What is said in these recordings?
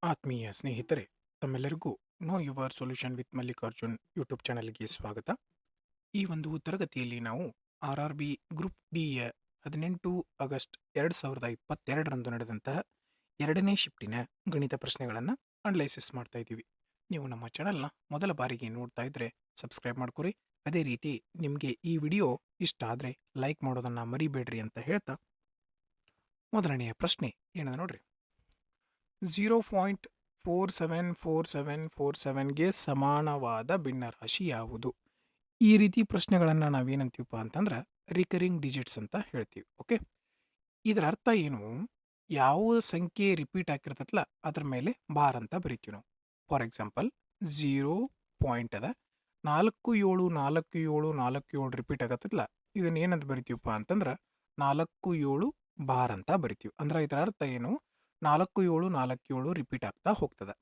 ಆತ್ಮೀಯ ಸ್ನೇಹಿತರೆ, ತಮ್ಮೆಲ್ಲರಿಗೂ know your solution with Mallikarjun YouTube ಚಾನಲ್ಗೆ ಸ್ವಾಗತ. ಈ ಒಂದು ತರಗತಿಯಲ್ಲಿ ನಾವು RRB ಗ್ರೂಪ್ ಡಿಯ 18 ಆಗಸ್ಟ್ 2022ರಂದು ನಡೆದಂತಹ ಎರಡನೇ ಶಿಫ್ಟಿನ ಗಣಿತ ಪ್ರಶ್ನೆಗಳನ್ನು ಅನಲೈಸಿಸ್ ಮಾಡ್ತಾ ಇದ್ದೀವಿ. ನೀವು ನಮ್ಮ ಚಾನಲ್ನ ಮೊದಲ ಬಾರಿಗೆ ನೋಡ್ತಾ ಇದ್ರೆ ಸಬ್ಸ್ಕ್ರೈಬ್ ಮಾಡ್ಕೊರಿ. ಅದೇ ರೀತಿ ನಿಮಗೆ ಈ ವಿಡಿಯೋ ಇಷ್ಟ ಆದರೆ ಲೈಕ್ ಮಾಡೋದನ್ನು ಮರಿಬೇಡ್ರಿ ಅಂತ ಹೇಳ್ತಾ, ಮೊದಲನೆಯ ಪ್ರಶ್ನೆ ಏನದ ನೋಡ್ರಿ. 0.474747ಗೆ ಸಮಾನವಾದ ಭಿನ್ನರಾಶಿ ಯಾವುದು? ಈ ರೀತಿ ಪ್ರಶ್ನೆಗಳನ್ನು ನಾವೇನಂತೀವಪ್ಪ ಅಂತಂದ್ರೆ ರಿಕರಿಂಗ್ ಡಿಜಿಟ್ಸ್ ಅಂತ ಹೇಳ್ತೀವಿ. ಓಕೆ, ಇದರ ಅರ್ಥ ಏನು? ಯಾವ ಸಂಖ್ಯೆ ರಿಪೀಟ್ ಆಗಿರ್ತೈತಲ್ಲ ಅದ್ರ ಮೇಲೆ ಬಾರ್ ಅಂತ ಬರಿತೀವಿ ನಾವು. ಫಾರ್ ಎಕ್ಸಾಂಪಲ್ 0 ಅದ 474747 ರಿಪೀಟ್ ಆಗತ್ತಲ್ಲ, ಇದನ್ನ ಏನಂತ ಬರಿತೀವಪ್ಪ ಅಂತಂದ್ರೆ 47 ಬಾರ್ ಅಂತ ಬರಿತೀವಿ. ಅಂದ್ರೆ ಇದರ ಅರ್ಥ ಏನು? 4747 ರಿಪೀಟ್ ಆಗ್ತಾ ಹೋಗ್ತದೆ.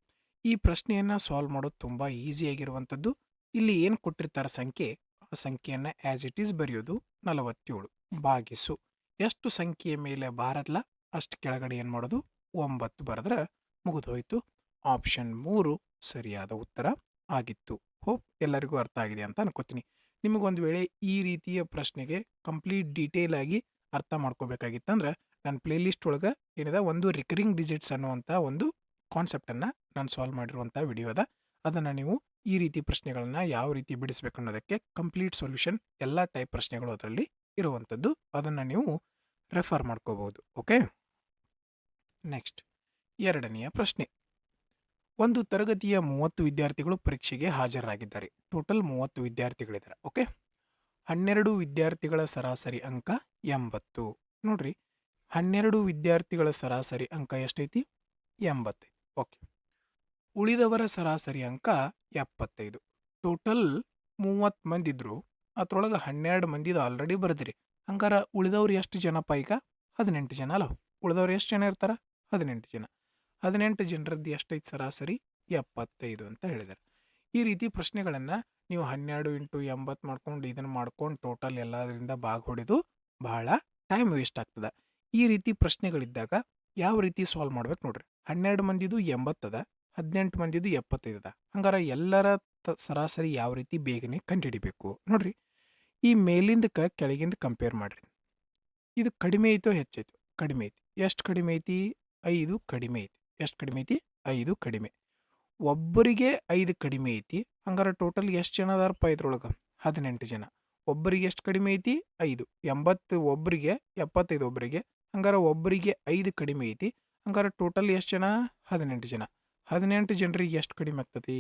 ಈ ಪ್ರಶ್ನೆಯನ್ನು ಸಾಲ್ವ್ ಮಾಡೋದು ತುಂಬ ಈಸಿಯಾಗಿರುವಂಥದ್ದು. ಇಲ್ಲಿ ಏನು ಕೊಟ್ಟಿರ್ತಾರೆ ಸಂಖ್ಯೆ, ಆ ಸಂಖ್ಯೆಯನ್ನು ಆ್ಯಸ್ ಇಟ್ ಈಸ್ ಬರೆಯೋದು 47 ಭಾಗಿಸು ಎಷ್ಟು ಸಂಖ್ಯೆಯ ಮೇಲೆ ಬಾರಲ್ಲ ಅಷ್ಟು ಕೆಳಗಡೆ ಏನು ಮಾಡೋದು 9 ಬರೆದ್ರೆ ಮುಗಿದು ಹೋಯಿತು. ಆಪ್ಷನ್ 3 ಸರಿಯಾದ ಉತ್ತರ ಆಗಿತ್ತು. ಹೋಪ್ ಎಲ್ಲರಿಗೂ ಅರ್ಥ ಆಗಿದೆ ಅಂತ ಅನ್ಕೋತೀನಿ. ನಿಮಗೊಂದು ವೇಳೆ ಈ ರೀತಿಯ ಪ್ರಶ್ನೆಗೆ ಕಂಪ್ಲೀಟ್ ಡೀಟೇಲ್ ಆಗಿ ಅರ್ಥ ಮಾಡ್ಕೋಬೇಕಾಗಿತ್ತಂದ್ರೆ ನನ್ನ ಪ್ಲೇಲಿಸ್ಟ್ ಒಳಗೆ ಏನಿದೆ ಒಂದು ರಿಕರಿಂಗ್ ಡಿಜಿಟ್ಸ್ ಅನ್ನುವಂಥ ಒಂದು ಕಾನ್ಸೆಪ್ಟನ್ನು ನಾನು ಸಾಲ್ವ್ ಮಾಡಿರುವಂಥ ವಿಡಿಯೋ ಅದ. ಅದನ್ನು ನೀವು ಈ ರೀತಿ ಪ್ರಶ್ನೆಗಳನ್ನು ಯಾವ ರೀತಿ ಬಿಡಿಸ್ಬೇಕು ಅನ್ನೋದಕ್ಕೆ ಕಂಪ್ಲೀಟ್ ಸೊಲ್ಯೂಷನ್ ಎಲ್ಲ ಟೈಪ್ ಪ್ರಶ್ನೆಗಳು ಅದರಲ್ಲಿ ಇರುವಂಥದ್ದು, ಅದನ್ನು ನೀವು ರೆಫರ್ ಮಾಡ್ಕೋಬಹುದು. ಓಕೆ, ನೆಕ್ಸ್ಟ್ ಎರಡನೆಯ ಪ್ರಶ್ನೆ. ಒಂದು ತರಗತಿಯ 30 ವಿದ್ಯಾರ್ಥಿಗಳು ಪರೀಕ್ಷೆಗೆ ಹಾಜರಾಗಿದ್ದಾರೆ. ಟೋಟಲ್ 30 ವಿದ್ಯಾರ್ಥಿಗಳಿದ್ದಾರೆ. ಓಕೆ, 12 ವಿದ್ಯಾರ್ಥಿಗಳ ಸರಾಸರಿ ಅಂಕ 80. ನೋಡ್ರಿ, 12 ವಿದ್ಯಾರ್ಥಿಗಳ ಸರಾಸರಿ ಅಂಕ ಎಷ್ಟೈತಿ? 80. ಓಕೆ, ಉಳಿದವರ ಸರಾಸರಿ ಅಂಕ 75. ಟೋಟಲ್ 30 ಮಂದಿ ಇದ್ರು, ಅದ್ರೊಳಗೆ 12 ಮಂದಿದು ಆಲ್ರೆಡಿ ಬರೆದ್ರಿ. ಹಂಗಾರ ಉಳಿದವ್ರು ಎಷ್ಟು ಜನಪ್ಪ? ಈಗ 18 ಜನ ಅಲ್ಲ. ಉಳಿದವ್ರು ಎಷ್ಟು ಜನ ಇರ್ತಾರ? 18 ಜನ. 18 ಜನರದ್ದು ಎಷ್ಟೈತಿ ಸರಾಸರಿ? 75 ಅಂತ ಹೇಳಿದ್ದಾರೆ. ಈ ರೀತಿ ಪ್ರಶ್ನೆಗಳನ್ನು ನೀವು 12 ಇಂಟು 80 ಮಾಡ್ಕೊಂಡು ಇದನ್ನು ಮಾಡ್ಕೊಂಡು ಟೋಟಲ್ ಎಲ್ಲದರಿಂದ ಭಾಗ ಹೊಡೆದು ಬಹಳ ಟೈಮ್ ವೇಸ್ಟ್ ಆಗ್ತದೆ. ಈ ರೀತಿ ಪ್ರಶ್ನೆಗಳಿದ್ದಾಗ ಯಾವ ರೀತಿ ಸಾಲ್ವ್ ಮಾಡ್ಬೇಕು ನೋಡ್ರಿ. 12 ಮಂದಿದು 80 ಅದ, 18 ಮಂದಿದು 75 ಅದ. ಹಂಗಾರ ಎಲ್ಲರ ಸರಾಸರಿ ಯಾವ ರೀತಿ ಬೇಗನೆ ಕಂಡುಹಿಡಿಬೇಕು ನೋಡ್ರಿ. ಈ ಮೇಲಿಂದಕ್ಕೆ ಕೆಳಗಿಂದ ಕಂಪೇರ್ ಮಾಡ್ರಿ. ಇದು ಕಡಿಮೆ ಐತೋ ಹೆಚ್ಚೈತೋ? ಕಡಿಮೆ ಐತಿ. ಎಷ್ಟು ಕಡಿಮೆ ಐತಿ? 5 ಕಡಿಮೆ ಐತಿ. ಎಷ್ಟು ಕಡಿಮೆ ಐತಿ? 5 ಕಡಿಮೆ. ಒಬ್ಬರಿಗೆ 5 ಕಡಿಮೆ ಐತಿ. ಹಂಗಾರೆ ಟೋಟಲ್ ಎಷ್ಟು ಜನ ಅದಾರಪ್ಪ ಇದ್ರೊಳಗೆ? 18 ಜನ. ಒಬ್ಬರಿಗೆ ಎಷ್ಟು ಕಡಿಮೆ ಐತಿ? 5. 80 ಒಬ್ಬರಿಗೆ, 75 ಒಬ್ಬರಿಗೆ. ಹಂಗಾರೆ ಒಬ್ಬರಿಗೆ 5 ಕಡಿಮೆ ಐತಿ. ಹಂಗಾರೆ ಟೋಟಲ್ ಎಷ್ಟು ಜನ? 18 ಜನ. 18 ಜನರಿಗೆ ಎಷ್ಟು ಕಡಿಮೆ ಆಗ್ತತಿ?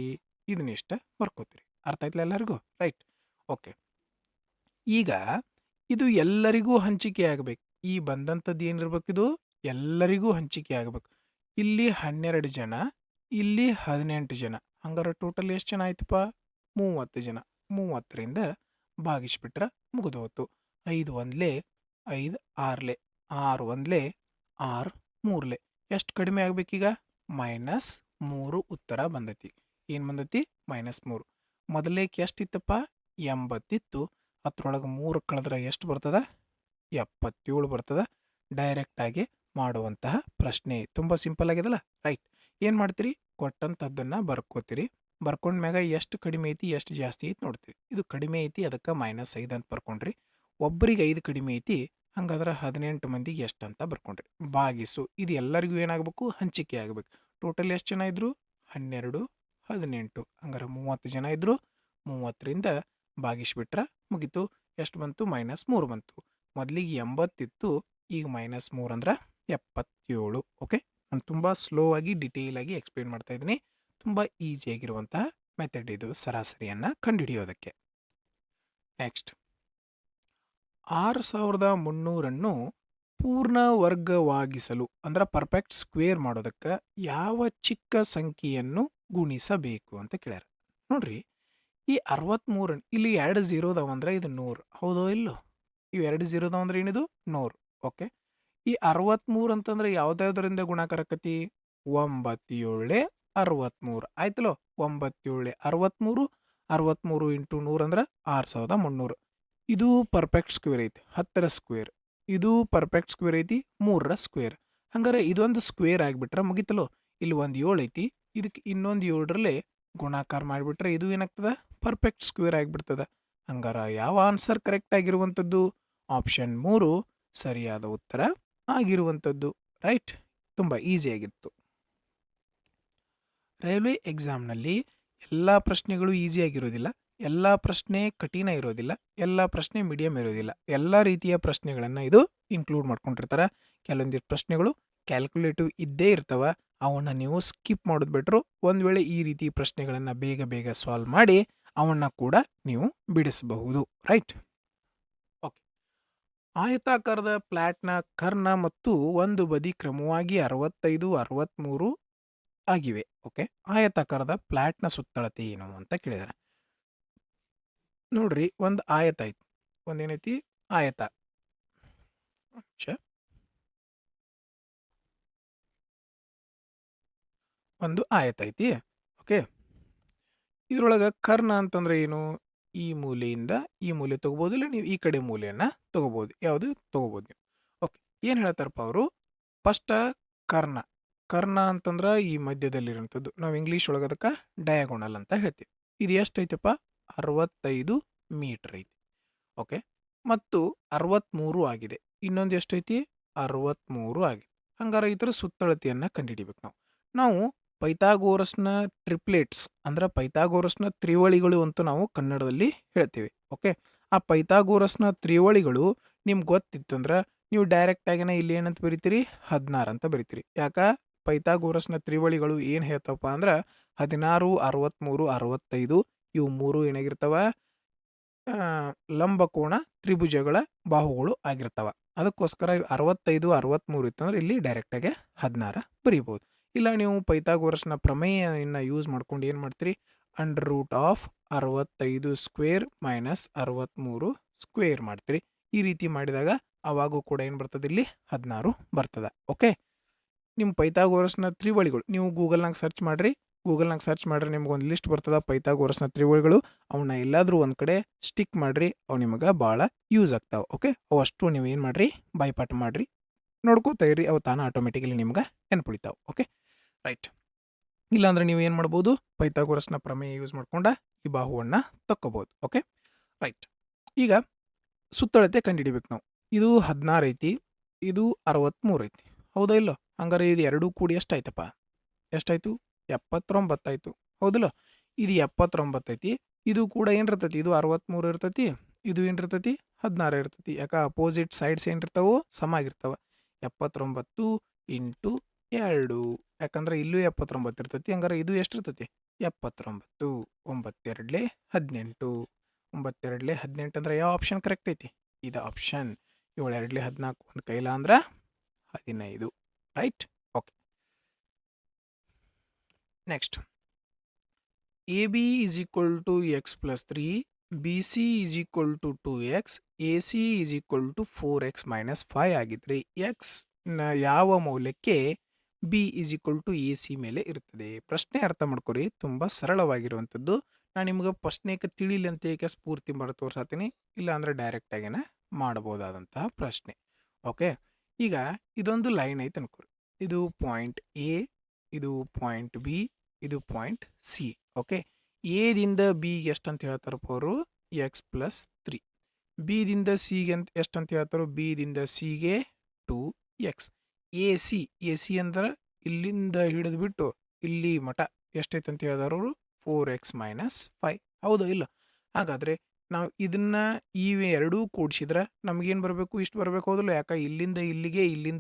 ಇದನ್ನಿಷ್ಟ ಬರ್ಕೋತೀರಿ. ಅರ್ಥ ಆಯ್ತಲ್ಲ ಎಲ್ಲರಿಗೂ? ರೈಟ್. ಓಕೆ, ಈಗ ಇದು ಎಲ್ಲರಿಗೂ ಹಂಚಿಕೆ ಆಗಬೇಕು. ಈ ಬಂದಂಥದ್ದು ಏನಿರ್ಬೇಕು? ಇದು ಎಲ್ಲರಿಗೂ ಹಂಚಿಕೆ ಆಗಬೇಕು. ಇಲ್ಲಿ 12 ಜನ, ಇಲ್ಲಿ 18 ಜನ. ಹಂಗಾರೆ ಟೋಟಲ್ ಎಷ್ಟು ಜನ ಆಯ್ತಪ್ಪ? 30 ಜನ. 30ರಿಂದ ಭಾಗಿಸ್ಬಿಟ್ರೆ ಮುಗಿದು ಹೋಯ್ತು. 5 ಒಂದ್ಲೆ 5, 6ಲೆ 6 ಒಂದ್ಲೆ 6, 3ಲೆ ಎಷ್ಟು ಕಡಿಮೆ ಆಗ್ಬೇಕೀಗ? -3 ಉತ್ತರ ಬಂದೈತಿ. ಏನು ಬಂದೈತಿ? -3. ಮೊದಲೇಕೆ ಎಷ್ಟಿತ್ತಪ್ಪ? 80 ಇತ್ತು. ಅದ್ರೊಳಗೆ 3 ಕಳೆದ್ರೆ ಎಷ್ಟು ಬರ್ತದ? 77 ಬರ್ತದ. ಡೈರೆಕ್ಟಾಗಿ ಮಾಡುವಂತಹ ಪ್ರಶ್ನೆ. ತುಂಬ ಸಿಂಪಲ್ ಆಗಿದಲ್ಲ? ರೈಟ್. ಏನು ಮಾಡ್ತೀರಿ? ಕೊಟ್ಟಂಥದ್ದನ್ನು ಬರ್ಕೋತೀರಿ. ಬರ್ಕೊಂಡ್ಮ್ಯಾಗ ಎಷ್ಟು ಕಡಿಮೆ ಐತಿ ಎಷ್ಟು ಜಾಸ್ತಿ ಐತಿ ನೋಡ್ತೀರಿ. ಇದು ಕಡಿಮೆ ಐತಿ, ಅದಕ್ಕೆ -5 ಅಂತ ಬರ್ಕೊಂಡ್ರಿ. ಒಬ್ಬರಿಗೆ 5 ಕಡಿಮೆ ಐತಿ, ಹಂಗಾದ್ರೆ 18 ಮಂದಿಗೆ ಎಷ್ಟು ಅಂತ ಬರ್ಕೊಂಡ್ರಿ. ಭಾಗಿಸು ಇದು ಎಲ್ಲರಿಗೂ ಏನಾಗಬೇಕು? ಹಂಚಿಕೆ ಆಗಬೇಕು. ಟೋಟಲ್ ಎಷ್ಟು ಜನ ಇದ್ರು? 12, 18. ಹಂಗಾರೆ 30 ಜನ ಇದ್ರು. 30ರಿಂದ ಭಾಗಿಸ್ಬಿಟ್ರೆ ಮುಗೀತು. ಎಷ್ಟು ಬಂತು? -3 ಬಂತು. ಮೊದಲಿಗೆ 80 ಇತ್ತು, ಈಗ -3 ಅಂದ್ರೆ 77. ಓಕೆ, ನಾನು ತುಂಬ ಸ್ಲೋ ಆಗಿ ಡೀಟೇಲ್ ಆಗಿ ಎಕ್ಸ್ಪ್ಲೇನ್ ಮಾಡ್ತಾ ಇದ್ದೀನಿ. ತುಂಬ ಈಸಿಯಾಗಿರುವಂತಹ ಮೆಥಡ್ ಇದು ಸರಾಸರಿಯನ್ನು ಕಂಡುಹಿಡಿಯೋದಕ್ಕೆ. ನೆಕ್ಸ್ಟ್, 6300 ಪೂರ್ಣ ವರ್ಗವಾಗಿಸಲು ಅಂದ್ರೆ ಪರ್ಫೆಕ್ಟ್ ಸ್ಕ್ವೇರ್ ಮಾಡೋದಕ್ಕೆ ಯಾವ ಚಿಕ್ಕ ಸಂಖ್ಯೆಯನ್ನು ಗುಣಿಸಬೇಕು ಅಂತ ಕೇಳ್ಯಾರ. ನೋಡ್ರಿ, ಈ 63 ಇಲ್ಲಿ 2 0 ಅದಾವ ಅಂದ್ರೆ ಇದು 100. ಹೌದೋ ಇಲ್ಲೋ? ಇವು 2 0 ಅದಾವ ಅಂದ್ರೆ ಏನಿದು? 100. ಓಕೆ, ಈ 63 ಅಂತಂದ್ರೆ ಯಾವ್ದಾವ್ದರಿಂದ ಗುಣಾಕಾರ ಆಕತಿ? 9 7 63 ಆಯ್ತಲ್ಲೋ? 9 7 63. 63 ಇಂಟು 100 ಅಂದ್ರೆ 6300. ಇದು ಪರ್ಫೆಕ್ಟ್ ಸ್ಕ್ವೇರ್ ಐತಿ, 10ರ ಸ್ಕ್ವೇರ್. ಇದು ಪರ್ಫೆಕ್ಟ್ ಸ್ಕ್ವೇರ್ ಐತಿ, 3ರ ಸ್ಕ್ವೇರ್. ಹಂಗಾರೆ ಇದೊಂದು ಸ್ಕ್ವೇರ್ ಆಗಿಬಿಟ್ರೆ ಮುಗಿತಲ್ಲೋ? ಇಲ್ಲಿ ಒಂದು 7 ಐತಿ, ಇದಕ್ಕೆ ಇನ್ನೊಂದು 7ರಲ್ಲೇ ಗುಣಾಕಾರ ಮಾಡಿಬಿಟ್ರೆ ಇದು ಏನಾಗ್ತದೆ ಪರ್ಫೆಕ್ಟ್ ಸ್ಕ್ವೇರ್ ಆಗಿಬಿಡ್ತದೆ. ಹಂಗಾರ ಯಾವ ಆನ್ಸರ್ ಕರೆಕ್ಟ್ ಆಗಿರುವಂಥದ್ದು? ಆಪ್ಷನ್ 3 ಸರಿಯಾದ ಉತ್ತರ ಆಗಿರುವಂಥದ್ದು. ರೈಟ್, ತುಂಬ ಈಸಿಯಾಗಿತ್ತು. ರೈಲ್ವೆ ಎಕ್ಸಾಮ್ನಲ್ಲಿ ಎಲ್ಲ ಪ್ರಶ್ನೆಗಳು ಈಸಿಯಾಗಿರೋದಿಲ್ಲ, ಎಲ್ಲ ಪ್ರಶ್ನೆ ಕಠಿಣ ಇರೋದಿಲ್ಲ, ಎಲ್ಲ ಪ್ರಶ್ನೆ ಮೀಡಿಯಮ್ ಇರೋದಿಲ್ಲ. ಎಲ್ಲ ರೀತಿಯ ಪ್ರಶ್ನೆಗಳನ್ನು ಇದು ಇನ್ಕ್ಲೂಡ್ ಮಾಡ್ಕೊಂಡಿರ್ತಾರೆ. ಕೆಲವೊಂದಿಷ್ಟು ಪ್ರಶ್ನೆಗಳು ಕ್ಯಾಲ್ಕುಲೇಟಿವ್ ಇದ್ದೇ ಇರ್ತವೆ, ಅವನ್ನ ನೀವು ಸ್ಕಿಪ್ ಮಾಡೋದು ಬೆಟ್ರು. ಒಂದು ವೇಳೆ ಈ ರೀತಿ ಪ್ರಶ್ನೆಗಳನ್ನು ಬೇಗ ಬೇಗ ಸಾಲ್ವ್ ಮಾಡಿ ಅವನ್ನ ಕೂಡ ನೀವು ಬಿಡಿಸಬಹುದು. Right, okay. ಆಯತಾಕಾರದ ಫ್ಲಾಟ್ನ ಕರ್ಣ ಮತ್ತು ಒಂದು ಬದಿ ಕ್ರಮವಾಗಿ 65, 63 ಆಗಿವೆ. ಓಕೆ, ಆಯತಾಕಾರದ ಫ್ಲಾಟ್ನ ಸುತ್ತಳತೆ ಏನು ಅಂತ ಕೇಳಿದಾರೆ. ನೋಡ್ರಿ, ಒಂದು ಆಯತ ಐತಿ, ಒಂದೇನೈತಿ ಆಯತ. ಒಂದು ಆಯತ ಐತಿ. ಓಕೆ, ಇದ್ರೊಳಗೆ ಕರ್ಣ ಅಂತಂದ್ರೆ ಏನು? ಈ ಮೂಲೆಯಿಂದ ಈ ಮೂಲೆ ತಗೋಬೋದು, ಇಲ್ಲ ನೀವು ಈ ಕಡೆ ಮೂಲೆಯನ್ನ ತಗೋಬೋದು, ಯಾವುದು ತಗೋಬೋದು ನೀವು. ಓಕೆ, ಏನು ಹೇಳ್ತಾರಪ್ಪ ಅವರು? ಫಸ್ಟ್ ಕರ್ಣ. ಕರ್ಣ ಅಂತಂದ್ರೆ ಈ ಮಧ್ಯದಲ್ಲಿರುವಂಥದ್ದು, ನಾವು ಇಂಗ್ಲೀಷ್ ಒಳಗೆ ಅದಕ್ಕೆ ಡಯಾಗೋನಲ್ ಅಂತ ಹೇಳ್ತೀವಿ. ಇದು ಎಷ್ಟು ಐತಪ್ಪ? 65 ಮೀಟರ್ ಐತಿ. ಓಕೆ, ಮತ್ತು 63 ಆಗಿದೆ. ಇನ್ನೊಂದು ಎಷ್ಟೈತಿ? 63 ಆಗಿದೆ. ಹಂಗಾರೆ ಇದರ ಸುತ್ತಳತೆಯನ್ನು ಕಂಡುಹಿಡಿಬೇಕು ನಾವು. ನಾವು ಪೈಥಾಗೋರಸ್ನ ಟ್ರಿಪ್ಲೆಟ್ಸ್ ಅಂದ್ರೆ ಪೈಥಾಗೋರಸ್ನ ತ್ರಿವಳಿಗಳು ಅಂತ ನಾವು ಕನ್ನಡದಲ್ಲಿ ಹೇಳ್ತೀವಿ. ಓಕೆ, ಆ ಪೈಥಾಗೋರಸ್ನ ತ್ರಿವಳಿಗಳು ನಿಮ್ಗೆ ಗೊತ್ತಿತ್ತಂದ್ರೆ ನೀವು ಡೈರೆಕ್ಟಾಗಿನ ಇಲ್ಲಿ ಏನಂತ ಬರಿತೀರಿ? 16 ಅಂತ ಬರಿತೀರಿ. ಯಾಕೆ? ಪೈಥಾಗೋರಸ್ನ ತ್ರಿವಳಿಗಳು ಏನು ಹೇಳ್ತಪ್ಪ ಅಂದ್ರೆ 16, 63, 65 ಇವು ಮೂರು ಏನಾಗಿರ್ತಾವ? ಲಂಬಕೋಣ ತ್ರಿಭುಜಗಳ ಬಾಹುಗಳು ಆಗಿರ್ತಾವ. ಅದಕ್ಕೋಸ್ಕರ 65, 63 ಇತ್ತಂದ್ರೆ ಇಲ್ಲಿ ಡೈರೆಕ್ಟಾಗಿ 16 ಬರೀಬೋದು. ಇಲ್ಲ ನೀವು ಪೈಥಾಗೋರಸ್ನ ಪ್ರಮೇಯವನ್ನು ಯೂಸ್ ಮಾಡ್ಕೊಂಡು ಏನು ಮಾಡ್ತೀರಿ? √65 ಸ್ಕ್ವೇರ್ ಮೈನಸ್ 63 ಸ್ಕ್ವೇರ್ ಮಾಡ್ತೀರಿ. ಈ ರೀತಿ ಮಾಡಿದಾಗ ಅವಾಗೂ ಕೂಡ ಏನು ಬರ್ತದೆ? ಇಲ್ಲಿ 16 ಬರ್ತದೆ. ಓಕೆ, ನಿಮ್ಮ ಪೈಥಾಗೋರಸ್ನ ತ್ರಿವಳಿಗಳು ನೀವು ಗೂಗಲ್ನಾಗ ಸರ್ಚ್ ಮಾಡಿರಿ. ಗೂಗಲ್ನಾಗ ಸರ್ಚ್ ಮಾಡಿದ್ರೆ ನಿಮ್ಗೊಂದು ಲಿಸ್ಟ್ ಬರ್ತದೆ ಪೈಥಾಗೋರಸ್ನ ತ್ರಿವಳಿಗಳು. ಅವನ್ನ ಎಲ್ಲಾದರೂ ಒಂದು ಕಡೆ ಸ್ಟಿಕ್ ಮಾಡಿರಿ, ಅವು ನಿಮಗೆ ಭಾಳ ಯೂಸ್ ಆಗ್ತಾವೆ. ಓಕೆ, ಅವು ಅಷ್ಟು ನೀವು ಏನು ಮಾಡಿರಿ? ಬಾಯ್ಪಾಠ ಮಾಡಿರಿ, ನೋಡ್ಕೋತಾ ಇರಿ, ಅವು ತಾನು ಆಟೋಮೆಟಿಕಲಿ ನಿಮ್ಗೆ ನೆನಪುಳಿತಾವೆ. Okay, right. ಇಲ್ಲಾಂದ್ರೆ ನೀವು ಏನು ಮಾಡ್ಬೋದು? ಪೈಥಾಗೋರಸ್ನ ಪ್ರಮೇಯ ಯೂಸ್ ಮಾಡ್ಕೊಂಡು ಈ ಬಾಹುವನ್ನು ತಕ್ಕೋಬೋದು. Okay, right. ಈಗ ಸುತ್ತಳತೆ ಕಂಡುಹಿಡಿಬೇಕು ನಾವು. ಇದು 16 ಐತಿ, ಇದು 63 ಐತಿ, ಹೌದಾ ಇಲ್ಲೋ? ಹಂಗಾರೆ ಇದು ಎರಡೂ ಕೂಡಿ ಎಷ್ಟಾಯ್ತಪ್ಪ? ಎಷ್ಟಾಯ್ತು? 79 ಆಯಿತು, ಹೌದಿಲ್ಲ? ಇದು 79 ಐತಿ, ಇದು ಕೂಡ ಏನಿರ್ತೈತಿ? ಇದು 63 ಇರ್ತೈತಿ, ಇದು ಏನಿರ್ತೈತಿ? 16 ಇರ್ತೈತಿ. ಯಾಕೆ? ಅಪೋಸಿಟ್ ಸೈಡ್ಸ್ ಏನಿರ್ತಾವೋ ಸಮ ಆಗಿರ್ತಾವ. 79 ಇಂಟು 2, ಯಾಕಂದ್ರೆ ಇಲ್ಲೂ 79 ಇರ್ತೈತಿ. ಹಂಗಾರೆ ಇದು ಎಷ್ಟಿರ್ತೈತಿ? 79. 9 2 18. 9 2 18 ಅಂದ್ರೆ ಯಾವ ಆಪ್ಷನ್ ಕರೆಕ್ಟ್ ಐತಿ? ಇದು ಆಪ್ಷನ್. 7 2 14 ಒಂದು ಕೈಲ ಅಂದ್ರೆ 15. Right, okay. Next, AB is equal to x plus 3, BC is equal to 2x, AC is equal to 4x minus 5 ಆಗಿದ್ರೆ x ನ ಯಾವ ಮೌಲ್ಯಕ್ಕೆ B is equal to AC ಮೇಲೆ ಇರ್ತದೆ? ಪ್ರಶ್ನೆ ಅರ್ಥ ಮಾಡ್ಕೊರಿ, ತುಂಬ ಸರಳವಾಗಿರುವಂಥದ್ದು. ನಾನು ನಿಮ್ಗೆ ಪ್ರಶ್ನೆಗೆ ತಿಳಿಲಿ ಅಂತ ಏಕೆ ಸ್ಫೂರ್ತಿ ಮಾಡಿ ತೋರ್ಸಾತೀನಿ, ಇಲ್ಲ ಅಂದ್ರೆ ಡೈರೆಕ್ಟ್ ಆಗೇನೆ ಮಾಡಬಹುದಾದಂತಹ ಪ್ರಶ್ನೆ. ಓಕೆ, ಈಗ ಇದೊಂದು ಲೈನ್ ಐತೆ ಅನ್ಕೋರಿ. ಇದು ಪಾಯಿಂಟ್ ಎ, ಇದು ಪಾಯಿಂಟ್ ಬಿ, ಇದು ಪಾಯಿಂಟ್ ಸಿ. ಓಕೆ, ಎದಿಂದ ಬಿಗೆ ಎಷ್ಟು ಅಂತ ಹೇಳ್ತಾರಪ್ಪ ಅವರು? X plus 3. ಬಿದಿಂದ ಸಿಗೆ ಅಂತ ಎಷ್ಟು ಅಂತ ಹೇಳ್ತಾರೋ? ಬಿದಿಂದ ಸಿಗೆ 2x. ಎ ಸಿ ಅಂದ್ರೆ ಇಲ್ಲಿಂದ ಹಿಡಿದ್ಬಿಟ್ಟು ಇಲ್ಲಿ ಮಠ ಎಷ್ಟೈತೆ ಅಂತ ಹೇಳಿದಾರು? 4x ಮೈನಸ್ 5, ಹೌದಾ ಇಲ್ಲ? ಹಾಗಾದರೆ ನಾವು ಇದನ್ನ ಎರಡೂ ಕೂಡಿಸಿದ್ರೆ ನಮಗೇನು ಬರಬೇಕು? ಇಷ್ಟು ಬರಬೇಕು, ಹೌದಲ್ಲ? ಯಾಕೆ? ಇಲ್ಲಿಂದ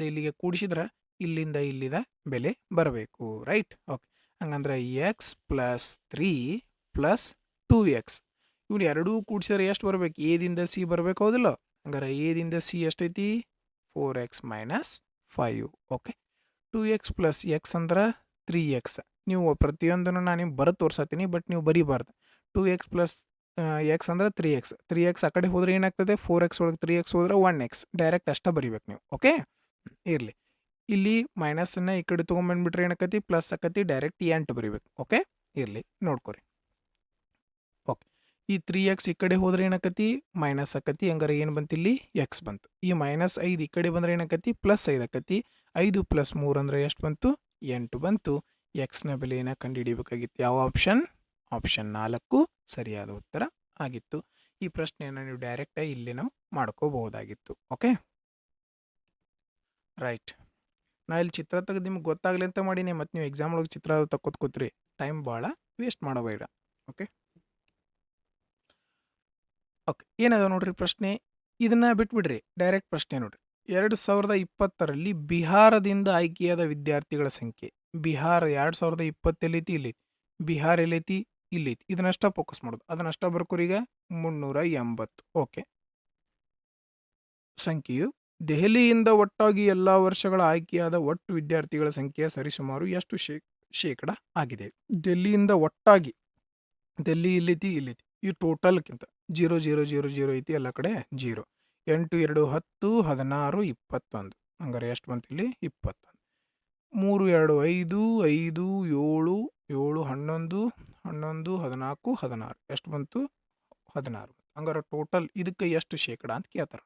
ಇಲ್ಲಿಗೆ ಕೂಡಿಸಿದ್ರೆ ಇಲ್ಲಿಂದ ಇಲ್ಲಿದ ಬೆಲೆ ಬರಬೇಕು. Right, okay. ಹಂಗಂದ್ರೆ ಎಕ್ಸ್ ಪ್ಲಸ್ 3 ಪ್ಲಸ್ 2x ಇವ್ರು ಎರಡೂ ಕೂಡಿಸಿದ್ರೆ ಎಷ್ಟು ಬರಬೇಕು? ಎದಿಂದ ಸಿ ಬರಬೇಕು, ಹೌದಿಲ್ಲ? ಹಂಗಾರೆ ಎದಿಂದ ಸಿ ಎಷ್ಟೈತಿ? 4x minus 5. Okay, 2x plus X ಅಂದ್ರೆ 3x. ನೀವು ಪ್ರತಿಯೊಂದನ್ನು ನಾನು ನಿಮ್ಗೆ ಬರೋ ತೋರ್ಸತ್ತೀನಿ, ಬಟ್ ನೀವು ಬರೀಬಾರ್ದು. 2x ಪ್ಲಸ್ ಎಕ್ಸ್ ಅಂದ್ರೆ 3x ಆ ಕಡೆ ಹೋದ್ರೆ ಏನಾಗ್ತದೆ? 4x ಒಳಗೆ 3x ಹೋದ್ರೆ 1x. ಡೈರೆಕ್ಟ್ ಅಷ್ಟೇ ಬರೀಬೇಕು ನೀವು. ಓಕೆ, ಇರಲಿ. ಇಲ್ಲಿ ಮೈನಸನ್ನು ಈ ಕಡೆ ತೊಗೊಂಬಂದ್ಬಿಟ್ರೆ ಏನಾಕತಿ? ಪ್ಲಸ್ ಆಕತಿ. ಡೈರೆಕ್ಟ್ 8 ಬರೀಬೇಕು. ಓಕೆ, ಇರಲಿ, ನೋಡ್ಕೊರಿ. ಓಕೆ, ಈ 3x ಈ ಕಡೆ ಹೋದ್ರೆ ಏನಾಕತಿ? ಮೈನಸ್ ಆಕತಿ. ಹಂಗಾರೆ ಏನು ಬಂತು? ಇಲ್ಲಿ ಎಕ್ಸ್ ಬಂತು. ಈ -5 ಈ ಕಡೆ ಬಂದ್ರೆ ಏನಾಕತಿ? +5 ಆಕತಿ. 5 + 3 ಅಂದ್ರೆ ಎಷ್ಟು ಬಂತು? 8 ಬಂತು. ಎಕ್ಸ್ನ ಬೆಲೆಯನ್ನು ಕಂಡುಹಿಡಿಯಬೇಕಾಗಿತ್ತು. ಯಾವ ಆಪ್ಷನ್? ಆಪ್ಷನ್ 4 ಸರಿಯಾದ ಉತ್ತರ ಆಗಿತ್ತು. ಈ ಪ್ರಶ್ನೆಯನ್ನು ನೀವು ಡೈರೆಕ್ಟಾಗಿ ಇಲ್ಲಿ ನಾವು ಮಾಡ್ಕೋಬಹುದಾಗಿತ್ತು. Okay, right. ನಾ ಇಲ್ಲಿ ಚಿತ್ರ ತೆಗೆದು ನಿಮ್ಗೆ ಗೊತ್ತಾಗಲಿ ಅಂತ ಮಾಡೀನಿ, ಮತ್ತು ನೀವು ಎಕ್ಸಾಮ್ ಒಳಗೆ ಚಿತ್ರ ತಕ್ಕೋತ್ ಕೂತ್ರಿ, ಟೈಮ್ ಭಾಳ ವೇಸ್ಟ್ ಮಾಡಬೇಡ. ಓಕೆ ಓಕೆ ಏನದ ನೋಡ್ರಿ ಪ್ರಶ್ನೆ, ಇದನ್ನು ಬಿಟ್ಬಿಡ್ರಿ, ಡೈರೆಕ್ಟ್ ಪ್ರಶ್ನೆ ನೋಡ್ರಿ. 2020ರಲ್ಲಿ ಬಿಹಾರದಿಂದ ಆಯ್ಕೆಯಾದ ವಿದ್ಯಾರ್ಥಿಗಳ ಸಂಖ್ಯೆ. ಬಿಹಾರ 2020 ಎಲ್ಲೈತಿ, ಇಲ್ಲೈತಿ. ಬಿಹಾರ ಎಲ್ಲೈತಿ, ಇಲ್ಲೈತಿ. ಇದನ್ನಷ್ಟ ಫೋಕಸ್ ಮಾಡೋದು, ಅದನ್ನಷ್ಟ ಬರ್ಕೋರಿ. ಈಗ 380. ಓಕೆ, ಸಂಖ್ಯೆಯು ದೆಹಲಿಯಿಂದ ಒಟ್ಟಾಗಿ ಎಲ್ಲ ವರ್ಷಗಳ ಆಯ್ಕೆಯಾದ ಒಟ್ಟು ವಿದ್ಯಾರ್ಥಿಗಳ ಸಂಖ್ಯೆಯ ಸರಿಸುಮಾರು ಎಷ್ಟು ಶೇಕಡ ಆಗಿದೆ? ಡೆಲ್ಲಿಯಿಂದ ಒಟ್ಟಾಗಿ, ಡೆಲ್ಲಿ ಇಲ್ಲೈತಿ, ಇಲ್ಲೈತಿ. ಈ ಟೋಟಲ್ಕ್ಕಿಂತ 0 ಐತಿ, ಎಲ್ಲ ಕಡೆ 0. 8 2 10 16 21. ಹಂಗಾರೆ ಎಷ್ಟು ಬಂತು ಇಲ್ಲಿ? 21. 3 2 5 5 7 7 11 11 14 16. ಎಷ್ಟು ಬಂತು? 16. ಹಂಗಾರೆ ಟೋಟಲ್ ಇದಕ್ಕೆ ಎಷ್ಟು ಶೇಕಡ ಅಂತ ಕೇಳ್ತಾರೆ.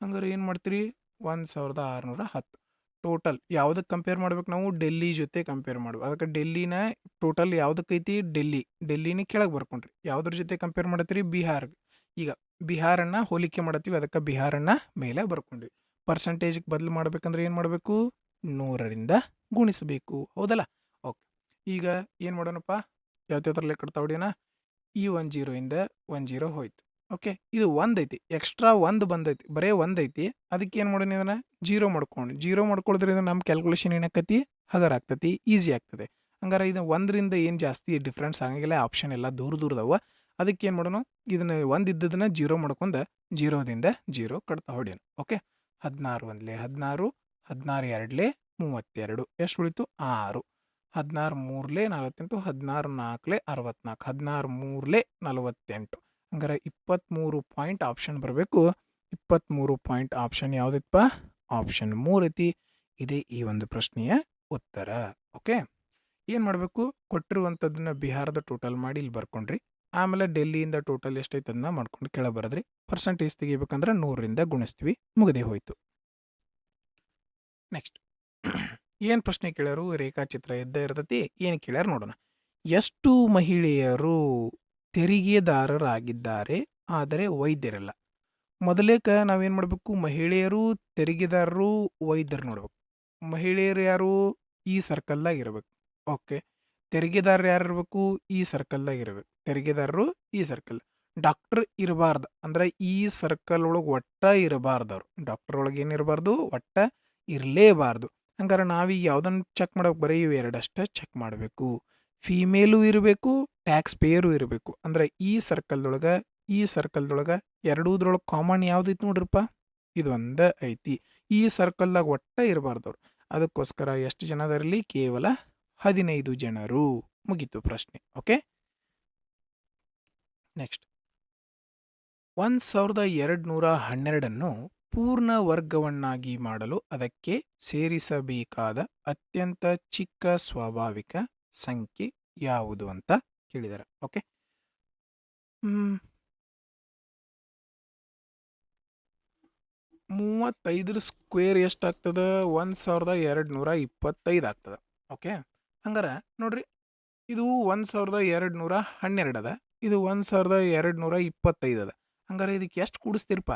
ಹಂಗಾರೆ ಏನು ಮಾಡ್ತೀರಿ? 1610. ಟೋಟಲ್ ಯಾವುದಕ್ಕೆ ಕಂಪೇರ್ ಮಾಡ್ಬೇಕು ನಾವು? ಡೆಲ್ಲಿ ಜೊತೆ ಕಂಪೇರ್ ಮಾಡ್ಬೇಕು. ಅದಕ್ಕೆ ಡೆಲ್ಲಿನ ಟೋಟಲ್ ಯಾವುದಕ್ಕೈತಿ? ಡೆಲ್ಲಿನ ಕೆಳಗೆ ಬರ್ಕೊಂಡ್ರಿ. ಯಾವುದ್ರ ಜೊತೆ ಕಂಪೇರ್ ಮಾಡತ್ತೀರಿ? ಬಿಹಾರ್. ಈಗ ಬಿಹಾರನ್ನು ಹೋಲಿಕೆ ಮಾಡತ್ತೀವಿ, ಅದಕ್ಕೆ ಬಿಹಾರನ್ನು ಮೇಲೆ ಬರ್ಕೊಂಡ್ವಿ. ಪರ್ಸೆಂಟೇಜ್ಗೆ ಬದಲು ಮಾಡ್ಬೇಕಂದ್ರೆ ಏನು ಮಾಡಬೇಕು? 100ರಿಂದ ಗುಣಿಸಬೇಕು, ಹೌದಲ್ಲ? ಓಕೆ, ಈಗ ಏನು ಮಾಡೋಣಪ್ಪ? ಯಾವ್ದಾವ್ದ್ರ ಲೆಕ್ಕ ಇಡ್ತಾ ಹೊಡಿಯೋಣ. ಈ 10ಇಂದ 10 ಹೋಯ್ತು. ಓಕೆ, ಇದು 1 ಐತಿ, ಎಕ್ಸ್ಟ್ರಾ 1 ಬಂದೈತಿ, ಬರೀ 1 ಐತಿ. ಅದಕ್ಕೆ ಏನು ಮಾಡೋಣ? ಇದನ್ನು 0 ಮಾಡ್ಕೊಂಡು, 0 ಮಾಡ್ಕೊಳ್ಳೋದ್ರಿಂದ ನಮ್ಮ ಕ್ಯಾಲ್ಕುಲೇಷನ್ ಏನಾಕತಿ? ಹಗರ ಆಗ್ತತಿ, ಈಸಿ ಆಗ್ತದೆ. ಹಂಗಾರೆ ಇದು 1ರಿಂದ ಏನು ಜಾಸ್ತಿ ಡಿಫ್ರೆನ್ಸ್ ಆಗಂಗಿಲ್ಲ. ಆಪ್ಷನ್ ಎಲ್ಲ ದೂರದವ. ಅದಕ್ಕೆ ಏನು ಮಾಡೋಣ? ಇದನ್ನು 1 ಇದ್ದದನ್ನು 0 ಮಾಡ್ಕೊಂಡು 0ದಿಂದ 0 ಕಟ್ತಾ ಹೊಡಿಯೋಣ. ಓಕೆ, 16 1 16, 16 2 32. ಎಷ್ಟು ಉಳಿತು? 6. 16 3 48, 16 4 64, 16 3 48. ಹಂಗಾರೆ 23 ಪಾಯಿಂಟ್ ಆಪ್ಷನ್ ಬರಬೇಕು. 23 ಪಾಯಿಂಟ್ ಆಪ್ಷನ್ ಯಾವುದೈತಪ್ಪ? ಆಪ್ಷನ್ 3 ಐತಿ. ಇದೇ ಈ ಒಂದು ಪ್ರಶ್ನೆಯ ಉತ್ತರ. ಓಕೆ, ಏನು ಮಾಡಬೇಕು? ಕೊಟ್ಟಿರುವಂಥದ್ದನ್ನ ಬಿಹಾರದ ಟೋಟಲ್ ಮಾಡಿ ಇಲ್ಲಿ ಬರ್ಕೊಂಡ್ರಿ. ಆಮೇಲೆ ಡೆಲ್ಲಿಯಿಂದ ಟೋಟಲ್ ಎಷ್ಟೈತೆ ಅದನ್ನ ಮಾಡ್ಕೊಂಡು ಕೆಳಗೆ ಬರೋದ್ರಿ. ಪರ್ಸೆಂಟೇಜ್ ತೆಗಿಬೇಕಂದ್ರೆ 100ರಿಂದ ಗುಣಿಸ್ತೀವಿ, ಮುಗದೆ ಹೋಯ್ತು. ನೆಕ್ಸ್ಟ್ ಏನು ಪ್ರಶ್ನೆ ಕೇಳ್ಯಾರು? ರೇಖಾಚಿತ್ರ ಇದ್ದೇ ಇರ್ತೈತಿ. ಏನು ಕೇಳ್ಯಾರ ನೋಡೋಣ. ಎಷ್ಟು ಮಹಿಳೆಯರು ತೆರಿಗೆದಾರರಾಗಿದ್ದಾರೆ ಆದರೆ ವೈದ್ಯರಲ್ಲ? ಮೊದಲೇಕ ನಾವೇನು ಮಾಡಬೇಕು? ಮಹಿಳೆಯರು, ತೆರಿಗೆದಾರರು, ವೈದ್ಯರು ನೋಡ್ಬೇಕು. ಮಹಿಳೆಯರು ಯಾರು? ಈ ಸರ್ಕಲ್ದಾಗ ಇರಬೇಕು. ಓಕೆ, ತೆರಿಗೆದಾರರು ಯಾರು ಇರಬೇಕು? ಈ ಸರ್ಕಲ್ದಾಗ ಇರಬೇಕು. ತೆರಿಗೆದಾರರು ಈ ಸರ್ಕಲ್. ಡಾಕ್ಟರ್ ಇರಬಾರ್ದು, ಅಂದ್ರೆ ಈ ಸರ್ಕಲ್ ಒಳಗೆ ಒಟ್ಟ ಇರಬಾರ್ದವ್ರು. ಡಾಕ್ಟರ್ ಒಳಗೆ ಏನಿರಬಾರ್ದು? ಒಟ್ಟ ಇರಲೇಬಾರ್ದು. ಹಂಗಾರೆ ನಾವೀಗ ಯಾವುದನ್ನು ಚೆಕ್ ಮಾಡೋಕೆ? ಬರೀ ಇವು ಎರಡಷ್ಟೇ ಚೆಕ್ ಮಾಡಬೇಕು. ಫೀಮೇಲು ಇರಬೇಕು, ಟ್ಯಾಕ್ಸ್ ಪೇಯರು ಇರಬೇಕು. ಅಂದ್ರೆ ಈ ಸರ್ಕಲ್ದೊಳಗೆ, ಈ ಸರ್ಕಲ್ದೊಳಗೆ ಎರಡೂದ್ರೊಳಗೆ ಕಾಮನ್ ಯಾವುದೈತಿ ನೋಡ್ರಪ್ಪ? ಇದೊಂದು ಐತಿ. ಈ ಸರ್ಕಲ್ದಾಗ ಒಟ್ಟ ಇರಬಾರ್ದವ್ರು. ಅದಕ್ಕೋಸ್ಕರ ಎಷ್ಟು ಜನದರಲ್ಲಿ? ಕೇವಲ 15 ಜನರು. ಮುಗೀತು ಪ್ರಶ್ನೆ. ಓಕೆ, ನೆಕ್ಸ್ಟ್ 1212 ಪೂರ್ಣ ವರ್ಗವನ್ನಾಗಿ ಮಾಡಲು ಅದಕ್ಕೆ ಸೇರಿಸಬೇಕಾದ ಅತ್ಯಂತ ಚಿಕ್ಕ ಸ್ವಾಭಾವಿಕ ಸಂಖ್ಯೆ ಯಾವುದು ಅಂತ ಕೇಳಿದ್ದಾರೆ. ಓಕೆ, 35 ಸ್ಕ್ವೇರ್ ಎಷ್ಟಾಗ್ತದೆ? 1225 ಆಗ್ತದೆ. ಓಕೆ, ಹಂಗಾರೆ ನೋಡ್ರಿ, ಇದು 1212 ಅದ, ಇದು 1225 ಅದ. ಹಂಗಾರೆ ಇದಕ್ಕೆ ಎಷ್ಟು ಕೂಡಿಸ್ತೀರಪ್ಪ?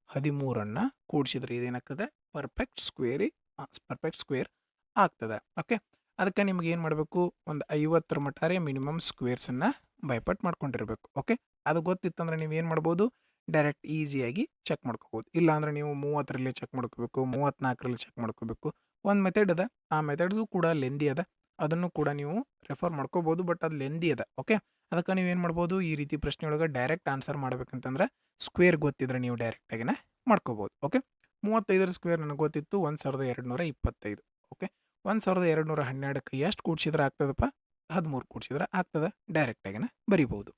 13 ಕೂಡಿಸಿದ್ರೆ ಇದೇನಾಗ್ತದೆ? ಪರ್ಫೆಕ್ಟ್ ಸ್ಕ್ವೇರ್ ಆಗ್ತದೆ. ಓಕೆ, ಅದಕ್ಕೆ ನಿಮ್ಗೆ ಏನು ಮಾಡಬೇಕು? ಒಂದು 50 ಮಟಾರೆ ಮಿನಿಮಮ್ ಸ್ಕ್ವೇರ್ಸನ್ನು ಬೈಪಟ್ ಮಾಡ್ಕೊಂಡಿರ್ಬೇಕು. ಓಕೆ, ಅದು ಗೊತ್ತಿತ್ತಂದ್ರೆ ನೀವು ಏನು ಮಾಡ್ಬೋದು? ಡೈರೆಕ್ಟ್ ಈಸಿಯಾಗಿ ಚೆಕ್ ಮಾಡ್ಕೋಬೋದು. ಇಲ್ಲಾಂದ್ರೆ ನೀವು 30ರಲ್ಲಿ ಚೆಕ್ ಮಾಡ್ಕೋಬೇಕು, 34ರಲ್ಲಿ ಚೆಕ್ ಮಾಡ್ಕೋಬೇಕು. ಒಂದು ಮೆಥಡ್ ಅದ, ಆ ಮೆಥಡ್ಸು ಕೂಡ ಲೆಂದಿ ಅದ, ಅದನ್ನು ಕೂಡ ನೀವು ರೆಫರ್ ಮಾಡ್ಕೋಬೋದು. ಬಟ್ ಅದು ಲೆಂದಿ ಅದ. ಓಕೆ, ಅದಕ್ಕೆ ನೀವು ಏನು ಮಾಡ್ಬೋದು? ಈ ರೀತಿ ಪ್ರಶ್ನೆ ಒಳಗೆ ಡೈರೆಕ್ಟ್ ಆನ್ಸರ್ ಮಾಡ್ಬೇಕಂತಂದ್ರೆ ಸ್ಕ್ವೇರ್ ಗೊತ್ತಿದ್ರೆ ನೀವು ಡೈರೆಕ್ಟಾಗಿನ ಮಾಡ್ಕೋಬೋದು. ಓಕೆ, 35 ಸ್ಕ್ವೇರ್ ನನಗೆ ಗೊತ್ತಿತ್ತು, 1225. ಓಕೆ, 1212ಕ್ಕೆ ಎಷ್ಟು ಕೂಡಿಸಿದ್ರೆ ಆಗ್ತದಪ್ಪ? 13 ಕೂಡಿಸಿದ್ರೆ ಆಗ್ತದೆ. ಡೈರೆಕ್ಟಾಗಿನ ಬರಿಬೋದು.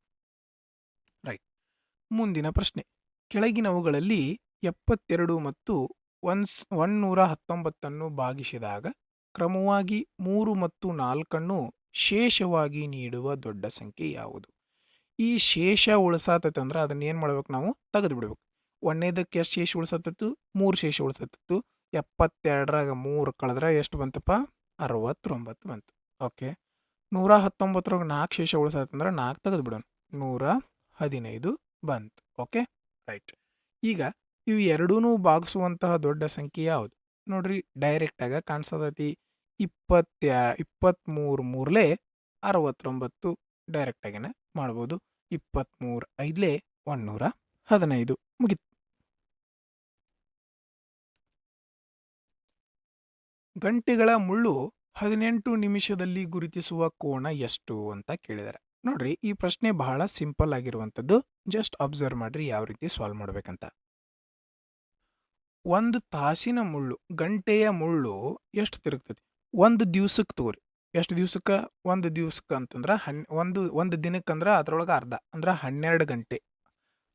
ರೈಟ್, ಮುಂದಿನ ಪ್ರಶ್ನೆ. ಕೆಳಗಿನವುಗಳಲ್ಲಿ 72 ಮತ್ತು 119 ಭಾಗಿಸಿದಾಗ ಕ್ರಮವಾಗಿ 3 ಮತ್ತು 4 ಶೇಷವಾಗಿ ನೀಡುವ ದೊಡ್ಡ ಸಂಖ್ಯೆ ಯಾವುದು? ಈ ಶೇಷ ಉಳಿಸಾತೈತೆ ಅಂದ್ರೆ ಅದನ್ನ ಏನು ಮಾಡ್ಬೇಕು? ನಾವು ತೆಗೆದು ಬಿಡ್ಬೇಕು. 1ನೇದಕ್ಕೆ ಎಷ್ಟು ಶೇಷ ಉಳಿಸತ್ತಿತ್ತು? 3 ಶೇಷ ಉಳಿಸತ್ತಿತ್ತು. 72ರಾಗ 3 ಕಳೆದ್ರೆ ಎಷ್ಟು ಬಂತಪ್ಪ? 69 ಬಂತು. ಓಕೆ, 119 4 ಶೇಷ ಉಳಿಸತ್ತಂದ್ರೆ 4 ತೆಗೆದು ಬಿಡೋಣ, 115 ಬಂತು. Okay, right. ಈಗ ಇವು ಎರಡೂ ಭಾಗಿಸುವಂತಹ ದೊಡ್ಡ ಸಂಖ್ಯೆ ಯಾವುದು ನೋಡ್ರಿ? ಡೈರೆಕ್ಟಾಗ ಕಾಣಿಸತೈತಿ. 23 ಮೂರಲೇ 69 ಡೈರೆಕ್ಟಾಗೇನೆ ಮಾಡ್ಬೋದು. 23 5ಲೇ 115 ಮುಗಿತು. ಗಂಟೆಗಳ ಮುಳ್ಳು 18 ನಿಮಿಷದಲ್ಲಿ ಗುರುತಿಸುವ ಕೋನ ಎಷ್ಟು ಅಂತ ಕೇಳಿದ್ದಾರೆ. ನೋಡ್ರಿ, ಈ ಪ್ರಶ್ನೆ ಬಹಳ ಸಿಂಪಲ್ ಆಗಿರುವಂಥದ್ದು. ಜಸ್ಟ್ ಅಬ್ಸರ್ವ್ ಮಾಡ್ರಿ ಯಾವ ರೀತಿ ಸಾಲ್ವ್ ಮಾಡ್ಬೇಕಂತ. ಒಂದು ತಾಸಿನ ಮುಳ್ಳು, ಗಂಟೆಯ ಮುಳ್ಳು ಎಷ್ಟು ತಿರುಗ್ತದೆ? ಒಂದು ದಿವ್ಸಕ್ಕೆ ತಗೋರಿ. ಎಷ್ಟು ದಿವ್ಸಕ್ಕೆ? ಒಂದು ದಿವ್ಸಕ್ಕೆ ಅಂತಂದ್ರೆ ಒಂದು ದಿನಕ್ಕಂದ್ರೆ ಅದ್ರೊಳಗೆ ಅರ್ಧ ಅಂದ್ರೆ 12 ಗಂಟೆ.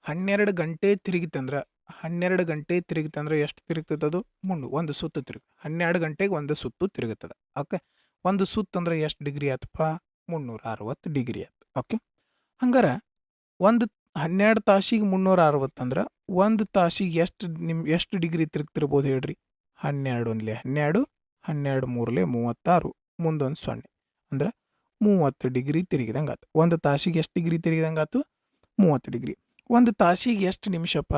12 ಗಂಟೆ ತಿರುಗಿತಂದ್ರೆ 12 ಗಂಟೆ ತಿರುಗಿತಂದ್ರೆ ಎಷ್ಟು ತಿರುಗ್ತದೆ? ಅದು ಮುಳ್ಳು ಒಂದು ಸುತ್ತು ತಿರುಗಿ 12 ಗಂಟೆಗೆ ಒಂದು ಸುತ್ತು ತಿರುಗುತ್ತದೆ. ಓಕೆ, ಒಂದು ಸುತ್ತು ಅಂದ್ರೆ ಎಷ್ಟು ಡಿಗ್ರಿ ಆತಪ್ಪ? 360 ಡಿಗ್ರಿ ಆಯ್ತು. ಓಕೆ, ಹಂಗಾರೆ ಒಂದು 12 ತಾಸಿಗೆ 360 ಅಂದ್ರೆ ಒಂದು ತಾಸಿಗೆ ಎಷ್ಟು ಡಿಗ್ರಿ ತಿರುಗ್ತಿರ್ಬೋದು ಹೇಳ್ರಿ? 12 ಒಂದ್ಲೆ 12, 12 ಮೂರಲೆ 36, ಮುಂದೊಂದು 0 ಅಂದ್ರೆ 30 ಡಿಗ್ರಿ ತಿರುಗಿದಂಗೆ ಆತು. ಒಂದು ತಾಸಿಗೆ ಎಷ್ಟು ಡಿಗ್ರಿ ತಿರುಗಿದಂಗೆ ಆತು? 30 ಡಿಗ್ರಿ. ಒಂದು ತಾಸಿಗೆ ಎಷ್ಟು ನಿಮಿಷಪ್ಪ?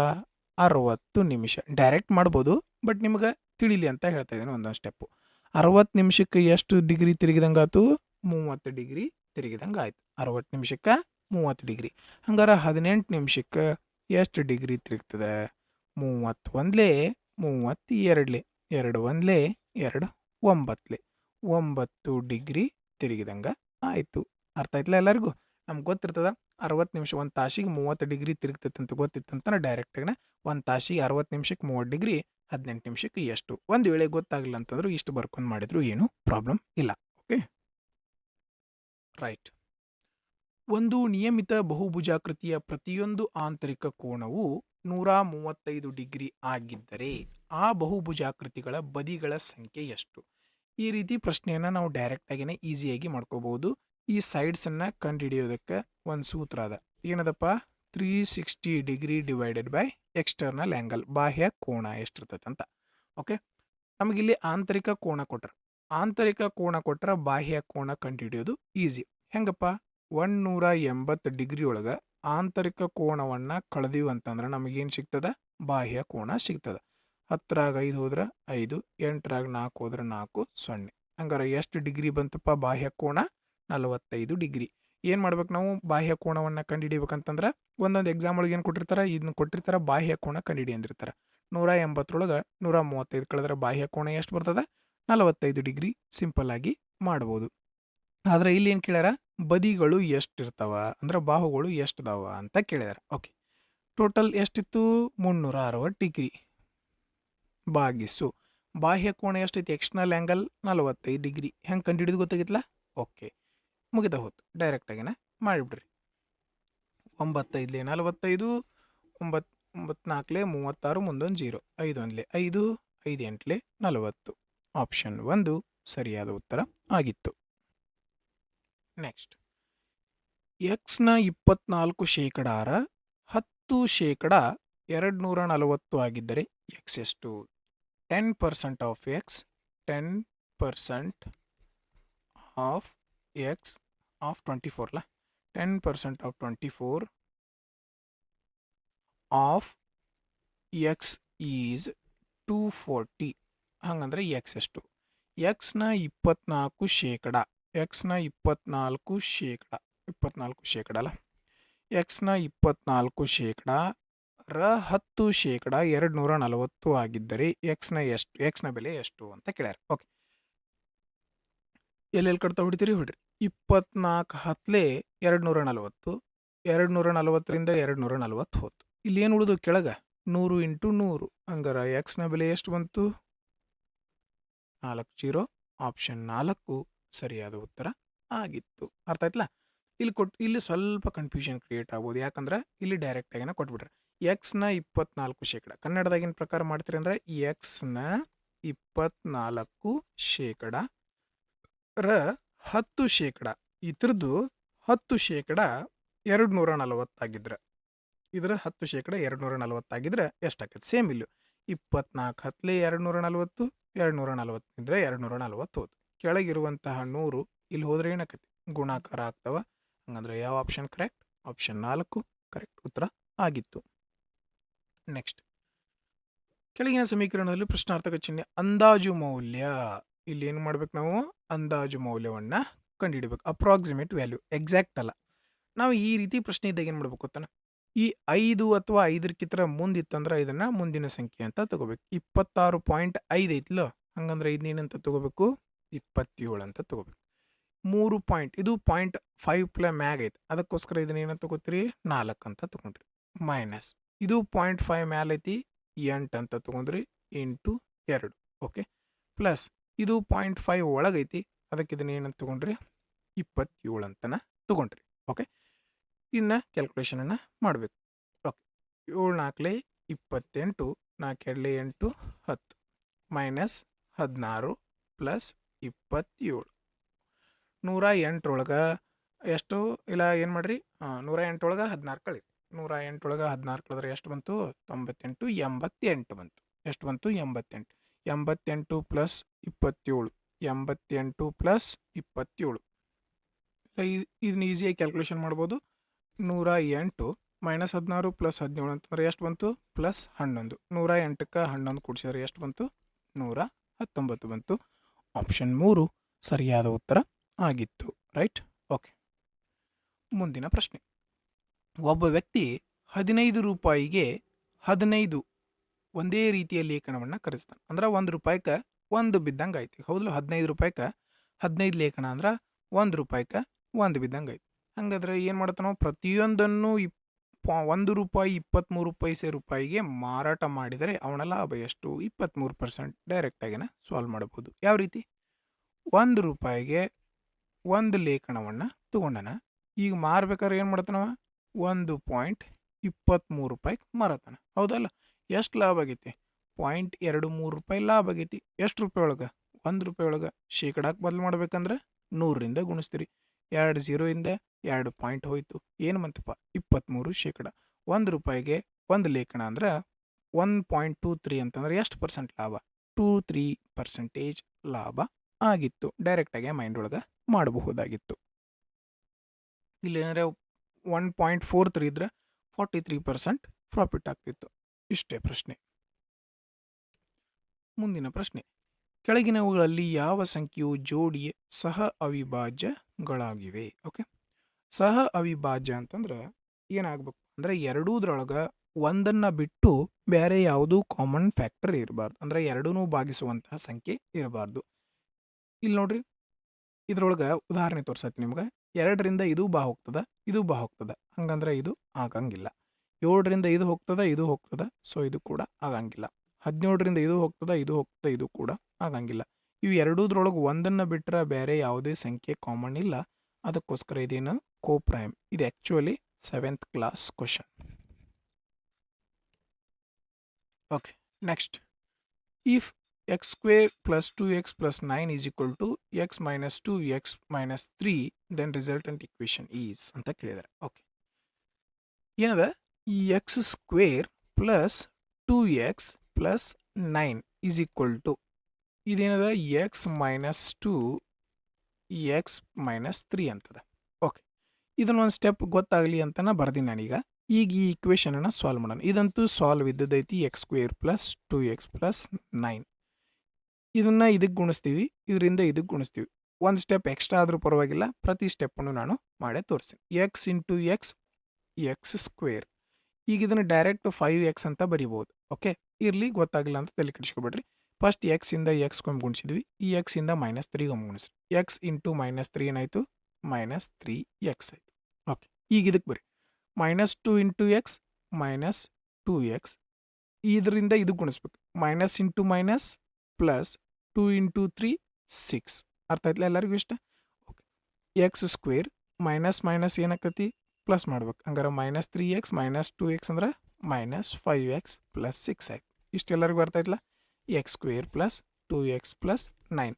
60 ನಿಮಿಷ. ಡೈರೆಕ್ಟ್ ಮಾಡ್ಬೋದು, ಬಟ್ ನಿಮ್ಗೆ ತಿಳಿಲಿ ಅಂತ ಹೇಳ್ತಾ ಇದ್ದೀನಿ ಒಂದೊಂದು ಸ್ಟೆಪ್ಪು. 60 ನಿಮಿಷಕ್ಕೆ ಎಷ್ಟು ಡಿಗ್ರಿ ತಿರುಗಿದಂಗೆ ಆತು? 30 ಡಿಗ್ರಿ ತಿರುಗಿದಂಗೆ ಆಯ್ತು. 60 ನಿಮಿಷಕ್ಕೆ 30 ಡಿಗ್ರಿ. ಹಂಗಾರೆ 18 ನಿಮಿಷಕ್ಕೆ ಎಷ್ಟು ಡಿಗ್ರಿ ತಿರುಗ್ತದೆ? 31ಲೇ 32ಲೇ 2 1ಲೇ 2 9ಲೇ 9 ಡಿಗ್ರಿ ತಿರುಗಿದಂಗೆ ಆಯಿತು. ಅರ್ಥ ಆಯ್ತಲ್ಲ ಎಲ್ಲರಿಗೂ? ನಮ್ಗೆ ಗೊತ್ತಿರ್ತದ 60 ನಿಮಿಷ ಒಂದು ತಾಸಿಗೆ 30 ಡಿಗ್ರಿ ತಿರುಗ್ತೈತೆ ಅಂತ ಗೊತ್ತಿತ್ತಂತ ಡೈರೆಕ್ಟಾಗಿ ಒಂದು ತಾಸಿಗೆ 60 ನಿಮಿಷಕ್ಕೆ 30 ಡಿಗ್ರಿ, 18 ನಿಮಿಷಕ್ಕೆ ಎಷ್ಟು? ಒಂದು ವೇಳೆ ಗೊತ್ತಾಗಲಿಲ್ಲ ಅಂತಂದ್ರೂ ಇಷ್ಟು ಬರ್ಕೊಂಡು ಮಾಡಿದ್ರು ಏನೂ ಪ್ರಾಬ್ಲಮ್ ಇಲ್ಲ. Okay, right. ಒಂದು ನಿಯಮಿತ ಬಹುಭುಜಾಕೃತಿಯ ಪ್ರತಿಯೊಂದು ಆಂತರಿಕ ಕೋನವು 135 ಡಿಗ್ರಿ ಆಗಿದ್ದರೆ ಆ ಬಹುಭುಜಾಕೃತಿಗಳ ಬದಿಗಳ ಸಂಖ್ಯೆ ಎಷ್ಟು? ಈ ರೀತಿ ಪ್ರಶ್ನೆಯನ್ನು ನಾವು ಡೈರೆಕ್ಟಾಗಿಯೇ ಈಸಿಯಾಗಿ ಮಾಡ್ಕೋಬಹುದು. ಈ ಸೈಡ್ಸನ್ನು ಕಂಡುಹಿಡಿಯೋದಕ್ಕೆ ಒಂದು ಸೂತ್ರ ಅದ. ಏನದಪ್ಪ? 360 degree divided by external angle, ಬಾಹ್ಯ ಕೋನ ಎಷ್ಟಿರ್ತೈತೆ ಅಂತ. ಓಕೆ, ನಮಗಿಲ್ಲಿ ಆಂತರಿಕ ಕೋನ ಕೊಟ್ರೆ, ಆಂತರಿಕ ಕೋನ ಕೊಟ್ರೆ ಬಾಹ್ಯ ಕೋನ ಕಂಡುಹಿಡಿಯೋದು ಈಸಿ. ಹೆಂಗಪ್ಪ? 180 ಡಿಗ್ರಿ ಒಳಗೆ ಆಂತರಿಕ ಕೋನವನ್ನು ಕಳೆದೀವಿ ಅಂತಂದ್ರೆ ನಮಗೇನು ಸಿಗ್ತದೆ? ಬಾಹ್ಯ ಕೋನ ಸಿಗ್ತದೆ. 10ರಾಗ 5 ಹೋದ್ರೆ 5, 8ರಾಗ 4 ಹೋದ್ರೆ 4, 0. ಹಂಗಾರೆ ಎಷ್ಟು ಡಿಗ್ರಿ ಬಂತಪ್ಪ ಬಾಹ್ಯ ಕೋನ? 45 ಡಿಗ್ರಿ. ಏನು ಮಾಡ್ಬೇಕು ನಾವು ಬಾಹ್ಯ ಕೋನವನ್ನು ಕಂಡುಹಿಡಿಬೇಕಂತಂದ್ರೆ? ಒಂದೊಂದು ಎಕ್ಸಾಮ್ ಒಳಗೆ ಏನು ಕೊಟ್ಟಿರ್ತಾರೆ? ಇದನ್ನ ಕೊಟ್ಟಿರ್ತಾರೆ, ಬಾಹ್ಯ ಕೋನ ಕಂಡುಹಿಡಿ ಅಂದಿರ್ತಾರೆ. 180ರೊಳಗೆ 135 ಕಳೆದ್ರೆ ಬಾಹ್ಯ ಕೋನ ಎಷ್ಟು ಬರ್ತದೆ? 45 ಡಿಗ್ರಿ. ಸಿಂಪಲ್ ಆಗಿ ಮಾಡ್ಬೋದು. ಆದರೆ ಇಲ್ಲಿ ಏನು ಕೇಳ್ಯಾರ? ಬದಿಗಳು ಎಷ್ಟಿರ್ತಾವ ಅಂದ್ರೆ ಬಾಹುಗಳು ಎಷ್ಟಿದಾವ ಅಂತ ಕೇಳಿದಾರೆ. ಓಕೆ, ಟೋಟಲ್ ಎಷ್ಟಿತ್ತು? 360 ಡಿಗ್ರಿ ಭಾಗಿಸು ಬಾಹ್ಯ ಕೋನ ಎಷ್ಟೈತಿ? External angle 45 degree. ಹೆಂಗೆ ಕಂಡುಹಿಡಿದು ಗೊತ್ತಾಗಿತ್ತಲ್ಲ? ಓಕೆ, ಮುಗಿದ ಹೋತು. ಡೈರೆಕ್ಟಾಗಿನ ಮಾಡಿಬಿಡ್ರಿ. 9 5 45, 9 9 4 36, ಮುಂದೊಂದು 0, 5 1 5, 5 8 40. ಆಪ್ಷನ್ 1 ಸರಿಯಾದ ಉತ್ತರ ಆಗಿತ್ತು. ನೆಕ್ಸ್ಟ್, ಎಕ್ಸ್ನ 24% 10% 240 ಆಗಿದ್ದರೆ ಎಕ್ಸ್ ಎಷ್ಟು? 10% of X, 10% of X of 24 ಅಲ್ಲ, 10% ಆಫ್ 24 ಆಫ್ ಎಕ್ಸ್ ಈಸ್ 240. ಹಂಗಂದ್ರೆ ಎಕ್ಸ್ ಎಷ್ಟು? ಎಕ್ಸ್ನ 24%, ಎಕ್ಸ್ನ 24%, 24% ಅಲ್ಲ, ಎಕ್ಸ್ನ 24% 10% 240 ಆಗಿದ್ದರೆ ಎಕ್ಸ್ನ ಬೆಲೆ ಎಷ್ಟು ಅಂತ ಕೇಳ್ಯಾರ. ಓಕೆ, ಎಲ್ಲೆಲ್ಲಿ ಕಟ್ತಾ ಹೊಡಿತೀರಿ ಹೊಡ್ರಿ. 24 10 240, 240ರಿಂದ 240 ಹೋತು. ಇಲ್ಲಿ ಏನು ಉಳಿದು ಕೆಳಗೆ? 100 × 100. ಹಂಗಾರೆ ಎಕ್ಸ್ನ ಬೆಲೆ ಎಷ್ಟು ಬಂತು? 40. ಆಪ್ಷನ್ 4 ಸರಿಯಾದ ಉತ್ತರ ಆಗಿತ್ತು. ಅರ್ಥ ಆಯ್ತಲ್ಲ? ಇಲ್ಲಿ ಸ್ವಲ್ಪ ಕನ್ಫ್ಯೂಷನ್ ಕ್ರಿಯೇಟ್ ಆಗ್ಬೋದು. ಯಾಕಂದ್ರೆ ಇಲ್ಲಿ ಡೈರೆಕ್ಟಾಗಿನ ಕೊಟ್ಬಿಟ್ರೆ ಎಕ್ಸ್ನ 24%. ಕನ್ನಡದಾಗಿನ ಪ್ರಕಾರ ಮಾಡ್ತೀರಿ ಅಂದ್ರೆ ಎಕ್ಸ್ನ 24% 10%. ಇದ್ರದ್ದು 10% 240 ಆಗಿದ್ರೆ, ಇದ್ರ 10% 240 ಆಗಿದ್ರೆ ಎಷ್ಟಾಗತ್ತೆ? ಸೇಮ್ ಇಲ್ಲೂ 24 10 240, 240 ಇದ್ರೆ 240 ಹೋದು. ಕೆಳಗಿರುವಂತಹ 100 ಇಲ್ಲಿ ಹೋದ್ರೆ ಏನಾಕತಿ ಗುಣಾಕಾರ ಆಗ್ತಾವ. ಹಂಗಂದ್ರೆ ಯಾವ ಆಪ್ಷನ್ ಕರೆಕ್ಟ್? ಆಪ್ಷನ್ 4 ಕರೆಕ್ಟ್ ಉತ್ತರ ಆಗಿತ್ತು. ನೆಕ್ಸ್ಟ್, ಕೆಳಗಿನ ಸಮೀಕರಣದಲ್ಲಿ ಪ್ರಶ್ನಾರ್ಥಕ ಚಿಹ್ನೆ ಅಂದಾಜು ಮೌಲ್ಯ. ಇಲ್ಲಿ ಏನು ಮಾಡ್ಬೇಕು ನಾವು? ಅಂದಾಜು ಮೌಲ್ಯವನ್ನ ಕಂಡುಹಿಡಬೇಕು. ಅಪ್ರಾಕ್ಸಿಮೇಟ್ ವ್ಯಾಲ್ಯೂ, ಎಕ್ಸಾಕ್ಟ್ ಅಲ್ಲ. ನಾವು ಈ ರೀತಿ ಪ್ರಶ್ನೆ ಇದ್ದಾಗ ಏನು ಮಾಡ್ಬೇಕು ಗೊತ್ತಾನ? ಈ 5 ಅಥವಾ 5ಕ್ಕಿಂತ ಮುಂದಿತ್ತಂದ್ರೆ ಇದನ್ನ ಮುಂದಿನ ಸಂಖ್ಯೆ ಅಂತ ತಗೋಬೇಕು. 26.5 ಐತ್ಲ, ಹಂಗಂದ್ರೆ ಇದನ್ನೇನಂತ ತಗೋಬೇಕು? 27 ಅಂತ ತಗೋಬೇಕು. 3 ಪಾಯಿಂಟ್, ಇದು 0.5 ಮ್ಯಾಗ್ ಐತೆ, ಅದಕ್ಕೋಸ್ಕರ ಇದನ್ನ ಏನಂತ ತಗೋತೀರಿ? 4 ಅಂತ ತಗೊಂಡ್ರಿ. ಮೈನಸ್ ಇದು 0.5 ಮ್ಯಾಲ್ ಐತಿ, 8 ಅಂತ ತಗೊಂಡ್ರಿ ಇಂಟು 2. ಓಕೆ, ಪ್ಲಸ್ ಇದು 0.5 ಒಳಗೈತಿ, ಅದಕ್ಕೆ ಇದನ್ನ ಏನಂತ ತಗೊಂಡ್ರಿ? 27 ಅಂತನ ತಗೊಂಡ್ರಿ. ಓಕೆ, ಇನ್ನ ಕ್ಯಾಲ್ಕುಲೇಷನ್ ಅನ್ನ ಮಾಡಬೇಕು. Okay, 7 4 28, 4 8 10, minus 16 plus 27. 108 ಒಳಗೆ ಎಷ್ಟು? ಇಲ್ಲ ಏನು ಮಾಡ್ರಿ, 108 ಒಳಗೆ 16 ಕಳಿ. 108 ಒಳಗೆ 16 ಕಳೆದ್ರೆ ಎಷ್ಟು ಬಂತು? 98, 88 ಬಂತು. ಎಷ್ಟು ಬಂತು? 88. 88 ಪ್ಲಸ್ 27, 88 ಪ್ಲಸ್ 27. ಇದನ್ನ ಈಸಿಯಾಗಿ ಕ್ಯಾಲ್ಕುಲೇಷನ್ ಮಾಡ್ಬೋದು. 108 ಮೈನಸ್ 16 ಪ್ಲಸ್ 17 ಅಂತಂದ್ರೆ ಎಷ್ಟು ಬಂತು? ಪ್ಲಸ್ 11. 108ಕ್ಕೆ 11 ಕೂಡಿಸಿದ್ರೆ ಎಷ್ಟು ಬಂತು? 119 ಬಂತು. ಆಪ್ಷನ್ 3 ಸರಿಯಾದ ಉತ್ತರ ಆಗಿತ್ತು. ರೈಟ್? ಓಕೆ, ಮುಂದಿನ ಪ್ರಶ್ನೆ. ಒಬ್ಬ ವ್ಯಕ್ತಿ 15 ರೂಪಾಯಿಗೆ 15 ಒಂದೇ ರೀತಿಯ ಲೇಖನವನ್ನು ಖರೀದಿಸ್ತಾನೆ. ಅಂದ್ರೆ 1 ರೂಪಾಯಿಗೆ 1 ಬಿದ್ದಂಗೆ ಐತಿ. ಹೌದಲ್ಲ? 15 ರೂಪಾಯಿಗೆ 15 ಲೇಖನ ಅಂದ್ರೆ 1 ರೂಪಾಯಿಗೆ 1 ಬಿದ್ದಂಗೆ ಐತಿ. ಹಂಗಾದ್ರೆ ಏನು ಮಾಡ್ತಾನೆ ನಾವು? ಪ್ರತಿಯೊಂದನ್ನು 1 ರೂಪಾಯಿ 23 ಪೈಸೆ ರೂಪಾಯಿಗೆ ಮಾರಾಟ ಮಾಡಿದರೆ ಅವನ ಲಾಭ ಎಷ್ಟು? 23%. ಡೈರೆಕ್ಟಾಗಿನ ಸಾಲ್ವ್ ಮಾಡಬಹುದು. ಯಾವ ರೀತಿ? 1 ರೂಪಾಯಿಗೆ 1 ಲೇಖನವನ್ನು ತಗೊಂಡನ. ಈಗ ಮಾರ್ಬೇಕಾದ್ರೆ ಏನು ಮಾಡ್ತಾನವ? 1.23 ರೂಪಾಯಿಗೆ ಮಾರತಾನೆ. ಹೌದಲ್ಲ? ಎಷ್ಟು ಲಾಭ ಆಗೈತಿ? 0.23 ರೂಪಾಯಿ ಲಾಭ ಆಗೈತಿ. ಎಷ್ಟು ರೂಪಾಯಿ ಒಳಗೆ? 1 ರೂಪಾಯಿ ಒಳಗೆ. ಶೇಕಡಾಕ್ಕೆ ಬದಲು ಮಾಡ್ಬೇಕಂದ್ರೆ 100ರಿಂದ ಗುಣಿಸ್ತೀರಿ. 2 0ಇಂದ 2 ಪಾಯಿಂಟ್ ಹೋಯ್ತು. ಏನು ಬಂತಪ್ಪ? 23%. 1 ರೂಪಾಯಿಗೆ 1 ಲೇಖನ ಅಂದ್ರೆ 1.23 ಅಂತಂದ್ರೆ ಎಷ್ಟು ಪರ್ಸೆಂಟ್ ಲಾಭ? 23% ಲಾಭ ಆಗಿತ್ತು. ಡೈರೆಕ್ಟಾಗಿ ಮೈಂಡ್ ಒಳಗೆ ಮಾಡಬಹುದಾಗಿತ್ತು. ಇಲ್ಲಿ ಏನಾರ 1.43 ಇದ್ರೆ 43% ಪ್ರಾಫಿಟ್ ಆಗ್ತಿತ್ತು. ಇಷ್ಟೇ ಪ್ರಶ್ನೆ. ಮುಂದಿನ ಪ್ರಶ್ನೆ. ಕೆಳಗಿನವುಗಳಲ್ಲಿ ಯಾವ ಸಂಖ್ಯೆಯು ಜೋಡಿ ಸಹ ಅವಿಭಾಜ್ಯಗಳಾಗಿವೆ? ಓಕೆ, ಸಹ ಅವಿಭಾಜ್ಯ ಅಂತಂದ್ರೆ ಏನಾಗಬೇಕು ಅಂದ್ರೆ ಎರಡೂದ್ರೊಳಗೆ ಒಂದನ್ನು ಬಿಟ್ಟು ಬೇರೆ ಯಾವುದೂ ಕಾಮನ್ ಫ್ಯಾಕ್ಟರ್ ಇರಬಾರ್ದು. ಅಂದ್ರೆ ಎರಡೂ ಭಾಗಿಸುವಂತಹ ಸಂಖ್ಯೆ ಇರಬಾರ್ದು. ಇಲ್ಲಿ ನೋಡ್ರಿ, ಇದ್ರೊಳಗೆ ಉದಾಹರಣೆ ತೋರ್ಸತ್ತೆ ನಿಮ್ಗೆ. 2ರಿಂದ ಇದು ಬಾ ಹೋಗ್ತದ, ಇದು ಬಾ ಹೋಗ್ತದ, ಹಂಗಂದ್ರೆ ಇದು ಆಗಂಗಿಲ್ಲ. 7ರಿಂದ ಇದು ಹೋಗ್ತದ, ಇದು ಹೋಗ್ತದ, ಸೊ ಇದು ಕೂಡ ಆಗಂಗಿಲ್ಲ. 17ರಿಂದ ಇದು ಹೋಗ್ತದ, ಇದು ಹೋಗ್ತದ, ಇದು ಕೂಡ ಆಗಂಗಿಲ್ಲ. ಇವು ಎರಡೂದ್ರೊಳಗೆ ಒಂದನ್ನು ಬಿಟ್ಟರೆ ಬೇರೆ ಯಾವುದೇ ಸಂಖ್ಯೆ ಕಾಮನ್ ಇಲ್ಲ. ಅದಕ್ಕೋಸ್ಕರ ಇದೇನು? ಕೋಪ್ರೈಮ್. ಇದು actually 7th class question. Okay, next. If x square plus 2x plus 9 is equal to x minus 2x minus 3 then resultant equation is ಅಂತ ಕೇಳಿದ್ದಾರೆ. ಓಕೆ, ಏನದ? ಈ x square plus 2x plus 9 is equal to ಇದೇನದ? X minus 2 x minus 3 ಅಂತದ. Okay, ಇದನ್ನೊಂದು step ಗೊತ್ತಾಗಲಿ ಅಂತ ಬರ್ದೀನಿ ನಾನೀಗ. ಈಗ ಈ ಇಕ್ವೇಷನನ್ನು ಸಾಲ್ವ್ ಮಾಡೋಣ. ಇದಂತೂ ಸಾಲ್ವ್ ಇದ್ದದೈತಿ. X square plus 2x plus 9 ಇದನ್ನ ಇದಕ್ಕೆ ಗುಣಿಸ್ತೀವಿ, ಇದರಿಂದ ಇದಕ್ಕೆ ಗುಣಿಸ್ತೀವಿ. ಒಂದು ಸ್ಟೆಪ್ ಎಕ್ಸ್ಟ್ರಾ ಆದರೂ ಪರವಾಗಿಲ್ಲ, ಪ್ರತಿ ಸ್ಟೆಪ್ಪನ್ನು ನಾನು ಮಾಡೇ ತೋರಿಸ್ತೀನಿ. X into X, X square. ಈಗ ಇದನ್ನು ಡೈರೆಕ್ಟ್ 5x ಅಂತ ಬರಿಬೋದು. ಓಕೆ, ಇರಲಿ, ಗೊತ್ತಾಗಿಲ್ಲ ಅಂತ ತಲೆ ಕೆಡಿಸ್ಕೊಬೇಡ್ರಿ. ಫಸ್ಟ್ ಎಕ್ಸಿಂದ ಎಕ್ಸ್ ಕೊಂಬ್ ಗುಣಿಸಿದ್ವಿ, ಈ ಎಕ್ಸಿಂದ -3 ಗೊಂಬ್ ಗುಣಿಸ್ರಿ. ಎಕ್ಸ್ ಇಂಟು -3 ಏನಾಯಿತು? -3x ಆಯಿತು. ಓಕೆ, ಈಗ ಇದಕ್ಕೆ ಬರ್ರಿ. -2 ಇಂಟು ಎಕ್ಸ್ ಮೈನಸ್ 2x, ಇದರಿಂದ ಇದಕ್ಕೆ ಗುಣಿಸ್ಬೇಕು. Minus into minus plus 2 into 3 6. ಅರ್ಥ ಆಯ್ತಲ್ಲ ಎಲ್ಲರಿಗೂ ಇಷ್ಟ? Okay, x square minus minus ಏನಾಕತಿ? ಪ್ಲಸ್ ಮಾಡ್ಬೇಕು. ಹಂಗಾರೆ -3x ಮೈನಸ್ 2x ಅಂದ್ರೆ -5x ಪ್ಲಸ್ 6 ಆಯ್ತು. ಇಷ್ಟು ಎಲ್ಲರಿಗೂ ಅರ್ಥ ಆಯ್ತಲ್ಲ? X square plus 2x plus 9.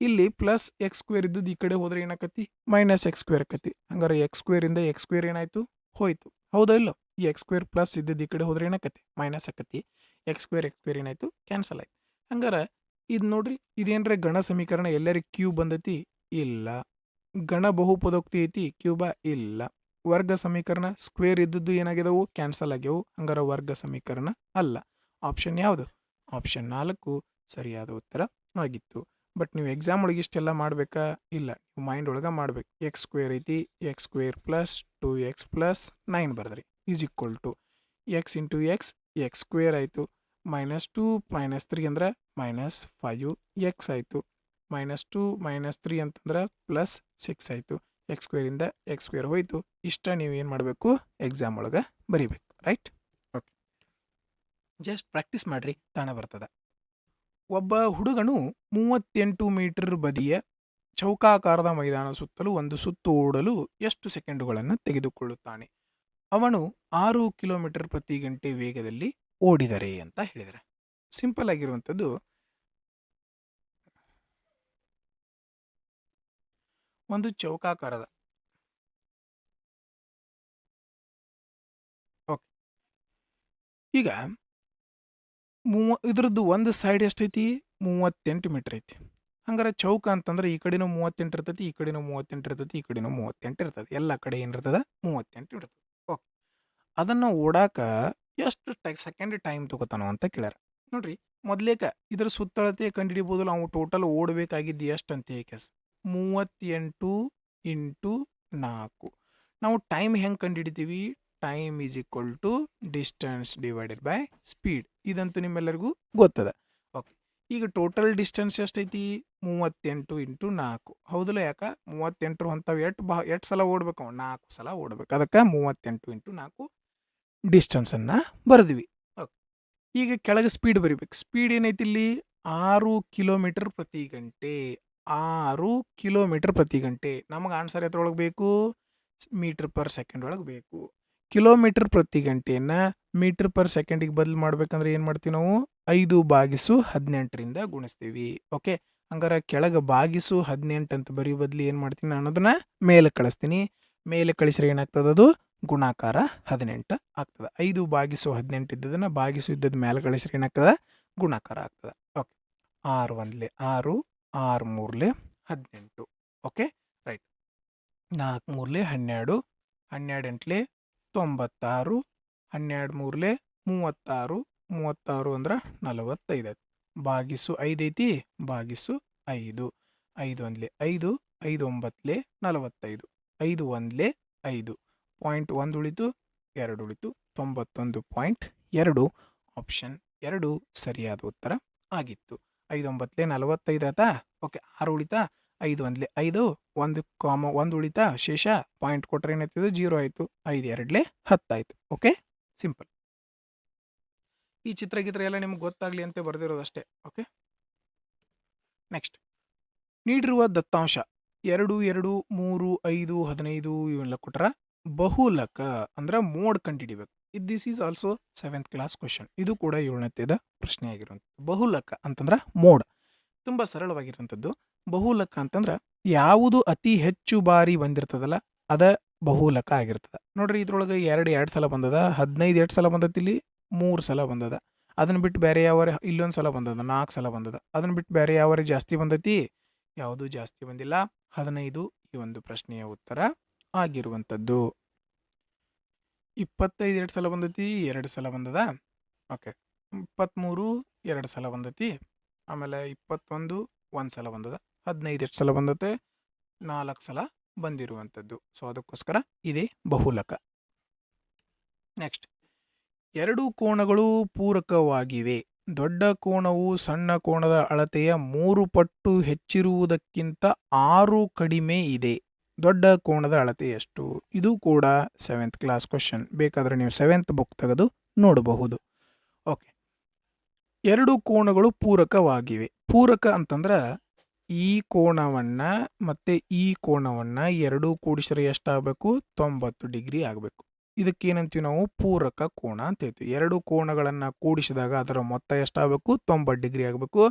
ಇಲ್ಲಿ ಪ್ಲಸ್ ಎಕ್ಸ್ ಸ್ಕ್ವೇರ್ ಇದ್ದದ್ದು ಈ ಕಡೆ ಹೋದ್ರೆ ಏನಾಕತಿ? -x ಸ್ಕ್ವೇರ್ ಆಕತಿ. ಹಂಗಾರೆ ಎಕ್ಸ್ ಸ್ಕ್ವೇರಿಂದ ಎಕ್ಸ್ ಸ್ಕ್ವೇರ್ ಏನಾಯ್ತು? ಹೋಯ್ತು. ಹೌದಾ ಇಲ್ಲೋ? ಈ ಎಕ್ಸ್ ಸ್ಕ್ವೇರ್ ಪ್ಲಸ್ ಇದ್ದದ್ದು ಈ ಕಡೆ ಹೋದ್ರೆ ಏನಾಕತಿ? ಮೈನಸ್ ಆಕತಿ. ಎಕ್ಸ್ ಸ್ಕ್ವೇರ್ ಏನಾಯ್ತು? ಕ್ಯಾನ್ಸಲ್ ಆಯ್ತು. ಹಂಗಾರೆ ಇದು ನೋಡ್ರಿ ಇದೇನ್ರಿ ಗಣ ಸಮೀಕರಣ ಎಲ್ಲರಿಗೆ ಕ್ಯೂಬ್ ಬಂದೈತಿ ಇಲ್ಲ. ಗಣ ಬಹುಪದೋಕ್ತಿ ಐತಿ ಕ್ಯೂಬ ಇಲ್ಲ. ವರ್ಗ ಸಮೀಕರಣ ಸ್ಕ್ವೇರ್ ಇದ್ದದ್ದು ಏನಾಗಿದವು ಕ್ಯಾನ್ಸಲ್ ಆಗ್ಯವು, ಹಂಗಾರ ವರ್ಗ ಸಮೀಕರಣ ಅಲ್ಲ. ಆಪ್ಷನ್ ಯಾವುದು? ಆಪ್ಷನ್ 4 ಸರಿಯಾದ ಉತ್ತರ ಆಗಿತ್ತು. ಬಟ್ ನೀವು ಎಕ್ಸಾಮ್ ಒಳಗೆ ಇಷ್ಟೆಲ್ಲ ಮಾಡಬೇಕಾ? ಇಲ್ಲ, ನೀವು ಮೈಂಡ್ ಒಳಗೆ ಮಾಡ್ಬೇಕು. ಎಕ್ಸ್ ಸ್ಕ್ವೇರ್ ಐತಿ, x square plus 2x plus 9 ಬರ್ದ್ರಿ is equal to x into x square ಆಯಿತು, -2 -3 ಅಂದ್ರೆ -5x ಆಯಿತು, -2 -3 ಅಂತಂದ್ರೆ +6 ಆಯಿತು. ಎಕ್ಸ್ ಸ್ಕ್ವೇರಿಂದ ಎಕ್ಸ್ ಸ್ಕ್ವೇರ್ ಹೋಯಿತು. ಇಷ್ಟ ನೀವು ಏನು ಮಾಡಬೇಕು ಎಕ್ಸಾಮ್ ಒಳಗೆ ಬರೀಬೇಕು. ರೈಟ್? ಓಕೆ, ಜಸ್ಟ್ ಪ್ರಾಕ್ಟೀಸ್ ಮಾಡಿರಿ, ತಾಣ ಬರ್ತದೆ. ಒಬ್ಬ ಹುಡುಗನು 38 ಮೀಟರ್ ಬದಿಯ ಚೌಕಾಕಾರದ ಮೈದಾನ ಸುತ್ತಲೂ ಒಂದು ಸುತ್ತು ಓಡಲು ಎಷ್ಟು ಸೆಕೆಂಡುಗಳನ್ನು ತೆಗೆದುಕೊಳ್ಳುತ್ತಾನೆ? ಅವನು 6 ಕಿಲೋಮೀಟರ್ ಪ್ರತಿ ಗಂಟೆ ವೇಗದಲ್ಲಿ ಓಡಿದರೆ ಅಂತ ಹೇಳಿದರೆ. ಸಿಂಪಲ್ ಆಗಿರುವಂಥದ್ದು, ಒಂದು ಚೌಕಾಕಾರದ ಓಕೆ, ಈಗ ಇದ್ರದ್ದು ಒಂದು ಸೈಡ್ ಎಷ್ಟೈತಿ? 38 ಮೀಟರ್ ಐತಿ. ಹಂಗಾರೆ ಚೌಕ ಅಂತಂದ್ರೆ ಈ ಕಡೆನೂ 38 ಇರ್ತೈತಿ, ಈ ಕಡೆನೂ 38 ಇರ್ತೈತಿ, ಈ ಕಡೆನೂ 38 ಇರ್ತದೆ. ಎಲ್ಲ ಕಡೆ ಏನಿರ್ತದೆ 38 ಇರ್ತದೆ. ಓಕೆ, ಅದನ್ನು ಓಡಾಕ ಎಷ್ಟು ಸೆಕೆಂಡ್ ಟೈಮ್ ತಗೋತಾನೋ ಅಂತ ಕೇಳ್ಯಾರ. ನೋಡ್ರಿ, ಮೊದ್ಲೇಕ ಇದ್ರ ಸುತ್ತಳತೆ ಕಂಡುಹಿಡಿಬೋದು. ನಾವು ಟೋಟಲ್ ಓಡಬೇಕಾಗಿದ್ದು ಎಷ್ಟು ಅಂತ ಕೇಸ್ 38 ಇಂಟು 4. ನಾವು ಟೈಮ್ ಹೆಂಗೆ ಕಂಡುಹಿಡಿತೀವಿ? Time is equal to distance divided by speed. ಇದಂತೂ ನಿಮ್ಮೆಲ್ಲರಿಗೂ ಗೊತ್ತದ. ಓಕೆ, ಈಗ ಟೋಟಲ್ ಡಿಸ್ಟೆನ್ಸ್ ಎಷ್ಟೈತಿ? 38 ಇಂಟು 4. ಹೌದಲ್ಲ? ಯಾಕೆ 38 ಹೊಂತಾವ ಎಷ್ಟು ಸಲ ಓಡ್ಬೇಕು? 4 ಸಲ ಓಡ್ಬೇಕು. ಅದಕ್ಕೆ 38 ಇಂಟು 4 ಡಿಸ್ಟೆನ್ಸನ್ನು ಬರೆದ್ವಿ. ಓಕೆ, ಈಗ ಕೆಳಗೆ ಸ್ಪೀಡ್ ಬರಿಬೇಕು. ಸ್ಪೀಡ್ ಏನೈತಿ ಇಲ್ಲಿ? 6 ಕಿಲೋಮೀಟರ್ ಪ್ರತಿ ಗಂಟೆ. 6 ಕಿಲೋಮೀಟರ್ ಪ್ರತಿ ಗಂಟೆ. ನಮಗೆ ಆನ್ಸರ್ ಎದ್ರೊಳಗೆ ಬೇಕು? ಮೀಟರ್ ಪರ್ ಸೆಕೆಂಡ್ ಒಳಗೆ ಬೇಕು. ಕಿಲೋಮೀಟರ್ ಪ್ರತಿ ಗಂಟೆಯನ್ನು ಮೀಟರ್ ಪರ್ ಸೆಕೆಂಡಿಗೆ ಬದಲು ಮಾಡ್ಬೇಕಂದ್ರೆ ಏನು ಮಾಡ್ತೀವಿ ನಾವು? 5/18ರಿಂದ ಗುಣಿಸ್ತೀವಿ. ಓಕೆ, ಹಂಗಾರೆ ಕೆಳಗೆ ಭಾಗಿಸು 18 ಅಂತ ಬರೀ ಬದಲು ಏನು ಮಾಡ್ತೀನಿ ನಾನು? ಅದನ್ನು ಮೇಲೆ ಕಳಿಸ್ತೀನಿ. ಮೇಲೆ ಕಳಿಸ್ರೆ ಏನಾಗ್ತದೆ? ಅದು ಗುಣಾಕಾರ 18 ಆಗ್ತದೆ. 5/18 ಇದ್ದದನ್ನು ಭಾಗಿಸು ಇದ್ದದ ಮೇಲೆ ಕಳಿಸ್ರೆ ಏನಾಗ್ತದೆ? ಗುಣಾಕಾರ ಆಗ್ತದೆ. ಓಕೆ, 6 1 6, 6 3 18. Okay, right. 4 3 12, 12 8 96, 12 3 36, 36 ಅಂದ್ರೆ 45 ಐತಿ. ಭಾಗಿಸು 5 ಐತಿ, ಭಾಗಿಸು 5, 5 1 5, 5 9 45, 5 1 5, ಪಾಯಿಂಟ್ 1 ಉಳಿತು, 2 ಉಳಿತು, 91.2. ಆಪ್ಷನ್ 2 ಸರಿಯಾದ ಉತ್ತರ ಆಗಿತ್ತು. 5 9 45 ಆಯ್ತಾ? ಓಕೆ, 6 ಉಳಿತಾ? 5 1 5, 1 ಉಳಿತಾ? ಶೇಷ ಪಾಯಿಂಟ್ ಕೊಟ್ಟರೆ ಏನಾಯ್ತದೆ? 0 ಆಯಿತು. 5 2 10 ಆಯಿತು. Okay, simple. ಈ ಚಿತ್ರ ಎಲ್ಲ ನಿಮ್ಗೆ ಗೊತ್ತಾಗಲಿ ಅಂತ ಬರೆದಿರೋದಷ್ಟೇ. ಓಕೆ, ನೆಕ್ಸ್ಟ್, ನೀಡಿರುವ ದತ್ತಾಂಶ 2 2 3 5 15 ಇವೆಲ್ಲ ಕೊಟ್ರ ಬಹುಲಕ ಅಂದ್ರೆ ಮೋಡ್ ಕಂಡುಹಿಡಿಬೇಕು. This is also 7th class question. ಇದು ಕೂಡ 7ನೇದ ಪ್ರಶ್ನೆ ಆಗಿರುವಂಥದ್ದು. ಬಹುಲಕ ಅಂತಂದ್ರೆ ಮೋಡ್ ತುಂಬ ಸರಳವಾಗಿರುವಂಥದ್ದು. ಬಹುಲಕ ಅಂತಂದ್ರೆ ಯಾವುದು ಅತಿ ಹೆಚ್ಚು ಬಾರಿ ಬಂದಿರ್ತದಲ್ಲ ಅದ ಬಹುಲಕ ಆಗಿರ್ತದೆ. ನೋಡ್ರಿ, ಇದ್ರೊಳಗೆ 2 ಸಲ ಬಂದದ, 15 ಎಷ್ಟು ಸಲ ಬಂದತಿ? ಇಲ್ಲಿ 3 ಸಲ ಬಂದದ. ಅದನ್ನು ಬಿಟ್ಟು ಬೇರೆ ಯಾವರೆ ಇಲ್ಲೊಂದು ಸಲ ಬಂದದ, 4 ಸಲ ಬಂದದ. ಅದನ್ನು ಬಿಟ್ಟು ಬೇರೆ ಯಾವರೆ ಜಾಸ್ತಿ ಬಂದತಿ? ಯಾವುದು ಜಾಸ್ತಿ ಬಂದಿಲ್ಲ. 15 ಈ ಒಂದು ಪ್ರಶ್ನೆಯ ಉತ್ತರ ಆಗಿರುವಂಥದ್ದು. 25 2 ಸಲ ಬಂದತಿ, 2 ಸಲ ಬಂದದ. ಓಕೆ, 23 2 ಸಲ ಬಂದತಿ. ಆಮೇಲೆ 21 1 ಸಲ ಬಂದದ. 15 ಎಷ್ಟು ಸಲ ಬಂದತೆ? 4 ಸಲ ಬಂದಿರುವಂಥದ್ದು. ಸೊ ಅದಕ್ಕೋಸ್ಕರ ಇದೇ ಬಹುಲಕ. ನೆಕ್ಸ್ಟ್, 2 ಕೋಣಗಳು ಪೂರಕವಾಗಿವೆ. ದೊಡ್ಡ ಕೋಣವು ಸಣ್ಣ ಕೋಣದ ಅಳತೆಯ 3 ಪಟ್ಟು ಹೆಚ್ಚಿರುವುದಕ್ಕಿಂತ 6 ಕಡಿಮೆ ಇದೆ. ದೊಡ್ಡ ಕೋಣದ ಅಳತೆ ಎಷ್ಟು? ಇದು ಕೂಡ 7th ಕ್ಲಾಸ್ ಕ್ವಶನ್. ಬೇಕಾದರೆ ನೀವು 7th ಬುಕ್ ತೆಗೆದು ನೋಡಬಹುದು. ಓಕೆ, 2 ಕೋಣಗಳು ಪೂರಕವಾಗಿವೆ. ಪೂರಕ ಅಂತಂದ್ರೆ ಈ ಕೋಣವನ್ನು ಮತ್ತು ಈ ಕೋಣವನ್ನು 2 ಕೂಡಿಸಿದ್ರೆ ಎಷ್ಟಾಗಬೇಕು? 90 ಡಿಗ್ರಿ ಆಗಬೇಕು. ಇದಕ್ಕೇನಂತೀವಿ ನಾವು? ಪೂರಕ ಕೋಣ ಅಂತ ಹೇಳ್ತೀವಿ. 2 ಕೋಣಗಳನ್ನು ಕೂಡಿಸಿದಾಗ ಅದರ ಮೊತ್ತ ಎಷ್ಟಾಗಬೇಕು? 90 ಡಿಗ್ರಿ ಆಗಬೇಕು.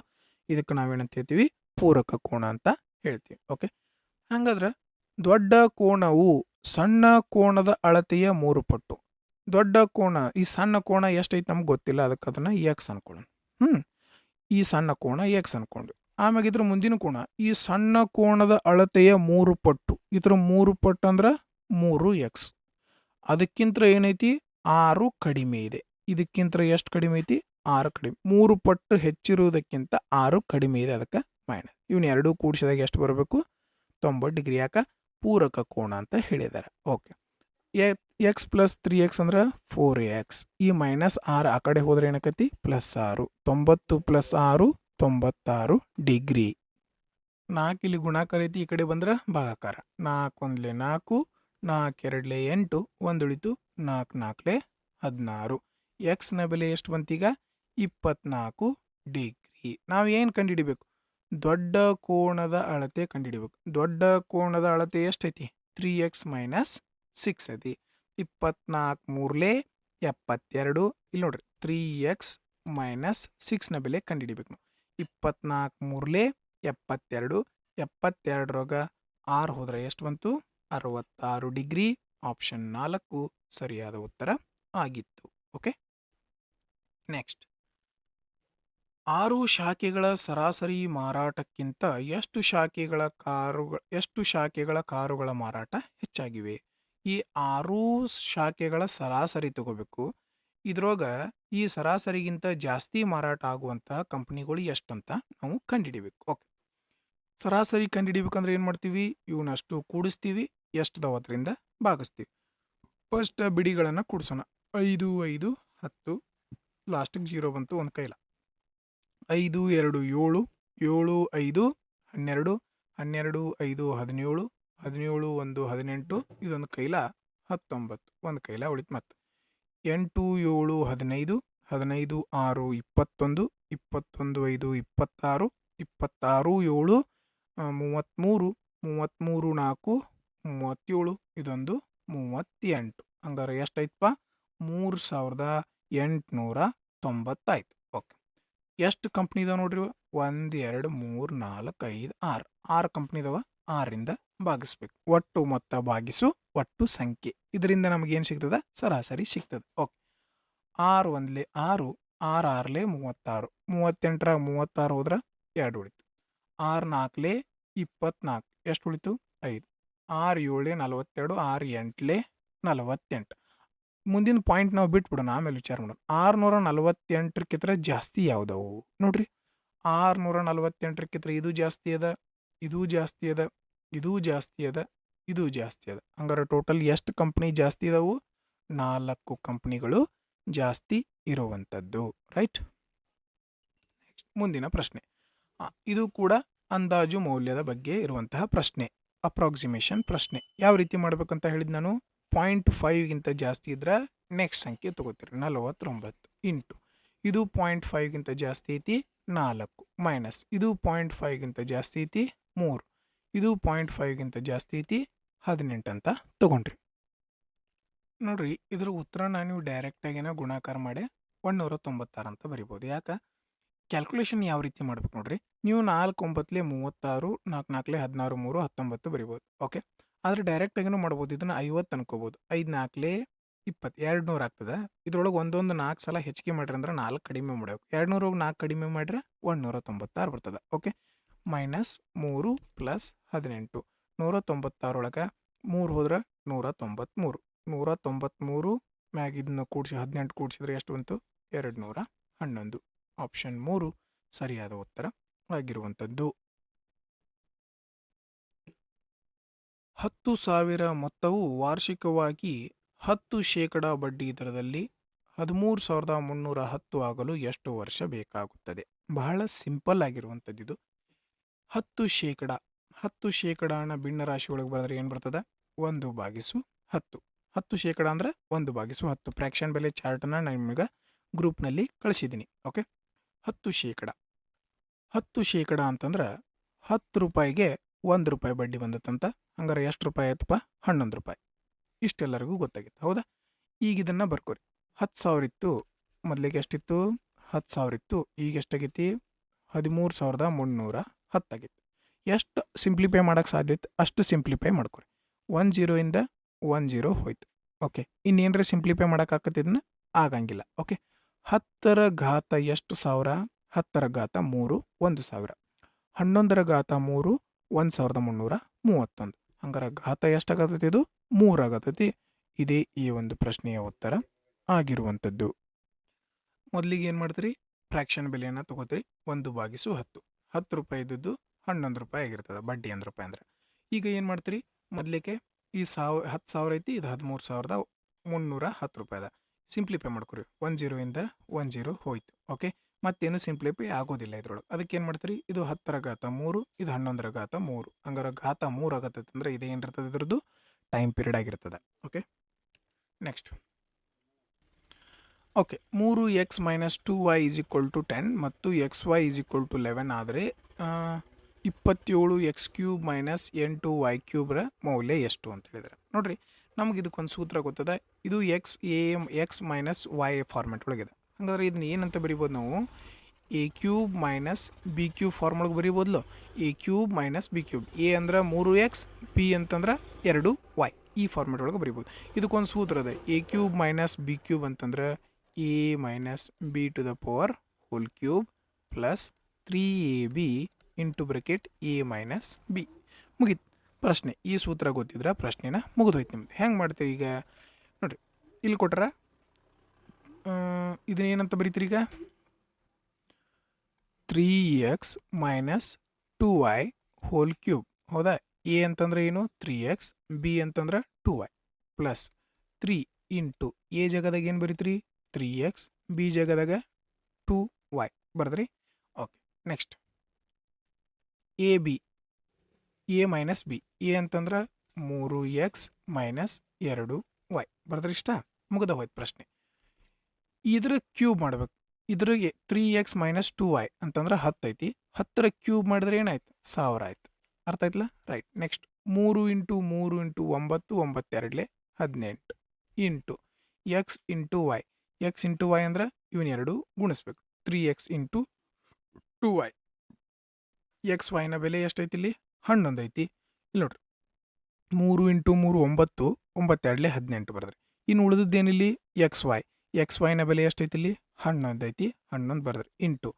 ಇದಕ್ಕೆ ನಾವೇನಂತ ಹೇಳ್ತೀವಿ? ಪೂರಕ ಕೋಣ ಅಂತ ಹೇಳ್ತೀವಿ. ಓಕೆ, ಹಾಗಾದ್ರೆ ದೊಡ್ಡ ಕೋಣವು ಸಣ್ಣ ಕೋಣದ ಅಳತೆಯ 3 ಪಟ್ಟು. ದೊಡ್ಡ ಕೋಣ, ಈ ಸಣ್ಣ ಕೋಣ ಎಷ್ಟೈತೆ ನಮ್ಗೆ ಗೊತ್ತಿಲ್ಲ, ಅದಕ್ಕೆ ಅದನ್ನು ಎಕ್ಸ್ ಅನ್ಕೊಳ್ಳೋಣ. ಈ ಸಣ್ಣ ಕೋನ ಎಕ್ಸ್ ಅನ್ಕೊಂಡು ಆಮ್ಯಾಗ ಇದ್ರ ಮುಂದಿನ ಕೋನ ಈ ಸಣ್ಣ ಕೋನದ ಅಳತೆಯ 3 ಪಟ್ಟು ಇದ್ರ 3 ಪಟ್ಟು ಅಂದ್ರೆ 3x ಅದಕ್ಕಿಂತ ಏನೈತಿ 6 ಕಡಿಮೆ ಇದೆ ಇದಕ್ಕಿಂತ ಎಷ್ಟು ಕಡಿಮೆ ಐತಿ 6 ಕಡಿಮೆ 3 ಪಟ್ಟು ಹೆಚ್ಚಿರುವುದಕ್ಕಿಂತ 6 ಕಡಿಮೆ ಇದೆ ಅದಕ್ಕೆ ಮೈನಸ್ ಇವನ್ ಎರಡೂ ಕೂಡಿಸಿದಾಗ ಎಷ್ಟು ಬರಬೇಕು 90 ಡಿಗ್ರಿ ಯಾಕ ಪೂರಕ ಕೋನ ಅಂತ ಹೇಳಿದ್ದಾರೆ ಓಕೆ ಎಕ್ಸ್ ಪ್ಲಸ್ 3x ಅಂದ್ರೆ 4x ಈ ಮೈನಸ್ 6 ಆ ಕಡೆ ಹೋದ್ರೆ ಏನಕತಿ ಪ್ಲಸ್ 6 90 ಪ್ಲಸ್ 6 96 ಡಿಗ್ರಿ 4 ಇಲ್ಲಿ ಗುಣಾಕಾರ ಐತಿ ಈ ಕಡೆ ಬಂದ್ರೆ ಭಾಗಾಕಾರ 4 ಒಂದ್ಲೆ 4 4 ಎರಡ್ಲೆ 8 ಒಂದು ಉಳಿತು 4 4ಲೆ 16 ಎಕ್ಸ್ ನ ಬೆಲೆ ಎಷ್ಟು ಬಂತೀಗ 24 ಡಿಗ್ರಿ ನಾವು ಏನು ಕಂಡುಹಿಡಿಬೇಕು ದೊಡ್ಡ ಕೋಣದ ಅಳತೆ ಕಂಡುಹಿಡಿಬೇಕು ದೊಡ್ಡ ಕೋಣದ ಅಳತೆ ಎಷ್ಟೈತಿ 3x ಮೈನಸ್ 6 ಐತಿ 24 ಮೂರ್ಲೆ 72 ಇಲ್ಲಿ ನೋಡ್ರಿ 3x ಮೈನಸ್ 6 ನ ಬೆಲೆ ಕಂಡುಹಿಡಿಬೇಕು ನಾವು 24 ಮೂರ್ಲೆ 72 72ರಾಗ 6 ಹೋದ್ರೆ ಎಷ್ಟು ಬಂತು 66 ಡಿಗ್ರಿ ಆಪ್ಷನ್ 4 ಸರಿಯಾದ ಉತ್ತರ ಆಗಿತ್ತು ಓಕೆ ನೆಕ್ಸ್ಟ್ 6 ಶಾಖೆಗಳ ಸರಾಸರಿ ಮಾರಾಟಕ್ಕಿಂತ ಎಷ್ಟು ಶಾಖೆಗಳ ಕಾರುಗಳ ಮಾರಾಟ ಹೆಚ್ಚಾಗಿವೆ ಈ 6 ಶಾಖೆಗಳ ಸರಾಸರಿ ತಗೋಬೇಕು ಇದ್ರೊಳಗ ಈ ಸರಾಸರಿಗಿಂತ ಜಾಸ್ತಿ ಮಾರಾಟ ಆಗುವಂತಹ ಕಂಪನಿಗಳು ಎಷ್ಟಂತ ನಾವು ಕಂಡುಹಿಡಿಬೇಕು ಓಕೆ ಸರಾಸರಿ ಕಂಡುಹಿಡಿಬೇಕಂದ್ರೆ ಏನು ಮಾಡ್ತೀವಿ ಇವನಷ್ಟು ಕೂಡಿಸ್ತೀವಿ ಎಷ್ಟದಾವ ಅದರಿಂದ ಭಾಗಿಸ್ತೀವಿ ಫಸ್ಟ್ ಬಿಡಿಗಳನ್ನು ಕೂಡಿಸೋಣ 5 5 10 ಲಾಸ್ಟಿಗೆ 0 ಬಂತು ಒಂದು ಕೈಲ 5 2 7 7 5 12 12 5 17 17 1 18 ಇದೊಂದು ಕೈಲ 19 ಒಂದು ಕೈಲ ಉಳಿತು ಮತ್ತೆ 8 7 15 15 6 21 21 5 26 26 7 33 33 4 37 ಇದೊಂದು 38 ಹಂಗಾರೆ ಎಷ್ಟಾಯ್ತಪ್ಪ 3890 ಆಯ್ತು ಓಕೆ ಎಷ್ಟು ಕಂಪ್ನಿ ಇದಾವೆ ನೋಡ್ರಿ 1 2 3 4 5 6 6 ಕಂಪ್ನಿ ಇದಾವ 6ರಿಂದ ಭಾಗಿಸ್ಬೇಕು ಒಟ್ಟು ಮೊತ್ತ ಭಾಗಿಸು ಒಟ್ಟು ಸಂಖ್ಯೆ ಇದರಿಂದ ನಮಗೇನು ಸಿಗ್ತದ ಸರಾಸರಿ ಸಿಗ್ತದೆ ಓಕೆ 6 ಒಂದ್ಲೆ 6 6 6ಲೆ 36 38ರ 36 ಹೋದ್ರೆ 2 ಉಳಿತು 6 4ಲೆ 24 ಎಷ್ಟು ಉಳಿತು 5 6 7ಲೆ 42 6 8ಲೆ 48 ಮುಂದಿನ ಪಾಯಿಂಟ್ ನಾವು ಬಿಟ್ಬಿಡೋಣ ಆಮೇಲೆ ವಿಚಾರ ಮಾಡೋಣ 648 ಜಾಸ್ತಿ ಯಾವ್ದವು ನೋಡ್ರಿ 648 ಇದು ಜಾಸ್ತಿ ಅದ ಇದು ಜಾಸ್ತಿ ಅದ ಇದು ಜಾಸ್ತಿ ಅದ ಇದು ಜಾಸ್ತಿ ಅದ ಹಂಗಾರೆ ಟೋಟಲ್ ಎಷ್ಟು ಕಂಪ್ನಿ ಜಾಸ್ತಿ ಇದಾವು 4 ಕಂಪ್ನಿಗಳು ಜಾಸ್ತಿ ಇರುವಂಥದ್ದು ರೈಟ್ ನೆಕ್ಸ್ಟ್ ಮುಂದಿನ ಪ್ರಶ್ನೆ ಇದು ಕೂಡ ಅಂದಾಜು ಮೌಲ್ಯದ ಬಗ್ಗೆ ಇರುವಂತಹ ಪ್ರಶ್ನೆ ಅಪ್ರಾಕ್ಸಿಮೇಷನ್ ಪ್ರಶ್ನೆ ಯಾವ ರೀತಿ ಮಾಡ್ಬೇಕಂತ ಹೇಳಿದ್ ನಾನು 0.5ಗಿಂತ ಜಾಸ್ತಿ ಇದ್ರೆ ನೆಕ್ಸ್ಟ್ ಸಂಖ್ಯೆ ತಗೋತೀರಿ 49 ಇಂಟು ಇದು 0.5ಗಿಂತ ಜಾಸ್ತಿ ಐತಿ 4 ಮೈನಸ್ ಇದು 0.5ಗಿಂತ ಜಾಸ್ತಿ ಐತಿ 3 ಇದು 0.5ಗಿಂತ ಜಾಸ್ತಿ ಐತಿ 18 ಅಂತ ತಗೊಂಡ್ರಿ ನೋಡ್ರಿ ಇದ್ರ ಉತ್ತರನ ನೀವು ಡೈರೆಕ್ಟಾಗಿನ ಗುಣಾಕಾರ ಮಾಡಿ 196 ಅಂತ ಬರಿಬೋದು ಯಾಕೆ ಕ್ಯಾಲ್ಕುಲೇಷನ್ ಯಾವ ರೀತಿ ಮಾಡ್ಬೇಕು ನೋಡ್ರಿ ನೀವು 4 9ಲೆ 36 4 4ಲೆ 16 3 19 ಬರಿಬೋದು ಓಕೆ ಆದರೆ ಡೈರೆಕ್ಟಾಗಿನೂ ಮಾಡ್ಬೋದು ಇದನ್ನು 50 ಅನ್ಕೋಬೋದು 5 4ಲೆ 20 200 ಆಗ್ತದೆ ಇದ್ರೊಳಗೆ ಒಂದೊಂದು 4 ಸಲ ಹೆಚ್ಚಿಗೆ ಮಾಡ್ರಿ ಅಂದ್ರೆ 4 ಕಡಿಮೆ ಮಾಡಬೇಕು 200 4 ಕಡಿಮೆ ಮಾಡ್ರೆ 196 ಬರ್ತದೆ ಓಕೆ ಮೈನಸ್ 3 ಪ್ಲಸ್ 18 196 ಒಳಗೆ 3 ಹೋದ್ರೆ 193 193 ಮ್ಯಾಗ ಇದನ್ನ ಕೂಡಿಸಿ 18 ಕೂಡಿಸಿದ್ರೆ ಎಷ್ಟು ಬಂತು 211 ಆಪ್ಷನ್ 3 ಸರಿಯಾದ ಉತ್ತರ ಆಗಿರುವಂಥದ್ದು 10,000 ಮೊತ್ತವು ವಾರ್ಷಿಕವಾಗಿ 10% ಬಡ್ಡಿ ದರದಲ್ಲಿ 13,310 ಆಗಲು ಎಷ್ಟು ವರ್ಷ ಬೇಕಾಗುತ್ತದೆ ಬಹಳ ಸಿಂಪಲ್ ಆಗಿರುವಂಥದ್ದು ಇದು 10% ಭಿನ್ನ ರಾಶಿ ಒಳಗೆ ಬರೆದ್ರೆ ಏನು ಬರ್ತದೆ 1/10 10% ಅಂದ್ರೆ 1/10 ಫ್ರ್ಯಾಕ್ಷನ್ ಬೆಲೆ ಚಾರ್ಟನ್ನು ನಾನು ನಿಮಗೆ ಗ್ರೂಪ್ನಲ್ಲಿ ಕಳಿಸಿದ್ದೀನಿ ಓಕೆ 10% ಅಂತಂದ್ರೆ 10 ರೂಪಾಯಿಗೆ 1 ರೂಪಾಯಿ ಬಡ್ಡಿ ಬಂದತ್ತಂತ ಹಂಗಾರೆ ಎಷ್ಟು ರೂಪಾಯಿ ಆಯ್ತಪ್ಪ 11 ರೂಪಾಯಿ ಇಷ್ಟೆಲ್ಲರಿಗೂ ಗೊತ್ತಾಗಿತ್ತು ಹೌದಾ ಈಗ ಇದನ್ನು ಬರ್ಕೋರಿ 10,000 ಇತ್ತು ಮೊದಲಿಗೆ ಎಷ್ಟಿತ್ತು 10,000 ಇತ್ತು ಈಗ ಎಷ್ಟಾಗೈತಿ 13,310 ಆಗಿತ್ತು ಎಷ್ಟು ಸಿಂಪ್ಲಿಫೈ ಮಾಡೋಕ್ಕೆ ಸಾಧ್ಯ ಇತ್ತು ಅಷ್ಟು ಸಿಂಪ್ಲಿಫೈ ಮಾಡ್ಕೊರಿ 10 ಇಂದ 10 ಹೋಯ್ತು ಓಕೆ ಇನ್ನೇನರ ಸಿಂಪ್ಲಿಫೈ ಮಾಡೋಕ್ಕಾಗತ್ತಿದ್ದನ್ನ ಆಗಂಗಿಲ್ಲ ಓಕೆ 10ರ ಘಾತ ಎಷ್ಟು ಸಾವಿರ 10ರ ಘಾತ 3 1000. 11ರ ಘಾತ 3 1331. ಹಂಗಾರೆ ಘಾತ ಎಷ್ಟಾಗತೈತಿ? ಇದು 3 ಆಗತೈತಿ. ಇದೇ ಈ ಒಂದು ಪ್ರಶ್ನೆಯ ಉತ್ತರ ಆಗಿರುವಂಥದ್ದು. ಮೊದಲಿಗೆ ಏನು ಮಾಡ್ತೀರಿ? ಫ್ರ್ಯಾಕ್ಷನ್ ಬೆಲೆಯನ್ನು ತಗೋತೀರಿ. 1/10. 10 ರೂಪಾಯಿ ಇದ್ದದ್ದು 11 ರೂಪಾಯಿ ಆಗಿರ್ತದೆ, ಬಡ್ಡಿ 1 ರೂಪಾಯಿ ಅಂದ್ರೆ. ಈಗ ಏನು ಮಾಡ್ತೀರಿ? ಮೊದಲಿಗೆ ಈ 10,000 ಐತಿ, ಇದು 13,310 ರೂಪಾಯಿ ಅದ. ಸಿಂಪ್ಲಿಫೈ ಮಾಡ್ಕೊರಿ. 10 ಇಂದ 10 ಹೋಯ್ತು. ಓಕೆ, ಮತ್ತೇನು ಸಿಂಪ್ಲಿಫೈ ಆಗೋದಿಲ್ಲ ಇದ್ರೊಳಗೆ. ಅದಕ್ಕೆ ಏನು ಮಾಡ್ತೀರಿ? ಇದು 10ರ ಘಾತ 3, ಇದು 11ರ ಘಾತ 3. ಹಂಗಾರೆ ಘಾತ 3 ಆಗತ್ತೈತೆ ಅಂದ್ರೆ ಇದು ಏನಿರ್ತದೆ? ಇದ್ರದ್ದು ಟೈಮ್ ಪೀರಿಯಡ್ ಆಗಿರ್ತದೆ. Okay, next. Okay, 3x - 2y = 10 ಮತ್ತು xy = 11 ಆದರೆ 27x³ - 8y³ ಮೌಲ್ಯ ಎಷ್ಟು ಅಂತ ಹೇಳಿದ್ದಾರೆ. ನೋಡ್ರಿ, ನಮ್ಗೆ ಇದಕ್ಕೊಂದು ಸೂತ್ರ ಗೊತ್ತದ. ಇದು x - y ಫಾರ್ಮೆಟ್ ಒಳಗಿದೆ. ಹಾಗಾದ್ರೆ ಇದನ್ನ ಏನಂತ ಬರಿಬೋದು ನಾವು? a³ - b³ ಫಾರ್ಮ್ ಒಳಗೆ ಬರಿಬೋದಲ್ಲ. a³ - b³. a ಅಂದ್ರೆ 3x, b ಅಂತಂದ್ರೆ 2y. ಈ ಫಾರ್ಮೆಟ್ ಒಳಗೆ ಬರಿಬೋದು. ಇದಕ್ಕೊಂದು ಸೂತ್ರ ಅದ. a³ - b³ ಅಂತಂದ್ರೆ a - b⁻³ plus 3ab into bracket a - b. ಮುಗೀತು ಪ್ರಶ್ನೆ. ಈ ಸೂತ್ರ ಗೊತ್ತಿದ್ರೆ ಪ್ರಶ್ನೆನ ಮುಗಿದೋಯ್ತು ನಿಮ್ದು. ಹೆಂಗೆ ಮಾಡ್ತೀರಿ ಈಗ? ನೋಡಿರಿ, ಇಲ್ಲಿ ಕೊಟ್ರ ಇದನ್ನೇನಂತ ಬರೀತೀರಿ ಈಗ? 3x - 2y³ ಹೌದಾ? a ಅಂತಂದ್ರೆ ಏನು? 3x, b ಅಂತಂದ್ರೆ 2y ಪ್ಲಸ್ 3 ಇಂಟು a ಜಾಗದಾಗ ಏನು ಬರೀತೀರಿ? 3x, b ಜಾಗದಾಗ 2y ಬರ್ದ್ರಿ. Okay, next a b, a - b. a ಅಂತಂದ್ರೆ 3x - 2y ಬರ್ದ್ರಿ. ಇಷ್ಟ ಮುಗ್ದ ಹೋಯ್ತು ಪ್ರಶ್ನೆ. ಇದ್ರ ಕ್ಯೂಬ್ ಮಾಡ್ಬೇಕು. ಇದ್ರಿಗೆ 3x - 2y ಅಂತಂದ್ರೆ 10 ಐತಿ. 10ರ ಕ್ಯೂಬ್ ಮಾಡಿದ್ರೆ ಏನಾಯ್ತು? 1000 ಆಯ್ತು. ಅರ್ಥ ಆಯ್ತಲ್ಲ? Right. Next 3 into 3 into 9 9 18 into x into y. x into y ಅಂದ್ರೆ ಇವನ್ನೆರಡು ಗುಣಿಸ್ಬೇಕು. 3x into 2y. ಎಕ್ಸ್ ವೈನ ಬೆಲೆ ಎಷ್ಟೈತಿ? ಇಲ್ಲಿ 11 ಐತಿ. ಇಲ್ಲಿ ನೋಡ್ರಿ, 3 ಇಂಟು 3 9 9 18 ಬರ್ದ್ರಿ. ಇನ್ನು ಉಳಿದದ್ದೇನಿಲ್ಲಿ? ಎಕ್ಸ್ ವೈನ ಬೆಲೆ ಎಷ್ಟೈತಿ? ಇಲ್ಲಿ 11 ಐತಿ. 11 ಬರ್ದ್ರಿ. Into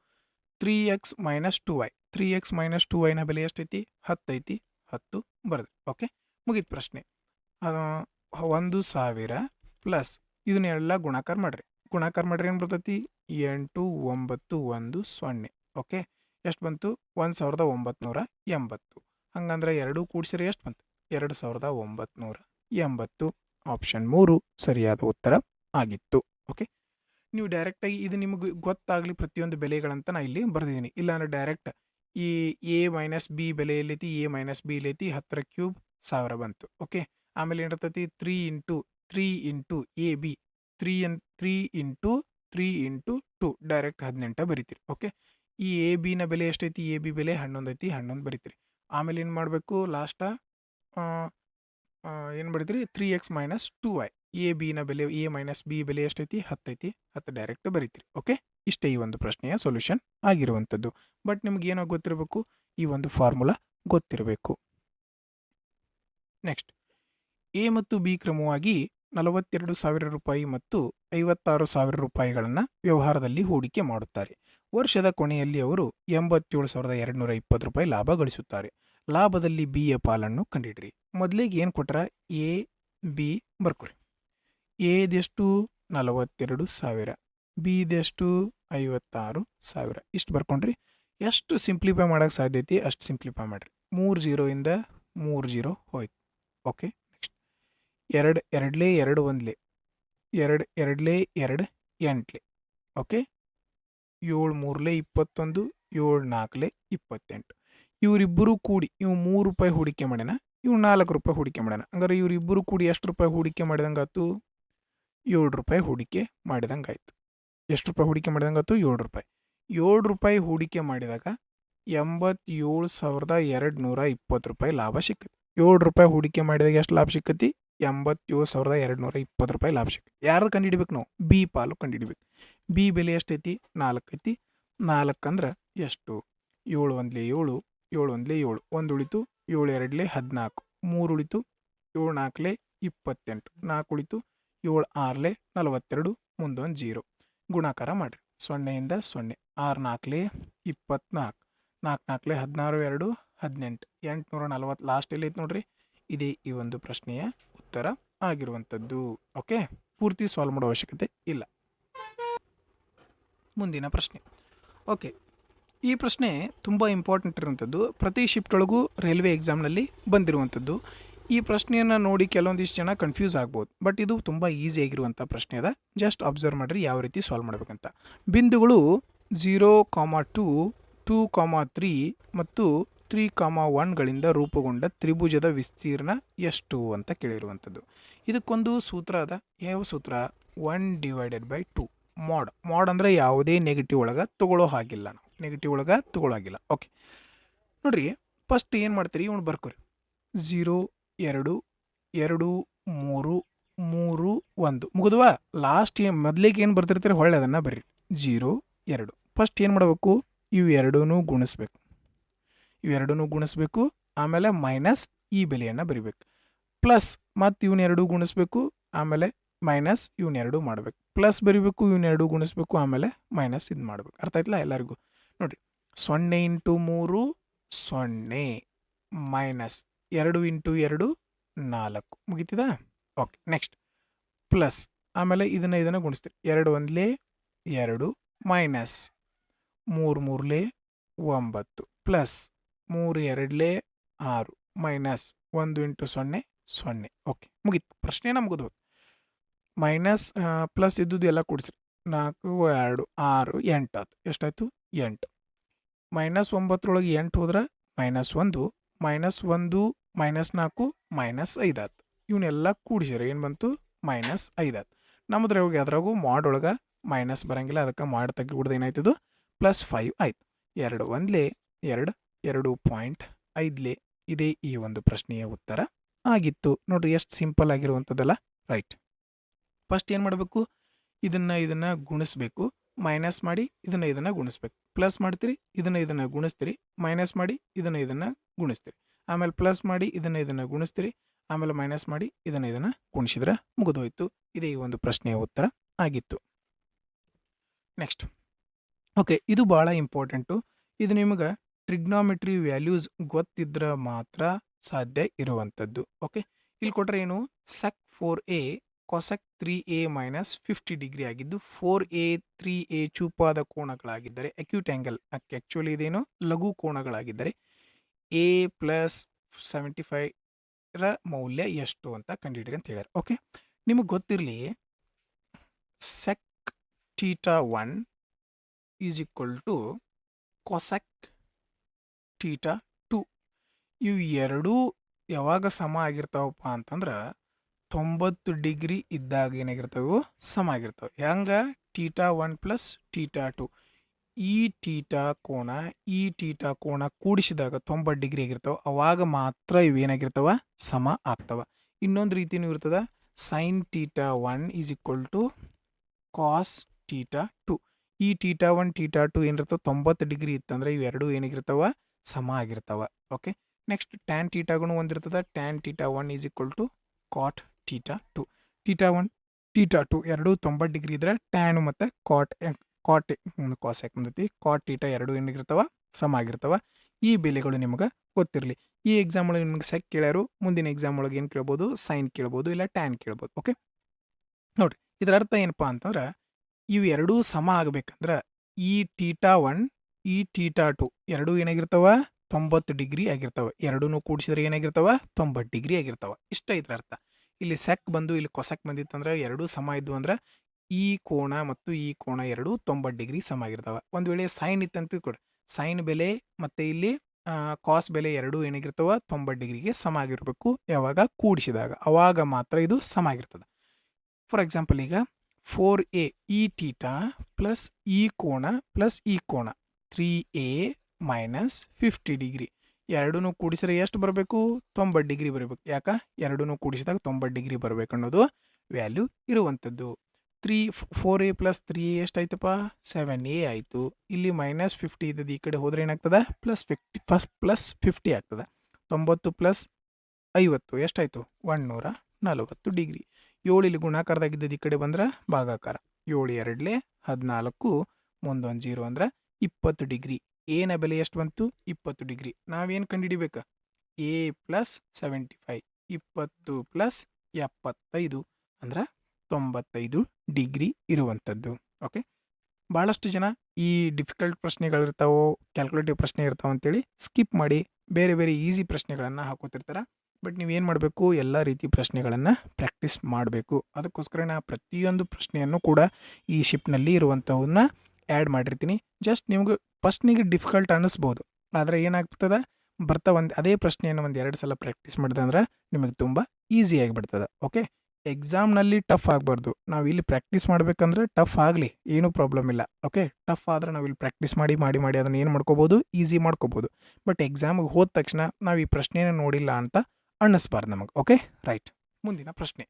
3x - 2y. 3x - 2yನ ಬೆಲೆ ಎಷ್ಟೈತಿ? 10 ಐತಿ. 10 ಬರ್ದ್ರಿ. ಓಕೆ, ಮುಗೀತು ಪ್ರಶ್ನೆ. 1000 ಪ್ಲಸ್ ಇದನ್ನೆಲ್ಲ ಗುಣಾಕಾರ ಮಾಡ್ರಿ. ಏನು ಬರ್ತೈತಿ? 8 9 1 0. ಓಕೆ, ಎಷ್ಟು ಬಂತು? 1980. ಹಂಗಂದ್ರೆ ಎರಡು ಕೂಡಿಸಿದ್ರೆ ಎಷ್ಟು ಬಂತು? 2980. ಆಪ್ಷನ್ 3 ಸರಿಯಾದ ಉತ್ತರ ಆಗಿತ್ತು. ಓಕೆ, ನೀವು ಡೈರೆಕ್ಟಾಗಿ ಇದು ನಿಮಗೆ ಗೊತ್ತಾಗಲಿ ಪ್ರತಿಯೊಂದು ಬೆಲೆಗಳಂತ ನಾನು ಇಲ್ಲಿ ಬರೆದಿದ್ದೀನಿ. ಇಲ್ಲಾಂದ್ರೆ ಡೈರೆಕ್ಟ್ ಈ a - b ಬೆಲೆ ಎಲ್ಲೈತಿ? a - b ಎಲ್ಲೈತಿ? 10ರ ಕ್ಯೂಬ್ 1000 ಬಂತು. ಓಕೆ, ಆಮೇಲೆ ಏನಿರ್ತೈತಿ? 3 into ab, 3 into 3 into 2 direct 18 ಬರಿತೀರಿ. ಓಕೆ, ಈ ಎ ಬಿನ ಬೆಲೆ ಎಷ್ಟೈತಿ? ಎ ಬಿ ಬೆಲೆ 11 ಐತಿ. 11 ಬರಿತೀರಿ. ಆಮೇಲೆ ಏನು ಮಾಡಬೇಕು? ಲಾಸ್ಟ ಏನು ಬರಿತೀರಿ? 3x - 2y. ಎ ಬಿನ ಬೆಲೆ a - b ಬೆಲೆ ಎಷ್ಟೈತಿ? 10 ಐತಿ. 10 ಡೈರೆಕ್ಟ್ ಬರಿತೀರಿ. ಓಕೆ, ಇಷ್ಟೇ ಈ ಒಂದು ಪ್ರಶ್ನೆಯ ಸೊಲ್ಯೂಷನ್ ಆಗಿರುವಂಥದ್ದು. ಬಟ್ ನಿಮ್ಗೆ ಏನೋ ಗೊತ್ತಿರಬೇಕು, ಈ ಒಂದು ಫಾರ್ಮುಲಾ ಗೊತ್ತಿರಬೇಕು. ನೆಕ್ಸ್ಟ್, ಎ ಮತ್ತು ಬಿ ಕ್ರಮವಾಗಿ 42,000 ರೂಪಾಯಿ ಮತ್ತು 56,000 ರೂಪಾಯಿಗಳನ್ನು ವ್ಯವಹಾರದಲ್ಲಿ ಹೂಡಿಕೆ ಮಾಡುತ್ತಾರೆ. ವರ್ಷದ ಕೊನೆಯಲ್ಲಿ ಅವರು 87,220 ರೂಪಾಯಿ ಲಾಭ ಗಳಿಸುತ್ತಾರೆ. ಲಾಭದಲ್ಲಿ ಬಿಯ ಪಾಲನ್ನು ಕಂಡಿಡ್ರಿ. ಮೊದಲಿಗೆ ಏನು ಕೊಟ್ರ? ಎ ಬಿ ಬರ್ಕೊರಿ. ಎದೆಷ್ಟು? 42,000. ಬಿ ಇದೆಷ್ಟು? 56,000. ಇಷ್ಟು ಬರ್ಕೊಂಡ್ರಿ. ಎಷ್ಟು ಸಿಂಪ್ಲಿಫೈ ಮಾಡೋಕ್ಕೆ ಸಾಧ್ಯ ಐತಿ ಅಷ್ಟು ಸಿಂಪ್ಲಿಫೈ ಮಾಡಿರಿ. 3 0 ಇಂದ 3 0 ಹೋಯ್ತು. Okay, next 2 2 2 1 2 2 2 8. ಓಕೆ, 7 3 21, 7 4 28. ಇವರಿಬ್ಬರು ಕೂಡಿ ಇವು 3 ರೂಪಾಯಿ ಹೂಡಿಕೆ ಮಾಡ್ಯಾನ, ಇವು 4 ರೂಪಾಯಿ ಹೂಡಿಕೆ ಮಾಡ್ಯಾನ. ಹಂಗಾರೆ ಇವರಿಬ್ಬರು ಕೂಡಿ ಎಷ್ಟು ರೂಪಾಯಿ ಹೂಡಿಕೆ ಮಾಡಿದಂಗೆ ಆಯ್ತು? 7 ರೂಪಾಯಿ ಹೂಡಿಕೆ ಮಾಡಿದಂಗೆ ಆಯ್ತು. ಎಷ್ಟು ರೂಪಾಯಿ ಹೂಡಿಕೆ ಮಾಡಿದಂಗೆ ಆಯ್ತು? 7 ರೂಪಾಯಿ. 7 ರೂಪಾಯಿ ಹೂಡಿಕೆ ಮಾಡಿದಾಗ 87,220 ರೂಪಾಯಿ ಲಾಭ ಸಿಕ್ಕತಿ. 7 ರೂಪಾಯಿ ಹೂಡಿಕೆ ಮಾಡಿದಾಗ ಎಷ್ಟು ಲಾಭ ಸಿಕ್ಕತಿ? 87,220 ರೂಪಾಯಿ ಲಾಭ ಸಿಕ್ಕತಿ. ಯಾರ್ದು ಕಂಡುಹಿಡಿಬೇಕು ನಾವು? ಬಿ ಪಾಲು ಕಂಡುಹಿಡಿಬೇಕು. ಬಿ ಬೆಲೆ ಎಷ್ಟೈತಿ? 4 ಐತಿ. 4 ಅಂದ್ರೆ ಎಷ್ಟು? 7 1 7, 7 1 7, 1 ಉಳಿತು, 7 2 14, 3 ಉಳಿತು, 7 4 28, 4 ಉಳಿತು, 7 6 42, ಮುಂದೊಂದು 0. ಗುಣಾಕಾರ ಮಾಡಿರಿ. ಸೊನ್ನೆಯಿಂದ ಸೊನ್ನೆ 6 4 24 4 4 16 2 18 840 ಲಾಸ್ಟ್ ಎಲ್ಲಿ ಐತೆ ನೋಡ್ರಿ. ಇದೇ ಈ ಒಂದು ಪ್ರಶ್ನೆಯ ಉತ್ತರ ಆಗಿರುವಂಥದ್ದು. ಓಕೆ, ಪೂರ್ತಿ ಸಾಲ್ವ್ ಮಾಡೋ ಅವಶ್ಯಕತೆ ಇಲ್ಲ. ಮುಂದಿನ ಪ್ರಶ್ನೆ. ಓಕೆ, ಈ ಪ್ರಶ್ನೆ ತುಂಬ ಇಂಪಾರ್ಟೆಂಟ್ ಇರುವಂಥದ್ದು. ಪ್ರತಿ ಶಿಫ್ಟ್ ಒಳಗೂ ರೈಲ್ವೆ ಎಕ್ಸಾಮ್ನಲ್ಲಿ ಬಂದಿರುವಂಥದ್ದು. ಈ ಪ್ರಶ್ನೆಯನ್ನು ನೋಡಿ ಕೆಲವೊಂದಿಷ್ಟು ಜನ ಕನ್ಫ್ಯೂಸ್ ಆಗ್ಬೋದು, ಬಟ್ ಇದು ತುಂಬ ಈಸಿಯಾಗಿರುವಂಥ ಪ್ರಶ್ನೆ ಅದ. ಜಸ್ಟ್ ಅಬ್ಸರ್ವ್ ಮಾಡಿರಿ ಯಾವ ರೀತಿ ಸಾಲ್ವ್ ಮಾಡಬೇಕಂತ. ಬಿಂದುಗಳು 0,2 2,3 ಮತ್ತು 3,1ಗಳಿಂದ ರೂಪುಗೊಂಡ ತ್ರಿಭುಜದ ವಿಸ್ತೀರ್ಣ ಎಷ್ಟು ಅಂತ ಕೇಳಿರುವಂಥದ್ದು. ಇದಕ್ಕೊಂದು ಸೂತ್ರ ಅದ. ಯಾವ ಸೂತ್ರ? 1/2 ಮಾಡ್ ಅಂದರೆ ಯಾವುದೇ ನೆಗೆಟಿವ್ ಒಳಗೆ ತೊಗೊಳ್ಳೋ ಹಾಗಿಲ್ಲ, ನಾವು ನೆಗೆಟಿವ್ ಒಳಗೆ ತೊಗೊಳ್ಳೋ ಹಾಗಿಲ್ಲ. ಓಕೆ ನೋಡ್ರಿ, ಫಸ್ಟ್ ಏನು ಮಾಡ್ತೀರಿ, ಇವನು ಬರ್ಕೋರಿ 0 2 2 3 3 1 ಮುಗಿದ್ವಾ. ಲಾಸ್ಟ್ ಮೊದಲಿಗೆ ಏನು ಬರ್ತಿರ್ತೀರಿ ಹೊಳ್ಳೆ ಅದನ್ನು ಬರ್ರಿ 0 2. ಫಸ್ಟ್ ಏನು ಮಾಡಬೇಕು, ಇವೆರಡೂ ಗುಣಿಸ್ಬೇಕು, ಇವೆರಡೂ ಗುಣಿಸ್ಬೇಕು. ಆಮೇಲೆ ಮೈನಸ್ ಈ ಬೆಲೆಯನ್ನು ಬರಿಬೇಕು. ಪ್ಲಸ್ ಮತ್ತು ಇವನ್ನೆರಡು ಗುಣಿಸ್ಬೇಕು, ಆಮೇಲೆ ಮೈನಸ್ ಇವನ್ನೆರಡು ಮಾಡಬೇಕು. ಪ್ಲಸ್ ಬರಿಬೇಕು, ಇವನ್ನೆರಡು ಗುಣಿಸ್ಬೇಕು, ಆಮೇಲೆ ಮೈನಸ್ ಇದು ಮಾಡಬೇಕು. ಅರ್ಥ ಆಯ್ತಲ್ಲ ಎಲ್ಲರಿಗೂ? ನೋಡಿರಿ, 0 × 3 0 ಮೈನಸ್ 2 × 2 4 ಮುಗೀತಿದಾ? ಓಕೆ, ನೆಕ್ಸ್ಟ್ ಪ್ಲಸ್ ಆಮೇಲೆ ಇದನ್ನು ಗುಣಿಸ್ತೀರಿ. 2 1 2 ಮೈನಸ್ 3 3 9 ಪ್ಲಸ್ 3 2 6 ಮೈನಸ್ 1 × 0 0. ಓಕೆ, ಮುಗೀತು, ಪ್ರಶ್ನೆನ ಮುಗಿದು. ಮೈನಸ್ ಪ್ಲಸ್ ಇದ್ದುದು ಎಲ್ಲ ಕೂಡಿಸ್ರಿ. 4 2 6 8 ಆಯ್ತು. ಎಷ್ಟಾಯಿತು? 8. ಮೈನಸ್ 9ರೊಳಗೆ 8 ಹೋದ್ರೆ -1, -1 -4 -5 ಆಯ್ತು. ಇವನ್ನೆಲ್ಲ ಕೂಡಿಸಿರಿ ಏನು ಬಂತು? -5 ಆಯ್ತು. ನಮ್ಮದ್ರಾಗ ಅದ್ರಾಗೂ ಮಾಡೊಳಗೆ ಮೈನಸ್ ಬರೋಂಗಿಲ್ಲ, ಅದಕ್ಕೆ ಮಾಡಿ ತೆಗಿ ಬಿಡ್ದು ಏನಾಯ್ತದು +5 ಆಯ್ತು. 2 1 2 2.5 ಇದೇ ಈ ಒಂದು ಪ್ರಶ್ನೆಯ ಉತ್ತರ ಆಗಿತ್ತು. ನೋಡ್ರಿ ಎಷ್ಟು ಸಿಂಪಲ್ ಆಗಿರುವಂಥದ್ದಲ್ಲ, ರೈಟ್. ಫಸ್ಟ್ ಏನು ಮಾಡಬೇಕು, ಇದನ್ನು ಗುಣಿಸ್ಬೇಕು, ಮೈನಸ್ ಮಾಡಿ ಇದನ್ನು ಗುಣಿಸ್ಬೇಕು. ಪ್ಲಸ್ ಮಾಡ್ತೀರಿ, ಇದನ್ನು ಗುಣಿಸ್ತೀರಿ, ಮೈನಸ್ ಮಾಡಿ ಇದನ್ನು ಗುಣಿಸ್ತೀರಿ, ಆಮೇಲೆ ಪ್ಲಸ್ ಮಾಡಿ ಇದನ್ನು ಗುಣಿಸ್ತೀರಿ, ಆಮೇಲೆ ಮೈನಸ್ ಮಾಡಿ ಇದನ್ನು ಗುಣಿಸಿದ್ರೆ ಮುಗಿದೋಯ್ತು. ಇದೇ ಈ ಒಂದು ಪ್ರಶ್ನೆಯ ಉತ್ತರ ಆಗಿತ್ತು. ನೆಕ್ಸ್ಟ್, ಓಕೆ, ಇದು ಭಾಳ ಇಂಪಾರ್ಟೆಂಟು. ಇದು ನಿಮಗೆ ಟ್ರಿಗ್ನಾಮೆಟ್ರಿ ವ್ಯಾಲ್ಯೂಸ್ ಗೊತ್ತಿದ್ರೆ ಮಾತ್ರ ಸಾಧ್ಯ ಇರುವಂಥದ್ದು. ಓಕೆ, ಇಲ್ಲಿ ಕೊಟ್ಟರೆ ಏನು, sec 4a cosec 3a - 50 degree ಆಗಿದ್ದು 4a 3a ಚೂಪಾದ ಕೋನಗಳಾಗಿದ್ದರೆ, ಅಕ್ಯೂಟ್ ಆ್ಯಂಗಲ್ ಆ್ಯಕ್ಚುಲಿ ಇದೇನು ಲಘು ಕೋನಗಳಾಗಿದ್ದರೆ a + 75ರ ಮೌಲ್ಯ ಎಷ್ಟು ಅಂತ ಕಂಡುಹಿಡಿರಿ ಅಂತ ಹೇಳ್ಯಾರ. ಓಕೆ, ನಿಮಗೆ ಗೊತ್ತಿರಲಿ sec θ1 = cosec θ2. ಇವು ಎರಡೂ ಯಾವಾಗ ಸಮ ಆಗಿರ್ತಾವಪ್ಪ ಅಂತಂದ್ರೆ 90 ಡಿಗ್ರಿ ಇದ್ದಾಗ ಏನಾಗಿರ್ತವೆ, ಸಮ ಆಗಿರ್ತವೆ. ಹೆಂಗೆ? θ1 + θ2. ಈ ಥೀಟಾ ಕೋನ ಕೂಡಿಸಿದಾಗ 90 ಡಿಗ್ರಿ ಆಗಿರ್ತಾವೆ. ಅವಾಗ ಮಾತ್ರ ಇವೇನಾಗಿರ್ತವೆ, ಸಮ ಆಗ್ತವೆ. ಇನ್ನೊಂದು ರೀತಿಯೂ ಇರ್ತದೆ, sin θ1 = cos θ2. ಈ θ1 θ2 ಏನಿರ್ತವೆ 90 ಡಿಗ್ರಿ ಇತ್ತಂದ್ರೆ ಇವೆರಡು ಏನಾಗಿರ್ತವೆ, ಸಮ ಆಗಿರ್ತವೆ. Okay, next tan θ ಒಂದಿರ್ತದೆ, tan θ1 = cot θ2. θ1 θ2 ಎರಡೂ 90 ಡಿಗ್ರಿ ಇದ್ರೆ ಟ್ಯಾನ್ ಮತ್ತು ಕಾಟ್ ಕಾಸೆಕ್ ಬಂದೈತಿ. ಕಾಟ್ θ ಎರಡು ಏನಾಗಿರ್ತವೆ, ಸಮ ಆಗಿರ್ತವೆ. ಈ ಬೆಲೆಗಳು ನಿಮಗೆ ಗೊತ್ತಿರಲಿ. ಈ ಎಕ್ಸಾಮ್ ಒಳಗೆ ನಿಮ್ಗೆ ಸೆಕ್ ಕೇಳ್ಯಾರು, ಮುಂದಿನ ಎಕ್ಸಾಮ್ ಒಳಗೆ ಏನು ಕೇಳ್ಬೋದು, ಸೈನ್ ಕೇಳ್ಬೋದು, ಇಲ್ಲ ಟ್ಯಾನ್ ಕೇಳ್ಬೋದು. ಓಕೆ, ನೋಡಿರಿ, ಇದರ ಅರ್ಥ ಏನಪ್ಪ ಅಂತಂದ್ರೆ ಇವು ಎರಡೂ ಸಮ ಆಗಬೇಕಂದ್ರೆ ಈ θ1 ಈ θ2 ಎರಡೂ ಏನಾಗಿರ್ತವೆ, 90 ಡಿಗ್ರಿ ಆಗಿರ್ತವೆ. ಎರಡೂ ಕೂಡಿಸಿದ್ರೆ ಏನಾಗಿರ್ತವೆ, 90 ಡಿಗ್ರಿ ಆಗಿರ್ತವೆ. ಇಷ್ಟ ಇದರ ಅರ್ಥ. ಇಲ್ಲಿ ಸೆಕ್ ಬಂದು ಇಲ್ಲಿ ಕೊಸೆಕ್ ಬಂದಿತ್ತಂದ್ರೆ ಎರಡೂ ಸಮ ಇದ್ವು ಅಂದ್ರೆ ಈ ಕೋಣ ಮತ್ತು ಈ ಕೋಣ ಎರಡೂ 90 ಡಿಗ್ರಿ ಸಮ ಆಗಿರ್ತವೆ. ಒಂದು ವೇಳೆ ಸೈನ್ ಇತ್ತಂತ ಕೊಡಿ, ಸೈನ್ ಬೆಲೆ ಮತ್ತು ಇಲ್ಲಿ ಕಾಸ್ ಬೆಲೆ ಎರಡೂ ಏನಾಗಿರ್ತವೆ, 90 ಡಿಗ್ರಿಗೆ ಸಮ ಆಗಿರಬೇಕು. ಯಾವಾಗ? ಕೂಡಿಸಿದಾಗ, ಅವಾಗ ಮಾತ್ರ ಇದು ಸಮ ಆಗಿರ್ತದೆ. ಫಾರ್ ಎಕ್ಸಾಂಪಲ್, ಈಗ 4a ಈ ಥೀಟಾ ಪ್ಲಸ್ ಈ ಕೋಣ ಪ್ಲಸ್ ಈ ಕೋಣ 3a - 50 ಡಿಗ್ರಿ ಎರಡೂ ಕೂಡಿಸಿದ್ರೆ ಎಷ್ಟು ಬರಬೇಕು, 90 ಡಿಗ್ರಿ ಬರಬೇಕು. ಯಾಕೆ? ಎರಡೂ ಕೂಡಿಸಿದಾಗ 90 ಡಿಗ್ರಿ ಬರಬೇಕು ಅನ್ನೋದು ವ್ಯಾಲ್ಯೂ ಇರುವಂಥದ್ದು. 4a + 3a ಎಷ್ಟಾಯ್ತಪ್ಪ, 7a ಆಯಿತು. ಇಲ್ಲಿ -50 ಇದ್ದದ್ದು ಈ ಕಡೆ ಹೋದ್ರೆ ಏನಾಗ್ತದೆ, +50 ಆಗ್ತದೆ. 90 + 50 ಎಷ್ಟಾಯಿತು, 140 ಡಿಗ್ರಿ. 7 ಇಲ್ಲಿ ಗುಣಾಕಾರದಾಗಿದ್ದದ್ದು ಈ ಕಡೆ ಬಂದ್ರೆ ಭಾಗಾಕಾರ. 7 2 14 ಮುಂದೊಂದು 0 ಅಂದ್ರೆ 20 ಡಿಗ್ರಿ. ಎನ ಬೆಲೆ ಎಷ್ಟು ಬಂತು? 20 ಡಿಗ್ರಿ. ನಾವೇನು ಕಂಡುಹಿಡಿಬೇಕು? ಎ ಪ್ಲಸ್ 75 20 ಪ್ಲಸ್ 75 ಅಂದ್ರೆ 95 ಡಿಗ್ರಿ ಇರುವಂಥದ್ದು. ಓಕೆ, ಭಾಳಷ್ಟು ಜನ ಈ ಡಿಫಿಕಲ್ಟ್ ಪ್ರಶ್ನೆಗಳಿರ್ತಾವೋ, ಕ್ಯಾಲ್ಕುಲೇಟಿವ್ ಪ್ರಶ್ನೆ ಇರ್ತಾವೆ ಅಂತೇಳಿ ಸ್ಕಿಪ್ ಮಾಡಿ ಬೇರೆ ಬೇರೆ ಈಸಿ ಪ್ರಶ್ನೆಗಳನ್ನು ಹಾಕೋತಿರ್ತಾರೆ. ಬಟ್ ನೀವೇನು ಮಾಡಬೇಕು? ಎಲ್ಲ ರೀತಿ ಪ್ರಶ್ನೆಗಳನ್ನು ಪ್ರಾಕ್ಟೀಸ್ ಮಾಡಬೇಕು. ಅದಕ್ಕೋಸ್ಕರ ನಾ ಪ್ರತಿಯೊಂದು ಪ್ರಶ್ನೆಯನ್ನು ಕೂಡ ಈ ಶಿಫ್ಟ್ನಲ್ಲಿ ಇರುವಂಥವನ್ನ ಆ್ಯಡ್ ಮಾಡಿರ್ತೀನಿ. ಜಸ್ಟ್ ನಿಮ್ಗೆ ಫಸ್ಟ್ನಿಗೆ ಡಿಫಿಕಲ್ಟ್ ಅನ್ನಿಸ್ಬೋದು, ಆದರೆ ಏನಾಗ್ತದೆ, ಬರ್ತಾ ಅದೇ ಪ್ರಶ್ನೆಯನ್ನು 2 ಸಲ ಪ್ರಾಕ್ಟೀಸ್ ಮಾಡಿದೆ ಅಂದ್ರೆ ನಿಮಗೆ ತುಂಬ ಈಸಿ ಆಗಿಬಿಡ್ತದೆ. ಓಕೆ, ಎಕ್ಸಾಮ್ನಲ್ಲಿ ಟಫ್ ಆಗಬಾರ್ದು. ನಾವು ಇಲ್ಲಿ ಪ್ರಾಕ್ಟೀಸ್ ಮಾಡಬೇಕಂದ್ರೆ ಟಫ್ ಆಗಲಿ, ಏನೂ ಪ್ರಾಬ್ಲಮ್ ಇಲ್ಲ. ಓಕೆ, ಟಫ್ ಆದರೆ ನಾವು ಇಲ್ಲಿ ಪ್ರಾಕ್ಟೀಸ್ ಮಾಡಿ ಮಾಡಿ ಮಾಡಿ ಅದನ್ನು ಏನು ಮಾಡ್ಕೋಬೋದು? ಈಸಿ ಮಾಡ್ಕೋಬೋದು. ಬಟ್ ಎಕ್ಸಾಮಿಗೆ ಹೋದ ತಕ್ಷಣ ನಾವು ಈ ಪ್ರಶ್ನೆನ ನೋಡಿಲ್ಲ ಅಂತ ಅನ್ನಿಸ್ಬಾರ್ದು ನಮಗೆ. Okay, right. ಮುಂದಿನ ಪ್ರಶ್ನೆ,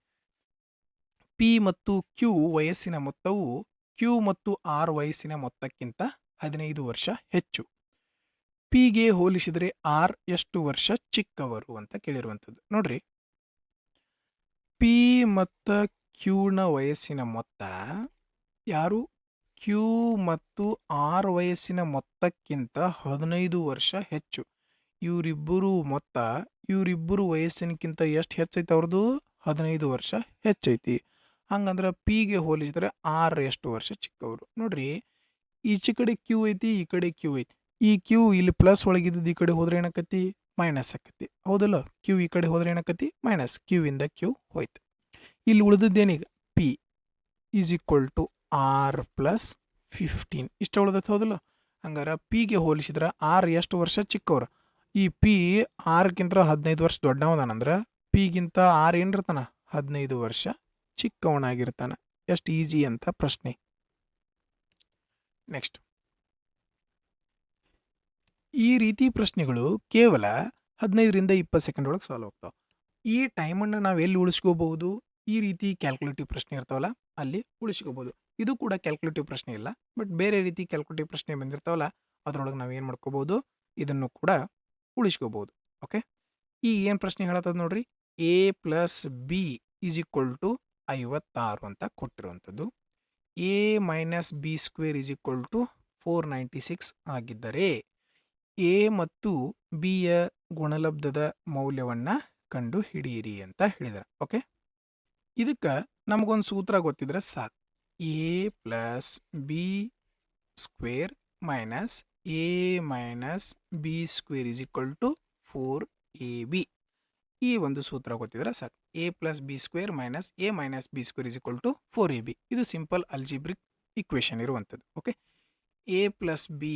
ಪಿ ಮತ್ತು ಕ್ಯೂ ವಯಸ್ಸಿನ ಮೊತ್ತವು ಕ್ಯೂ ಮತ್ತು ಆರ್ ವಯಸ್ಸಿನ ಮೊತ್ತಕ್ಕಿಂತ 15 ವರ್ಷ ಹೆಚ್ಚು. ಪಿಗೆ ಹೋಲಿಸಿದರೆ ಆರ್ ಎಷ್ಟು ವರ್ಷ ಚಿಕ್ಕವರು ಅಂತ ಕೇಳಿರುವಂಥದ್ದು. ನೋಡ್ರಿ, ಪಿ ಮತ್ತು ಕ್ಯೂನ ವಯಸ್ಸಿನ ಮೊತ್ತ ಯಾರು? ಕ್ಯೂ ಮತ್ತು ಆರ್ ವಯಸ್ಸಿನ ಮೊತ್ತಕ್ಕಿಂತ 15 ವರ್ಷ ಹೆಚ್ಚು. ಇವರಿಬ್ಬರು ಮೊತ್ತ, ಇವರಿಬ್ಬರು ವಯಸ್ಸಿನಕ್ಕಿಂತ ಎಷ್ಟು ಹೆಚ್ಚೈತೆ? ಅವ್ರದ್ದು 15 ವರ್ಷ ಹೆಚ್ಚೈತಿ. ಹಂಗಂದ್ರೆ ಪಿಗೆ ಹೋಲಿಸಿದ್ರೆ ಆರ್ ಎಷ್ಟು ವರ್ಷ ಚಿಕ್ಕವರು? ನೋಡ್ರಿ, ಈಚೆ ಕಡೆ ಕ್ಯೂ ಐತಿ, ಈ ಕಡೆ ಕ್ಯೂ ಐತಿ. ಈ ಕ್ಯೂ ಇಲ್ಲಿ ಪ್ಲಸ್ ಒಳಗಿದ್ದು ಈ ಕಡೆ ಹೋದ್ರೆ ಏನಾಕತಿ? ಮೈನಸ್ ಆಕತಿ. ಹೌದಲ್ಲ? ಕ್ಯೂ ಈ ಕಡೆ ಹೋದ್ರೆ ಏನಾಕತಿ? ಮೈನಸ್. ಕ್ಯೂ ಇಂದ ಕ್ಯೂ ಹೋಯ್ತು. ಇಲ್ಲಿ ಉಳಿದದ್ದೇನೀಗ? P is equal to R plus 15 ಇಷ್ಟ ಉಳ್ದೈತೆ. ಹೌದಲ್ಲ? ಹಂಗಾರೆ ಪಿಗೆ ಹೋಲಿಸಿದ್ರೆ ಆರ್ ಎಷ್ಟು ವರ್ಷ ಚಿಕ್ಕವ್ರು? ಈ ಪಿ ಆರ್ಗಿಂತ 15 ವರ್ಷ ದೊಡ್ಡವದಾನಂದ್ರೆ ಪಿಗಿಂತ ಆರ್ ಏನಿರ್ತಾನ? 15 ವರ್ಷ ಚಿಕ್ಕವನಾಗಿರ್ತಾನೆ. ಎಷ್ಟು ಈಸಿ ಅಂತ ಪ್ರಶ್ನೆ. ನೆಕ್ಸ್ಟ್, ಈ ರೀತಿ ಪ್ರಶ್ನೆಗಳು ಕೇವಲ 15ರಿಂದ 20 ಸೆಕೆಂಡ್ ಒಳಗೆ ಸಾಲ್ವ್ ಆಗ್ತಾವೆ. ಈ ಟೈಮನ್ನು ನಾವು ಎಲ್ಲಿ ಉಳಿಸ್ಕೋಬಹುದು? ಈ ರೀತಿ ಕ್ಯಾಲ್ಕುಲೇಟಿವ್ ಪ್ರಶ್ನೆ ಇರ್ತಾವಲ್ಲ ಅಲ್ಲಿ ಉಳಿಸ್ಕೋಬಹುದು. ಇದು ಕೂಡ ಕ್ಯಾಲ್ಕುಲೇಟಿವ್ ಪ್ರಶ್ನೆ ಇಲ್ಲ, ಬಟ್ ಬೇರೆ ರೀತಿ ಕ್ಯಾಲ್ಕುಲೇಟಿವ್ ಪ್ರಶ್ನೆ ಬಂದಿರ್ತಾವಲ್ಲ ಅದರೊಳಗೆ ನಾವು ಏನು ಮಾಡ್ಕೋಬಹುದು? ಇದನ್ನು ಕೂಡ ಉಳಿಸ್ಕೋಬಹುದು. ಓಕೆ, ಈ ಏನು ಪ್ರಶ್ನೆ ಹೇಳತ್ತದ ನೋಡ್ರಿ, A plus B is equal to 56 ಅಂತ ಕೊಟ್ಟಿರುವಂಥದ್ದು. A minus B square is equal to 496 ಆಗಿದ್ದರೆ ಎ ಮತ್ತು ಬಿಯ ಗುಣಲಬ್ಧದ ಮೌಲ್ಯವನ್ನು ಕಂಡು ಹಿಡಿಯಿರಿ ಅಂತ ಹೇಳಿದ್ದಾರೆ. ಓಕೆ, ಇದಕ್ಕೆ ನಮಗೊಂದು ಸೂತ್ರ ಗೊತ್ತಿದ್ರೆ ಸಾಕು. A plus B square minus A minus B square is equal to 4ab. ಈ ಒಂದು ಸೂತ್ರ ಗೊತ್ತಿದ್ರೆ ಸಾಕು. A plus B square minus A minus B square is equal to 4ab. ಇದು ಸಿಂಪಲ್ ಅಲ್ಜಿಬ್ರಿಕ್ ಇಕ್ವೇಷನ್ ಇರುವಂಥದ್ದು. ಓಕೆ, ಎ ಪ್ಲಸ್ ಬಿ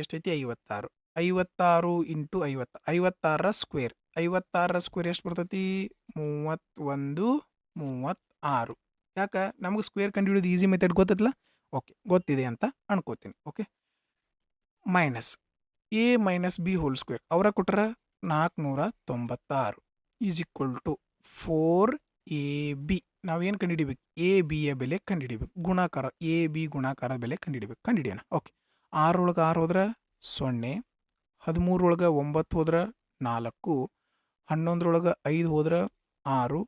ಎಷ್ಟೈತಿ? 56. 56 into 50, 56ರ square. 56ರ ಸ್ಕ್ವೇರ್ ಎಷ್ಟು ಬರ್ತೈತಿ? 31, 36. ಯಾಕೆ? ನಮಗೆ ಸ್ಕ್ವೇರ್ ಕಂಡುಹಿಡಿಯೋದು ಈಸಿ ಮೆಥಡ್ ಗೊತ್ತಲ್ಲ? ಓಕೆ, ಗೊತ್ತಿದೆ ಅಂತ ಅನ್ಕೋತೀನಿ. Okay, minus A minus B whole square ಅವರ ಕೊಟ್ಟರ 496 ಈಸ್ ಈಕ್ವಲ್ ಟು 4ab. ನಾವೇನು ಕಂಡುಹಿಡಿಬೇಕು? ಎ ಬಿಯ ಬೆಲೆ ಕಂಡುಹಿಡಿಬೇಕು. ಗುಣಾಕಾರ, ಎ ಬಿ ಗುಣಾಕಾರ ಬೆಲೆ ಕಂಡುಹಿಡಿಬೇಕು. ಕಂಡುಹಿಡಿಯೋಣ. ಓಕೆ, 6 ಒಳಗೆ 6 ಹೋದ್ರೆ 0, 13 ಒಳಗೆ 9 ಹೋದ್ರೆ 4, 11 ಒಳಗೆ 5 ಹೋದ್ರೆ 6,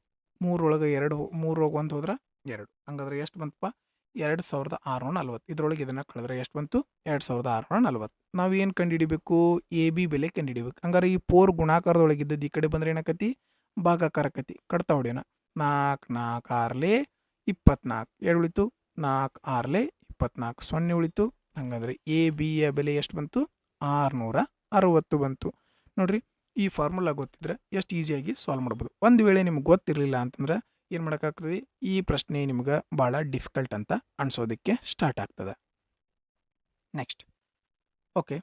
3 ಒಳಗೆ 2, 3 ಒಳಗೆ 1 ಹೋದ್ರೆ 2. ಹಂಗಾದ್ರೆ ಎಷ್ಟು ಬಂತಪ್ಪ? 2640. ಇದರೊಳಗೆ ಇದನ್ನು ಕಳೆದ್ರೆ ಎಷ್ಟು ಬಂತು? 2640. ನಾವು ಏನು ಕಂಡುಹಿಡಿಬೇಕು? ಎ ಬಿ ಬೆಲೆ ಕಂಡುಹಿಡಿಬೇಕು. ಹಂಗಾರೆ ಈ 4 ಗುಣಾಕಾರದೊಳಗಿದ್ದದ್ದು ಈ ಕಡೆ ಬಂದರೆ ಏನಾಕತಿ? ಭಾಗಾಕಾರ ಆಕತಿ. ಕಟ್ತಾ ಹೊಡಿಯೋಣ. 4 4 6 24. 2 ಉಳಿತು. 4 6 24. 0 ಉಳಿತು. ಹಾಗಾದರೆ ಎ ಬಿಯ ಬೆಲೆ ಎಷ್ಟು ಬಂತು? 660 ಬಂತು. ನೋಡ್ರಿ, ಈ ಫಾರ್ಮುಲಾ ಗೊತ್ತಿದ್ರೆ ಎಷ್ಟು ಈಸಿಯಾಗಿ ಸಾಲ್ವ್ ಮಾಡ್ಬೋದು. ಒಂದು ವೇಳೆ ನಿಮ್ಗೆ ಗೊತ್ತಿರಲಿಲ್ಲ ಅಂತಂದ್ರೆ ಏನು ಮಾಡೋಕ್ಕಾಗ್ತದೆ? ಈ ಪ್ರಶ್ನೆ ನಿಮ್ಗೆ ಭಾಳ ಡಿಫಿಕಲ್ಟ್ ಅಂತ ಅನ್ಸೋದಕ್ಕೆ ಸ್ಟಾರ್ಟ್ ಆಗ್ತದೆ. ನೆಕ್ಸ್ಟ್, ಓಕೆ,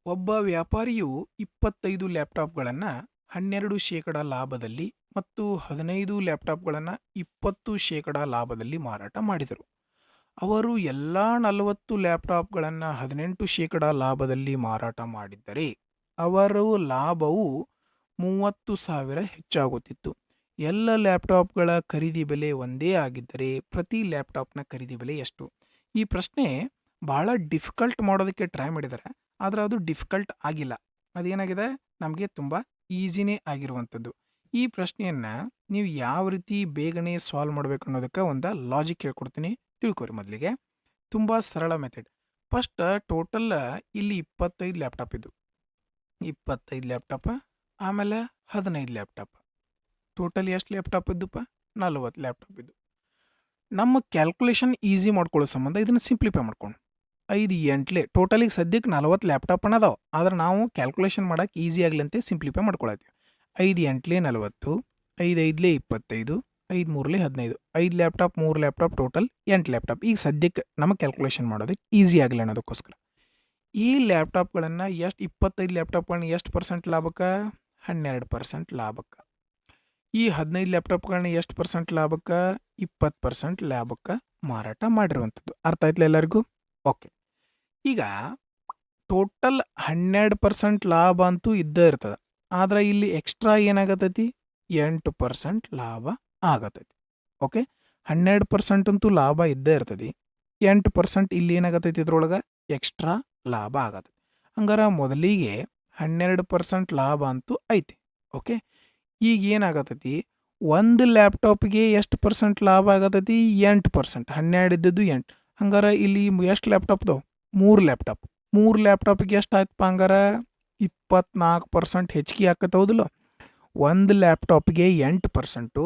ಒಬ್ಬ ವ್ಯಾಪಾರಿಯು 25 ಲ್ಯಾಪ್ಟಾಪ್ಗಳನ್ನು 12% ಲಾಭದಲ್ಲಿ ಮತ್ತು 15 ಲ್ಯಾಪ್ಟಾಪ್ಗಳನ್ನು 20% ಲಾಭದಲ್ಲಿ ಮಾರಾಟ ಮಾಡಿದರು. ಅವರು ಎಲ್ಲ 40 ಲ್ಯಾಪ್ಟಾಪ್ಗಳನ್ನು 18% ಲಾಭದಲ್ಲಿ ಮಾರಾಟ ಮಾಡಿದ್ದರೆ ಅವರ ಲಾಭವು 30,000 ಹೆಚ್ಚಾಗುತ್ತಿತ್ತು. ಎಲ್ಲ ಲ್ಯಾಪ್ಟಾಪ್ಗಳ ಖರೀದಿ ಬೆಲೆ ಒಂದೇ ಆಗಿದ್ದರೆ ಪ್ರತಿ ಲ್ಯಾಪ್ಟಾಪ್ನ ಖರೀದಿ ಬೆಲೆ ಎಷ್ಟು? ಈ ಪ್ರಶ್ನೆ ಭಾಳ ಡಿಫಿಕಲ್ಟ್ ಮಾಡೋದಕ್ಕೆ ಟ್ರೈ ಮಾಡಿದ್ದಾರೆ, ಆದರೆ ಅದು ಡಿಫಿಕಲ್ಟ್ ಆಗಿಲ್ಲ. ಅದೇನಾಗಿದೆ? ನಮಗೆ ತುಂಬ ಈಸಿನೇ ಆಗಿರುವಂಥದ್ದು. ಈ ಪ್ರಶ್ನೆಯನ್ನು ನೀವು ಯಾವ ರೀತಿ ಬೇಗನೆ ಸಾಲ್ವ್ ಮಾಡಬೇಕು ಅನ್ನೋದಕ್ಕೆ ಒಂದು ಲಾಜಿಕ್ ಹೇಳ್ಕೊಡ್ತೀನಿ, ತಿಳ್ಕೊರಿ. ಮೊದಲಿಗೆ ತುಂಬ ಸರಳ ಮೆಥಡ್. ಫಸ್ಟ್ ಟೋಟಲ್ ಇಲ್ಲಿ 25 ಲ್ಯಾಪ್ಟಾಪ್ ಇದ್ದು, 25 ಲ್ಯಾಪ್ಟಾಪ, ಆಮೇಲೆ 15 ಲ್ಯಾಪ್ಟಾಪ್. ಟೋಟಲ್ ಎಷ್ಟು ಲ್ಯಾಪ್ಟಾಪ್ ಇದ್ದುಪ್ಪ? 40 ಲ್ಯಾಪ್ಟಾಪ್ ಇದ್ದು. ನಮ್ಮ ಕ್ಯಾಲ್ಕುಲೇಷನ್ ಈಸಿ ಮಾಡ್ಕೊಳ್ಳೋ ಸಂಬಂಧ ಇದನ್ನು ಸಿಂಪ್ಲಿಫೈ ಮಾಡ್ಕೊಂಡು 5 8 ಟೋಟಲಿಗೆ ಸದ್ಯಕ್ಕೆ 40 ಲ್ಯಾಪ್ಟಾಪ್ ಅದಾವೆ. ಆದ್ರೆ ನಾವು ಕ್ಯಾಲ್ಕುಲೇಷನ್ ಮಾಡೋಕೆ ಈಸಿ ಆಗಲಿ ಅಂತ simplify ಮಾಡ್ಕೊಳತ್ತೀವಿ. 5 8 40, 5 5 25, 5 3 15, 5 laptop 3 laptop total 8 laptop. ಈಗ ಸದ್ಯಕ್ಕೆ ನಮಗೆ ಕ್ಯಾಲ್ಕುಲೇಷನ್ ಮಾಡೋದಕ್ಕೆ ಈಸಿ ಆಗಲಿ ಅನ್ನೋದಕ್ಕೋಸ್ಕರ ಈ ಲ್ಯಾಪ್ಟಾಪ್ಗಳನ್ನು 25 ಲ್ಯಾಪ್ಟಾಪ್ಗಳನ್ನ ಎಷ್ಟು ಪರ್ಸೆಂಟ್ ಲಾಭಕ್ಕೆ? 12% ಲಾಭಕ್ಕೆ. ಈ 15 ಲ್ಯಾಪ್ಟಾಪ್ಗಳನ್ನ ಎಷ್ಟು ಪರ್ಸೆಂಟ್ ಲಾಭಕ್ಕೆ? 20% ಲಾಭಕ್ಕೆ ಮಾರಾಟ ಮಾಡಿರುವಂಥದ್ದು. ಅರ್ಥ ಆಯ್ತಲ್ಲ ಎಲ್ಲರಿಗೂ? ಓಕೆ. ಈಗ ಟೋಟಲ್ 12% ಲಾಭ ಅಂತೂ ಇದ್ದೇ ಇರ್ತದೆ. ಆದ್ರೆ ಇಲ್ಲಿ ಎಕ್ಸ್ಟ್ರಾ ಏನಾಗತ್ತೈತಿ? 8% ಲಾಭ ಆಗತೈತಿ. ಓಕೆ, 12% ಅಂತೂ ಲಾಭ ಇದ್ದೇ ಇರ್ತದೆ. 8% ಇಲ್ಲಿ ಏನಾಗತ್ತೈತಿ? ಇದ್ರೊಳಗೆ ಎಕ್ಸ್ಟ್ರಾ ಲಾಭ ಆಗತೈತಿ. ಹಂಗಾರೆ ಮೊದಲಿಗೆ 12% ಲಾಭ ಅಂತೂ ಐತಿ. ಓಕೆ, ಈಗ ಏನಾಗತ್ತೈತಿ? ಒಂದು ಲ್ಯಾಪ್ಟಾಪ್ಗೆ ಎಷ್ಟು ಪರ್ಸೆಂಟ್ ಲಾಭ ಆಗತೈತಿ? 8%. 12 ಇದ್ದದ್ದು 8. ಹಂಗಾರೆ ಇಲ್ಲಿ ಎಷ್ಟು ಲ್ಯಾಪ್ಟಾಪ್ ಅದಾವೆ? 3 ಲ್ಯಾಪ್ಟಾಪ್. 3 ಲ್ಯಾಪ್ಟಾಪಿಗೆ ಎಷ್ಟು ಆಯ್ತಪ್ಪ? ಹಂಗಾರೆ 24% ಹೆಚ್ಚಿಗೆ ಆಕತ್ತೆ, ಹೌದಿಲ್ಲ? ಒಂದು ಲ್ಯಾಪ್ಟಾಪ್ಗೆ 8%,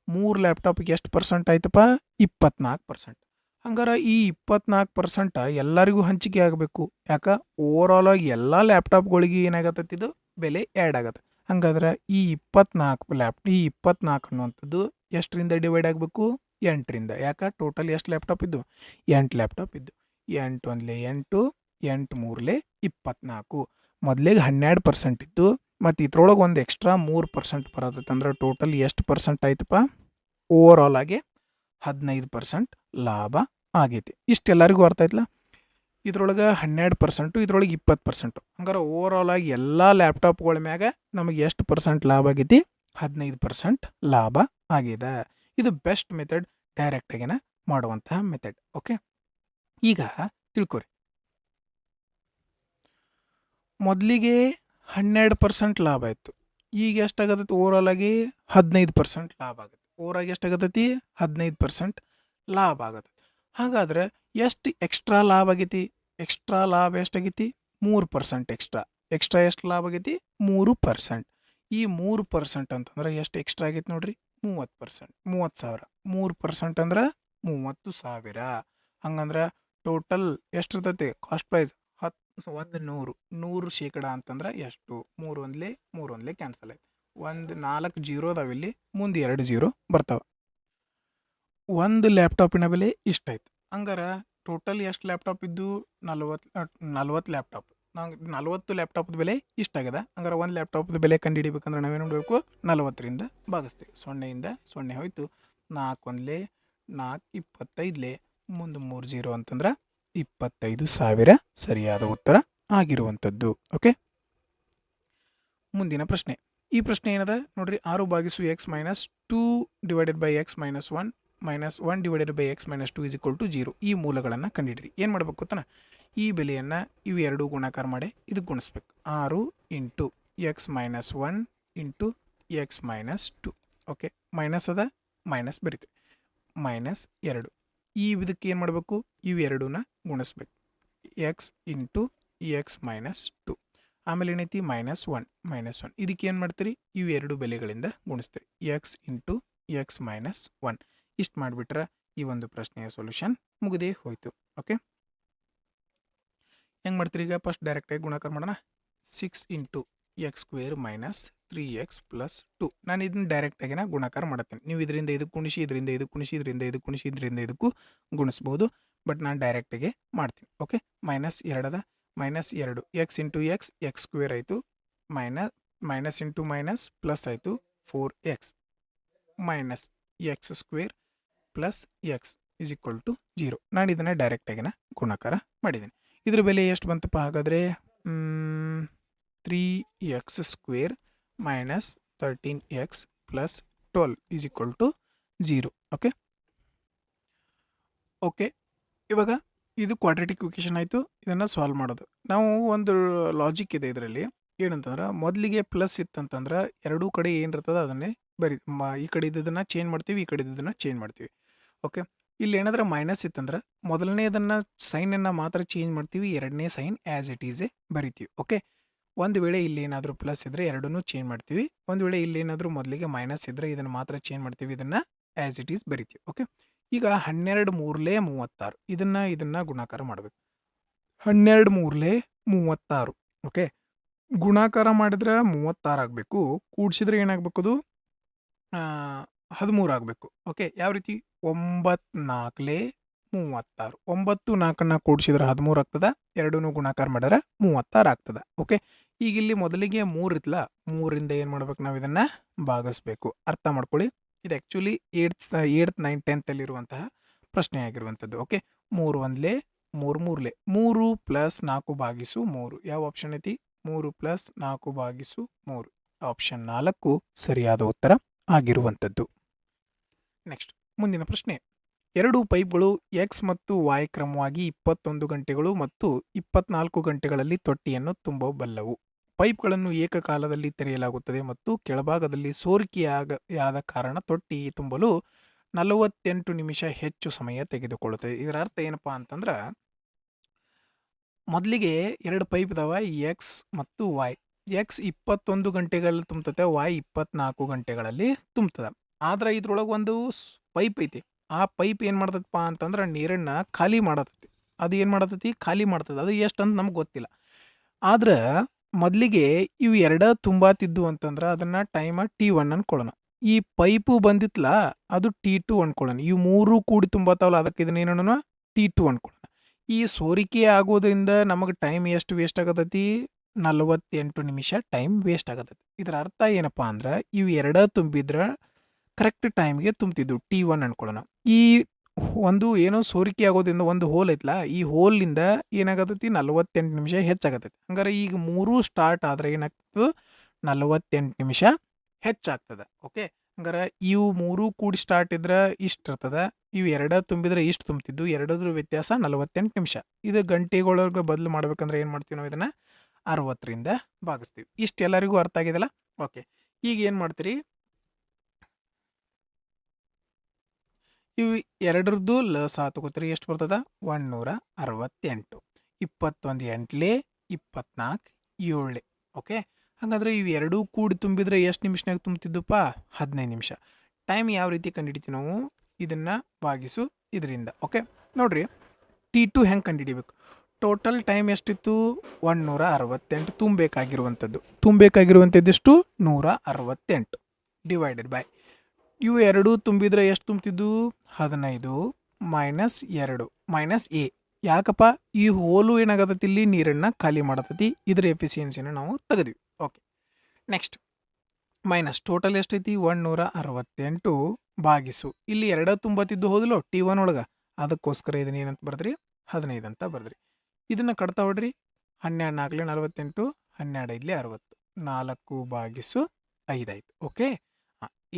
3 ಲ್ಯಾಪ್ಟಾಪಿಗೆ ಎಷ್ಟು ಪರ್ಸೆಂಟ್ ಆಯ್ತಪ್ಪ? 24%. ಹಂಗಾರೆ ಈ 24% ಎಲ್ಲರಿಗೂ ಹಂಚಿಕೆ ಆಗಬೇಕು. ಯಾಕೆ? ಓವರಾಲ್ ಆಗಿ ಎಲ್ಲ ಲ್ಯಾಪ್ಟಾಪ್ಗಳಿಗೆ ಏನಾಗತ್ತೈತಿ? ಇದು ಬೆಲೆ ಆ್ಯಡ್ ಆಗತ್ತೆ. ಹಂಗಾದ್ರೆ ಈ 24 ಅನ್ನುವಂಥದ್ದು ಎಷ್ಟರಿಂದ ಡಿವೈಡ್ ಆಗಬೇಕು? 8ರಿಂದ. ಯಾಕೆ? ಟೋಟಲ್ ಎಷ್ಟು ಲ್ಯಾಪ್ಟಾಪ್ ಇದ್ದು? 8 ಲ್ಯಾಪ್ಟಾಪ್ ಇದ್ದು. 8 1 8, 8 3 24. ಮೊದಲಿಗೆ 12% ಇತ್ತು, ಮತ್ತು ಇದ್ರೊಳಗೆ ಒಂದು ಎಕ್ಸ್ಟ್ರಾ 3% ಬರತ್ತೈತೆ. ಅಂದ್ರೆ ಟೋಟಲ್ ಎಷ್ಟು ಪರ್ಸೆಂಟ್ ಆಯ್ತಪ್ಪ? ಓವರಾಲ್ ಆಗಿ 15% ಲಾಭ ಆಗೈತಿ. ಇಷ್ಟೆಲ್ಲರಿಗೂ ಅರ್ಥ ಆಯ್ತಲ್ಲ? ಇದ್ರೊಳಗೆ 12%, ಇದ್ರೊಳಗೆ 20%. ಹಂಗಾರೆ ಓವರಾಲ್ ಆಗಿ ಎಲ್ಲ ಲ್ಯಾಪ್ಟಾಪ್ಗಳ ಮ್ಯಾಗ ನಮಗೆ ಎಷ್ಟು ಪರ್ಸೆಂಟ್ ಲಾಭ ಆಗೈತಿ? 15% ಲಾಭ ಆಗಿದೆ. ಇದು ಬೆಸ್ಟ್ ಮೆಥಡ್, ಡೈರೆಕ್ಟಾಗಿನ ಮಾಡುವಂತಹ ಮೆಥಡ್. ಓಕೆ, ಈಗ ತಿಳ್ಕೊರಿ. ಮೊದಲಿಗೆ 12% ಲಾಭ ಆಯಿತು. ಈಗ ಎಷ್ಟಾಗತ್ತೈತಿ? ಓವರಾಲ್ ಆಗಿ 15% ಲಾಭ ಆಗುತ್ತೆ. ಓವರಾಗಿ ಎಷ್ಟಾಗತ್ತೈತಿ? 15% ಲಾಭ ಆಗತ್ತೆ. ಹಾಗಾದ್ರೆ ಎಷ್ಟು ಎಕ್ಸ್ಟ್ರಾ ಲಾಭ ಆಗೈತಿ? ಎಕ್ಸ್ಟ್ರಾ ಲಾಭ ಎಷ್ಟಾಗೈತಿ? 3% ಎಕ್ಸ್ಟ್ರಾ. ಎಕ್ಸ್ಟ್ರಾ ಎಷ್ಟು ಲಾಭ ಆಗೈತಿ? 3%. ಈ 3% ಅಂತಂದ್ರೆ ಎಷ್ಟು ಎಕ್ಸ್ಟ್ರಾ ಆಗೈತಿ ನೋಡ್ರಿ? 30%. 30,000. 3% ಅಂದ್ರೆ 30,000. ಹಂಗಂದ್ರೆ ಟೋಟಲ್ ಎಷ್ಟಿರ್ತೈತಿ? ಕಾಸ್ಟ್ ಪ್ರೈಸ್ 100 ಅಂತಂದ್ರೆ ಎಷ್ಟು? 3 ಕ್ಯಾನ್ಸಲ್ ಆಯ್ತು. 4 ಜೀರೋ ಅದಾವಿಲ್ಲಿ, ಮುಂದೆ 2 ಜೀರೋ ಬರ್ತಾವೆ. ಒಂದು ಲ್ಯಾಪ್ಟಾಪಿನ ಬೆಲೆ ಇಷ್ಟಾಯ್ತು. ಹಂಗಾರೆ ಟೋಟಲ್ ಎಷ್ಟು ಲ್ಯಾಪ್ಟಾಪ್ ಇದ್ದು? 40 ಲ್ಯಾಪ್ಟಾಪ್. ನಂಗೆ 40 ಲ್ಯಾಪ್ಟಾಪ್ದ ಬೆಲೆ ಇಷ್ಟಾಗಿದೆ. ಹಂಗಾರೆ ಒಂದು ಲ್ಯಾಪ್ಟಾಪ್ದ ಬೆಲೆ ಕಂಡುಹಿಡಿಬೇಕಂದ್ರೆ ನಾವೇನು ಮಾಡಬೇಕು? 40ರಿಂದ ಭಾಗಿಸ್ತೀವಿ. 0ಯಿಂದ 0 ಹೋಯ್ತು. 4 1 4 25, ಮುಂದೆ 3 ಜೀರೋ ಅಂತಂದ್ರೆ 25,000 ಸರಿಯಾದ ಉತ್ತರ ಆಗಿರುವಂಥದ್ದು. ಓಕೆ, ಮುಂದಿನ ಪ್ರಶ್ನೆ. ಈ ಪ್ರಶ್ನೆ ಏನದ ನೋಡ್ರಿ? 6/x - 2 divided by x - 1 -1 divided by x - 2 = 0. ಈ ಮೂಲಗಳನ್ನು ಕಂಡುಹಿಡಿರಿ. ಏನು ಮಾಡಬೇಕು ಗೊತ್ತಾನ? ಈ ಬೆಲೆಯನ್ನು ಇವು ಎರಡೂ ಗುಣಾಕಾರ ಮಾಡಿ ಇದಕ್ಕೆ ಗುಣಿಸ್ಬೇಕು. 6 × x - 1 × x - 2. ಓಕೆ, ಮೈನಸ್ ಅದ, ಮೈನಸ್ ಬರೀತೀವಿ. -2. ಈ ಇದಕ್ಕೆ ಏನು ಮಾಡಬೇಕು? ಇವು ಎರಡೂನ ಗುಣಿಸ್ಬೇಕು. x × x - 2. ಆಮೇಲೆ ಏನೈತಿ? -1. ಇದಕ್ಕೆ ಏನು ಮಾಡ್ತೀರಿ? ಇವು ಎರಡು ಬೆಲೆಗಳಿಂದ ಗುಣಿಸ್ತೀರಿ. x × x - 1. ಇಷ್ಟು ಮಾಡಿಬಿಟ್ರೆ ಈ ಒಂದು ಪ್ರಶ್ನೆಯ ಸೊಲ್ಯೂಷನ್ ಮುಗಿದೇ ಹೋಯ್ತು. ಓಕೆ, ಹೆಂಗೆ ಮಾಡ್ತೀರಿ? ಈಗ ಫಸ್ಟ್ ಡೈರೆಕ್ಟಾಗಿ ಗುಣಾಕಾರ ಮಾಡೋಣ. 6 × x² - 3x + 2. ನಾನು ಇದನ್ನ ಡೈರೆಕ್ಟಾಗಿನ ಗುಣಾಕಾರ ಮಾಡ್ತೀನಿ. ನೀವು ಇದರಿಂದ ಇದಕ್ಕೆ ಗುಣಿಸಿ, ಇದರಿಂದ ಇದಕ್ಕೆ ಗುಣಿಸಿ, ಇದರಿಂದ ಇದಕ್ಕೆ ಗುಣಿಸಿ, ಇದರಿಂದ ಇದಕ್ಕೂ ಗುಣಿಸ್ಬೋದು. ಬಟ್ ನಾನು ಡೈರೆಕ್ಟಾಗೆ ಮಾಡ್ತೀನಿ. ಓಕೆ, -2 ಅದ, -2 x × x x² ಆಯಿತು, ಮೈನಸ್ ಇಂಟು ಮೈನಸ್ ಪ್ಲಸ್ ಆಯಿತು 4x minus x² plus x = 0. ನಾನು ಇದನ್ನು ಡೈರೆಕ್ಟಾಗಿನ ಗುಣಾಕಾರ ಮಾಡಿದ್ದೀನಿ. ಇದ್ರ ಬೆಲೆ ಎಷ್ಟು ಬಂತಪ್ಪ? ಹಾಗಾದರೆ 3x² minus 13x plus 12 = 0. Okay okay ಇವಾಗ ಇದು ಕ್ವಾಡ್ರಾಟಿಕ್ ಇಕ್ವೇಷನ್ ಆಯಿತು. ಇದನ್ನು ಸಾಲ್ವ್ ಮಾಡೋದು. ನಾವು ಒಂದು ಲಾಜಿಕ್ ಇದೆ ಇದರಲ್ಲಿ. ಏನಂತಂದ್ರೆ ಮೊದಲಿಗೆ ಪ್ಲಸ್ ಇತ್ತಂತಂದ್ರೆ ಎರಡೂ ಕಡೆ ಏನಿರ್ತದೆ ಅದನ್ನೇ ಈ ಕಡೆ ಇದ್ದದನ್ನು ಚೇಂಜ್ ಮಾಡ್ತೀವಿ, ಈ ಕಡೆ ಇದ್ದದನ್ನು ಚೇಂಜ್ ಮಾಡ್ತೀವಿ. ಓಕೆ, ಇಲ್ಲಿ ಏನಾದ್ರೆ ಮೈನಸ್ ಇತ್ತಂದ್ರೆ ಮೊದಲನೇದನ್ನು ಸೈನನ್ನು ಮಾತ್ರ ಚೇಂಜ್ ಮಾಡ್ತೀವಿ, ಎರಡನೇ ಸೈನ್ ಆ್ಯಸ್ ಇಟ್ ಈಸೇ ಬರಿತೀವಿ. ಓಕೆ, ಒಂದು ವೇಳೆ ಇಲ್ಲಿ ಏನಾದರೂ ಪ್ಲಸ್ ಇದ್ದರೆ ಎರಡನ್ನೂ ಚೇಂಜ್ ಮಾಡ್ತೀವಿ. ಒಂದು ವೇಳೆ ಇಲ್ಲಿ ಏನಾದರೂ ಮೊದಲಿಗೆ ಮೈನಸ್ ಇದ್ದರೆ ಇದನ್ನು ಮಾತ್ರ ಚೇಂಜ್ ಮಾಡ್ತೀವಿ, ಇದನ್ನು ಆ್ಯಸ್ ಇಟ್ ಈಸ್ ಬರಿತೀವಿ. ಓಕೆ, ಈಗ 12 ಮೂರಲೇ 36, ಇದನ್ನು ಗುಣಾಕಾರ ಮಾಡಬೇಕು. 12 ಮೂರಲೇ 36. ಓಕೆ, ಗುಣಾಕಾರ ಮಾಡಿದ್ರೆ 36 ಆಗಬೇಕು, ಕೂಡಿಸಿದ್ರೆ ಏನಾಗಬೇಕು, ಅದು 13 ಆಗಬೇಕು. ಓಕೆ, ಯಾವ ರೀತಿ? 9 4ಲೇ 36. 9 4ನ್ನ ಕೂಡಿಸಿದ್ರೆ 13 ಆಗ್ತದೆ, ಎರಡನ್ನೂ ಗುಣಾಕಾರ ಮಾಡಿದ್ರೆ 36 ಆಗ್ತದೆ. ಓಕೆ, ಈಗ ಇಲ್ಲಿ ಮೊದಲಿಗೆ 3 ಇತ್ತಲ್ಲ, 3ರಿಂದ ಏನು ಮಾಡ್ಬೇಕು, ನಾವು ಇದನ್ನು ಭಾಗಿಸ್ಬೇಕು. ಅರ್ಥ ಮಾಡ್ಕೊಳ್ಳಿ, ಇದು ಆ್ಯಕ್ಚುಲಿ 8th 9th 10th ಅಲ್ಲಿರುವಂತಹ ಪ್ರಶ್ನೆ ಆಗಿರುವಂಥದ್ದು. ಓಕೆ, 3 1ಲೇ 3 3ಲೇ 3 + 4 ಭಾಗಿಸು 3. ಯಾವ ಆಪ್ಷನ್ ಐತಿ? 3 + 4 ಭಾಗಿಸು 3. ಆಪ್ಷನ್ 4 ಸರಿಯಾದ ಉತ್ತರ ಆಗಿರುವಂಥದ್ದು. ನೆಕ್ಸ್ಟ್ ಮುಂದಿನ ಪ್ರಶ್ನೆ. 2 ಪೈಪ್ಗಳು ಎಕ್ಸ್ ಮತ್ತು ವಾಯ್ ಕ್ರಮವಾಗಿ 21 ಗಂಟೆಗಳು ಮತ್ತು 24 ಗಂಟೆಗಳಲ್ಲಿ ತೊಟ್ಟಿಯನ್ನು ತುಂಬಬಲ್ಲವು. ಪೈಪ್ಗಳನ್ನು ಏಕಕಾಲದಲ್ಲಿ ತೆರೆಯಲಾಗುತ್ತದೆ ಮತ್ತು ಕೆಳಭಾಗದಲ್ಲಿ ಸೋರಿಕೆಯಾದ ಕಾರಣ ತೊಟ್ಟಿ ತುಂಬಲು 48 ನಿಮಿಷ ಹೆಚ್ಚು ಸಮಯ ತೆಗೆದುಕೊಳ್ಳುತ್ತದೆ. ಇದರ ಅರ್ಥ ಏನಪ್ಪಾ ಅಂತಂದ್ರೆ, ಮೊದಲಿಗೆ 2 ಪೈಪ್ ಇದಾವೆ, ಎಕ್ಸ್ ಮತ್ತು ವಾಯ್. ಎಕ್ಸ್ 21 ಗಂಟೆಗಳಲ್ಲಿ ತುಂಬುತ್ತೆ, ವಾಯ್ 24 ಗಂಟೆಗಳಲ್ಲಿ ತುಂಬುತ್ತದೆ. ಆದ್ರೆ ಇದ್ರೊಳಗೆ ಒಂದು ಪೈಪ್ ಐತಿ. ಆ ಪೈಪ್ ಏನು ಮಾಡ್ತದಪ್ಪ ಅಂತಂದ್ರೆ ನೀರನ್ನು ಖಾಲಿ ಮಾಡತೈತಿ. ಅದು ಏನು ಮಾಡತೈತಿ? ಖಾಲಿ ಮಾಡ್ತದೆ. ಅದು ಎಷ್ಟು ಅಂತ ನಮ್ಗೆ ಗೊತ್ತಿಲ್ಲ. ಆದ್ರೆ ಮೊದಲಿಗೆ ಇವು ಎರಡ ತುಂಬಾತಿದ್ದು ಅಂತಂದ್ರೆ ಅದನ್ನು ಟೈಮ T1 ಅನ್ಕೊಳ್ಳೋಣ. ಈ ಪೈಪು ಬಂದಿತ್ತಲ್ಲ ಅದು T2 ಅನ್ಕೊಳ್ಳೋಣ. ಇವು 3 ಕೂಡಿ ತುಂಬತ್ತಾವಲ್ಲ, ಅದಕ್ಕೆ ಇದನ್ನ ಏನೋಣ T2 ಅನ್ಕೊಳ್ಳೋಣ. ಈ ಸೋರಿಕೆ ಆಗೋದ್ರಿಂದ ನಮಗೆ ಟೈಮ್ ಎಷ್ಟು ವೇಸ್ಟ್ ಆಗತೈತಿ? 48 ನಿಮಿಷ ಟೈಮ್ ವೇಸ್ಟ್ ಆಗತೈತಿ. ಇದರ ಅರ್ಥ ಏನಪ್ಪ ಅಂದ್ರೆ ಇವು ಎರಡ ತುಂಬಿದ್ರೆ ಕರೆಕ್ಟ್ ಟೈಮ್ಗೆ ತುಂಬ್ತಿದ್ದು, T1 ಅನ್ಕೊಳ್ಳೋಣ. ಈ ಒಂದು ಏನೋ ಸೋರಿಕೆ ಆಗೋದ್ರಿಂದ ಒಂದು ಹೋಲ್ ಐತಲ್ಲ, ಈ ಹೋಲಿಂದ ಏನಾಗತೈತಿ? 48 ನಿಮಿಷ ಹೆಚ್ಚಾಗತೈತಿ. ಹಂಗಾರೆ ಈಗ 3 ಸ್ಟಾರ್ಟ್ ಆದರೆ ಏನಾಗ್ತದೆ? 48 ನಿಮಿಷ ಹೆಚ್ಚಾಗ್ತದೆ. ಓಕೆ, ಹಂಗಾರೆ ಇವು 3 ಕೂಡಿ ಸ್ಟಾರ್ಟ್ ಇದ್ರೆ ಇಷ್ಟು ಇರ್ತದೆ, ಇವು ಎರಡ ತುಂಬಿದ್ರೆ ಇಷ್ಟು ತುಂಬ್ತಿದ್ದು, ಎರಡದ್ರ ವ್ಯತ್ಯಾಸ 48 ನಿಮಿಷ. ಇದು ಗಂಟೆಗಳೊಳಗೆ ಬದಲು ಮಾಡ್ಬೇಕಂದ್ರೆ ಏನು ಮಾಡ್ತೀವಿ ನಾವು? ಇದನ್ನು 60ರಿಂದ ಭಾಗಿಸ್ತೀವಿ. ಇಷ್ಟು ಎಲ್ಲರಿಗೂ ಅರ್ಥ ಆಗಿದೆಲ್ಲ? ಓಕೆ, ಈಗ ಏನು ಮಾಡ್ತೀರಿ? ಇವು ಎರಡರದ್ದು ಲಸ ತಗೋತೀರಿ, ಎಷ್ಟು ಬರ್ತದ? 168. 21 8ಲೇ 24 7ಲೇ. ಓಕೆ, ಹಾಗಾದ್ರೆ ಇವು ಎರಡೂ ಕೂಡಿ ತುಂಬಿದ್ರೆ ಎಷ್ಟು ನಿಮಿಷನಾಗ ತುಂಬ್ತಿದ್ದಪ್ಪ? 15 ನಿಮಿಷ. ಟೈಮ್ ಯಾವ ರೀತಿ ಕಂಡುಹಿಡಿತೀವಿ ನಾವು? ಇದನ್ನು ಭಾಗಿಸು ಇದರಿಂದ. ಓಕೆ, ನೋಡ್ರಿ T2 ಹೆಂಗೆ ಕಂಡುಹಿಡಿಬೇಕು? ಟೋಟಲ್ ಟೈಮ್ ಎಷ್ಟಿತ್ತು? 168 ತುಂಬಬೇಕಾಗಿರುವಂಥದ್ದು ಎಷ್ಟು? 168 ಡಿವೈಡೆಡ್ ಬೈ ಇವು ಎರಡೂ ತುಂಬಿದ್ರೆ ಎಷ್ಟು ತುಂಬ್ತಿದ್ದು? 15 -2 ಮೈನಸ್ ಎ. ಯಾಕಪ್ಪ? ಈ ಹೋಲು ಏನಾಗತ್ತೈತಿ? ಇಲ್ಲಿ ನೀರನ್ನು ಖಾಲಿ ಮಾಡತೈತಿ. ಇದರ ಎಫಿಷಿಯನ್ಸಿನ ನಾವು ತೆಗೆದ್ವಿ. ಓಕೆ, ನೆಕ್ಸ್ಟ್ ಮೈನಸ್ ಟೋಟಲ್ ಎಷ್ಟೈತಿ? 168 ಭಾಗಿಸು ಇಲ್ಲಿ ಎರಡ ತುಂಬತ್ತಿದ್ದು ಹೋದಲು T1 ಒಳಗೆ, ಅದಕ್ಕೋಸ್ಕರ ಇದನ್ನ ಏನಂತ ಬರ್ದ್ರಿ? 15 ಅಂತ ಬರ್ದ್ರಿ. ಇದನ್ನು ಕಟ್ತಾ ಹೊಡ್ರಿ. 12 4 48, 12 5 60, 4/5 ಆಯ್ತು. ಓಕೆ,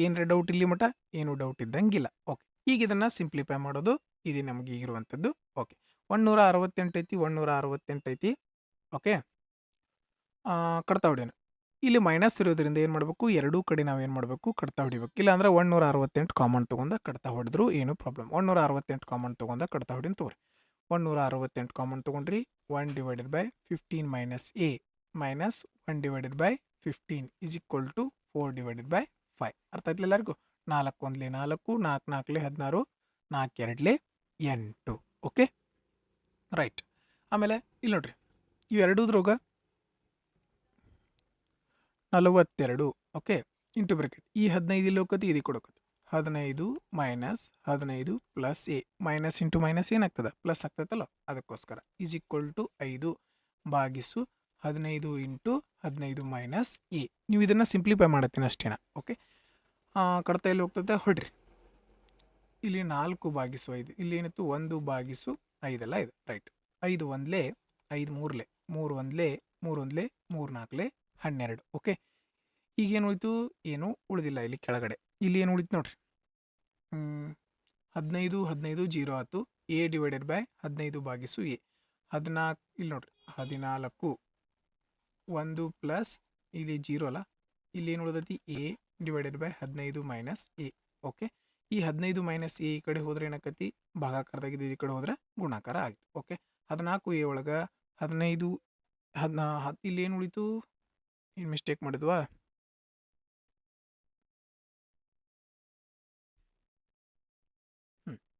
ಏನರ ಡೌಟ್ ಇಲ್ಲಿ ಮಟ? ಏನು ಡೌಟ್ ಇದ್ದಂಗಿಲ್ಲ. ಓಕೆ, ಈಗ ಇದನ್ನು ಸಿಂಪ್ಲಿಫೈ ಮಾಡೋದು, ಇದು ನಮಗೆ ಈಗಿರುವಂಥದ್ದು. ಓಕೆ, 168 ಐತಿ, 168 ಐತಿ. ಓಕೆ, ಕಡ್ತಾ ಹೊಡಿಯೋಣ. ಇಲ್ಲಿ ಮೈನಸ್ ಇರೋದ್ರಿಂದ ಏನು ಮಾಡಬೇಕು? ಎರಡೂ ಕಡೆ ನಾವು ಏನು ಮಾಡಬೇಕು? ಕಡ್ತಾ ಹೊಡಿಬೇಕು. ಇಲ್ಲಾಂದ್ರೆ 168 ಕಾಮನ್ ತೊಗೊಂಡ ಕಡ್ತಾ ಹೊಡೆದ್ರು ಏನು ಪ್ರಾಬ್ಲಮ್. 168 ಕಾಮನ್ ತೊಗೊಂಡ ಕಡ್ತಾ ಹೊಡಿನ ತೋರಿ. 168 ಕಾಮನ್ ತೊಗೊಂಡ್ರಿ. 1/15 minus A minus 1/15 is equal to 4/5. ಅರ್ಥ ಆಯ್ತಲ್ಲ ಎಲ್ಲರಿಗೂ? 4 1ಲೇ 4, 4 4ಲೇ 16, 4 2ಲೇ 8. Okay, right. ಆಮೇಲೆ ಇಲ್ಲಿ ನೋಡ್ರಿ, ಇವೆರಡೂದ್ರಾಗ 42. ಓಕೆ, ಇಂಟು ಬ್ರಾಕೆಟ್ ಈ 15 ಇಲ್ಲಿ ಹೋಗತಿ, ಇದಕ್ಕೆ ಕೊಡೋಕತಿ. 15 minus 15 plus A, minus into minus ಏನಾಗ್ತದೆ? ಪ್ಲಸ್ ಆಗ್ತೈತಲ್ಲ, ಅದಕ್ಕೋಸ್ಕರ ಈಸ್ ಈಕ್ವಲ್ ಟು 5 ಭಾಗಿಸು 15 ಇಂಟು 15 ಮೈನಸ್ ಎ. ನೀವು ಇದನ್ನು ಸಿಂಪ್ಲಿಫೈ ಮಾಡತ್ತೀನಿ ಅಷ್ಟೇನ. ಓಕೆ, ಕಡ್ತಾ ಇಲ್ಲಿ ಹೋಗ್ತದೆ, ಹೊಡ್ರಿ. ಇಲ್ಲಿ 4/5, ಇಲ್ಲಿ ಏನಿತ್ತು? 1/5 ಇದು. ರೈಟ್. 5 1ಲೇ 5 3ಲೇ 3 1ಲೇ 3 1ಲೇ 3 4ಲೇ 12. ಓಕೆ, ಈಗೇನು ಉಳಿತು? ಏನು ಉಳಿದಿಲ್ಲ ಇಲ್ಲಿ ಕೆಳಗಡೆ. ಇಲ್ಲಿ ಏನು ಉಳಿತು ನೋಡ್ರಿ? 15 15 0 ಆಯ್ತು. ಎ ಡಿವೈಡೆಡ್ ಬೈ 15 ಭಾಗಿಸು ಎ. 14 ಇಲ್ಲಿ ನೋಡ್ರಿ, 14 1 ಪ್ಲಸ್ ಇಲ್ಲಿ 0 ಅಲ್ಲ, ಇಲ್ಲಿ ಏನು ಉಳಿದೈತಿ? A divided by 15 minus A. Okay, ಈ 15 ಮೈನಸ್ ಎ ಈ ಕಡೆ ಹೋದ್ರೆ ಏನಾಕತಿ ಭಾಗಾಕಾರದಾಗಿದೆ, ಈ ಕಡೆ ಹೋದ್ರೆ ಗುಣಾಕಾರ ಆಗಿದೆ. ಓಕೆ, 14 ಎ ಒಳಗೆ 15 ಇಲ್ಲಿ ಏನು ಉಳಿತು, ಏನು ಮಿಸ್ಟೇಕ್ ಮಾಡಿದ್ವಾ,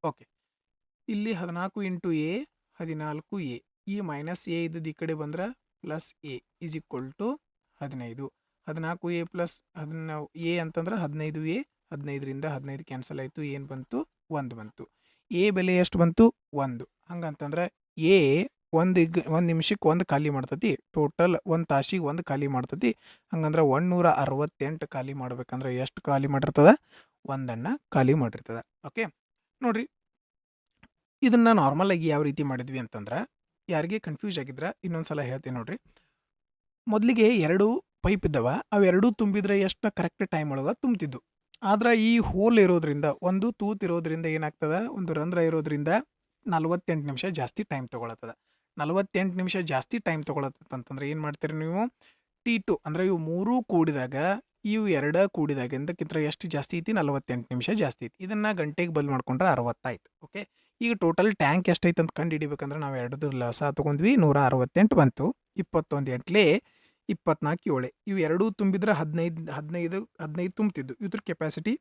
ಓಕೆ, ಇಲ್ಲಿ 14 ಇಂಟು ಎ 14 ಎ, ಈ ಮೈನಸ್ ಎ ಇದ್ದದ್ದು ಈ ಕಡೆ ಬಂದ್ರೆ plus A is equal to 15. 14 A plus A ಅಂತಂದ್ರೆ 15 ಎ, 15ರಿಂದ 15 ಕ್ಯಾನ್ಸಲ್ ಆಯಿತು, ಏನು ಬಂತು 1 ಬಂತು. ಎ ಬೆಲೆ ಎಷ್ಟು ಬಂತು 1. ಹಂಗಂತಂದ್ರೆ ಎ ಒಂದು ನಿಮಿಷಕ್ಕೆ 1 ಖಾಲಿ ಮಾಡ್ತತಿ, ಟೋಟಲ್ 1 ತಾಸಿಗೆ 1 ಖಾಲಿ ಮಾಡ್ತತಿ. ಹಂಗಂದ್ರೆ 168 ಖಾಲಿ ಮಾಡ್ಬೇಕಂದ್ರೆ ಎಷ್ಟು ಖಾಲಿ ಮಾಡಿರ್ತದ, 1 ಖಾಲಿ ಮಾಡಿರ್ತದ. ಓಕೆ ನೋಡ್ರಿ, ಇದನ್ನು ನಾರ್ಮಲಾಗಿ ಯಾವ ರೀತಿ ಮಾಡಿದ್ವಿ ಅಂತಂದ್ರೆ, ಯಾರಿಗೆ ಕನ್ಫ್ಯೂಸ್ ಆಗಿದ್ರೆ ಇನ್ನೊಂದು ಸಲ ಹೇಳ್ತೀನಿ ನೋಡ್ರಿ. ಮೊದಲಿಗೆ 2 ಪೈಪ್ ಇದ್ದಾವ, ಅವೆರಡೂ ತುಂಬಿದ್ರೆ ಎಷ್ಟು ಕರೆಕ್ಟ್ ಟೈಮ್ ಒಳಗೆ ತುಂಬ್ತಿದ್ದು. ಆದ್ರೆ ಈ ಹೋಲ್ ಇರೋದ್ರಿಂದ, ಒಂದು ತೂತು ಇರೋದ್ರಿಂದ ಏನಾಗ್ತದೆ, ಒಂದು ರಂಧ್ರ ಇರೋದ್ರಿಂದ 48 ನಿಮಿಷ ಜಾಸ್ತಿ ಟೈಮ್ ತೊಗೊಳತ್ತದ. 48 ನಿಮಿಷ ಜಾಸ್ತಿ ಟೈಮ್ ತೊಗೊಳತ್ತಂತಂದ್ರೆ ಏನು ಮಾಡ್ತೀರಿ ನೀವು, T2 ಅಂದರೆ ಇವು 3 ಕೂಡಿದಾಗ ಇವು 2 ಕೂಡಿದಾಗ ಎಂದಕ್ಕಿಂತ ಎಷ್ಟು ಜಾಸ್ತಿ ಐತಿ, 48 ನಿಮಿಷ ಜಾಸ್ತಿ ಐತಿ. ಇದನ್ನು ಗಂಟೆಗೆ ಬದಲು ಮಾಡ್ಕೊಂಡ್ರೆ 60 ಆಯ್ತು. ಓಕೆ, ಈಗ ಟೋಟಲ್ ಟ್ಯಾಂಕ್ ಎಷ್ಟೈತೆ ಅಂತ ಕಂಡು ಹಿಡಿಬೇಕಂದ್ರೆ ನಾವು 2 ಲಸ ತೊಗೊಂಡ್ವಿ, 168 ಬಂತು. 21 8 24 7, ಇವು ಎರಡೂ ತುಂಬಿದ್ರೆ 15 ತುಂಬ್ತಿದ್ದು. ಇದ್ರ ಕೆಪಾಸಿಟಿ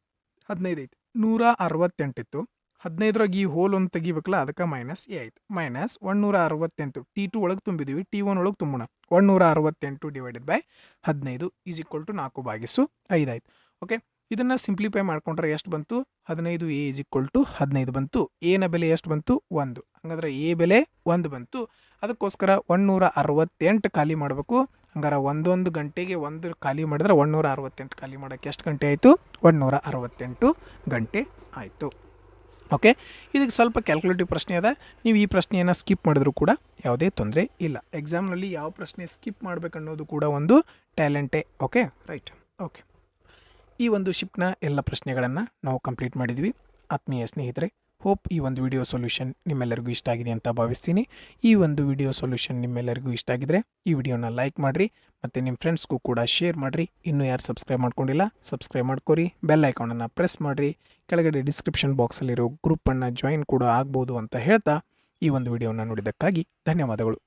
15 ಐತಿ, 168 ಇತ್ತು. 15ರಾಗ ಈ ಹೋಲ್ ಒಂದು ತೆಗಿಬೇಕಲ್ಲ, ಅದಕ್ಕೆ ಮೈನಸ್ ಎ ಆಯ್ತು. ಮೈನಸ್ 168 T2 ಒಳಗೆ ತುಂಬಿದ್ವಿ, T1 ಒಳಗೆ ತುಂಬೋಣ. 168 divided by 15 is equal to 4/5 ಆಯ್ತು. ಓಕೆ, ಇದನ್ನು ಸಿಂಪ್ಲಿಫೈ ಮಾಡ್ಕೊಂಡ್ರೆ ಎಷ್ಟು ಬಂತು, 15 ಎ ಈಸ್ ಈಕ್ವಲ್ ಟು 15 ಬಂತು. ಎನ ಬೆಲೆ ಎಷ್ಟು ಬಂತು 1, ಹಂಗಾದ್ರೆ ಎ ಬೆಲೆ 1 ಬಂತು. ಅದಕ್ಕೋಸ್ಕರ 168 ಖಾಲಿ ಮಾಡಬೇಕು. ಹಂಗಾರೆ ಒಂದೊಂದು ಗಂಟೆಗೆ 1 ಖಾಲಿ ಮಾಡಿದ್ರೆ 168 ಖಾಲಿ ಮಾಡೋಕ್ಕೆ ಎಷ್ಟು ಗಂಟೆ ಆಯಿತು, 168 ಗಂಟೆ ಆಯಿತು. ಓಕೆ, ಇದಕ್ಕೆ ಸ್ವಲ್ಪ ಕ್ಯಾಲ್ಕುಲೇಟಿವ್ ಪ್ರಶ್ನೆ ಅದ, ನೀವು ಈ ಪ್ರಶ್ನೆಯನ್ನು ಸ್ಕಿಪ್ ಮಾಡಿದ್ರು ಕೂಡ ಯಾವುದೇ ತೊಂದರೆ ಇಲ್ಲ. ಎಕ್ಸಾಮ್ನಲ್ಲಿ ಯಾವ ಪ್ರಶ್ನೆ ಸ್ಕಿಪ್ ಮಾಡಬೇಕನ್ನೋದು ಕೂಡ ಒಂದು ಟ್ಯಾಲೆಂಟೇ. Okay right. ಓಕೆ, ಈ ಒಂದು ಶಿಫ್ಟ್ನ ಎಲ್ಲ ಪ್ರಶ್ನೆಗಳನ್ನು ನಾವು ಕಂಪ್ಲೀಟ್ ಮಾಡಿದ್ವಿ. ಆತ್ಮೀಯ ಸ್ನೇಹಿತರೆ, ಹೋಪ್ ಈ ಒಂದು ವಿಡಿಯೋ ಸೊಲ್ಯೂಷನ್ ನಿಮ್ಮೆಲ್ಲರಿಗೂ ಇಷ್ಟ ಆಗಿದೆ ಅಂತ ಭಾವಿಸ್ತೀನಿ. ಈ ಒಂದು ವಿಡಿಯೋ ಸೊಲ್ಯೂಷನ್ ನಿಮ್ಮೆಲ್ಲರಿಗೂ ಇಷ್ಟ ಆಗಿದ್ರೆ ಈ ವಿಡಿಯೋನ ಲೈಕ್ ಮಾಡಿರಿ ಮತ್ತು ನಿಮ್ಮ ಫ್ರೆಂಡ್ಸ್ಗೂ ಕೂಡ ಶೇರ್ ಮಾಡಿರಿ. ಇನ್ನೂ ಯಾರು ಸಬ್ಸ್ಕ್ರೈಬ್ ಮಾಡ್ಕೊಂಡಿಲ್ಲ ಸಬ್ಸ್ಕ್ರೈಬ್ ಮಾಡ್ಕೊರಿ, ಬೆಲ್ ಐಕಾನನ್ನು ಪ್ರೆಸ್ ಮಾಡಿರಿ. ಕೆಳಗಡೆ ಡಿಸ್ಕ್ರಿಪ್ಷನ್ ಬಾಕ್ಸಲ್ಲಿರೋ ಗ್ರೂಪನ್ನು ಜಾಯಿನ್ ಕೂಡ ಆಗ್ಬೋದು ಅಂತ ಹೇಳ್ತಾ ಈ ಒಂದು ವಿಡಿಯೋನ ನೋಡಿದ್ದಕ್ಕಾಗಿ ಧನ್ಯವಾದಗಳು.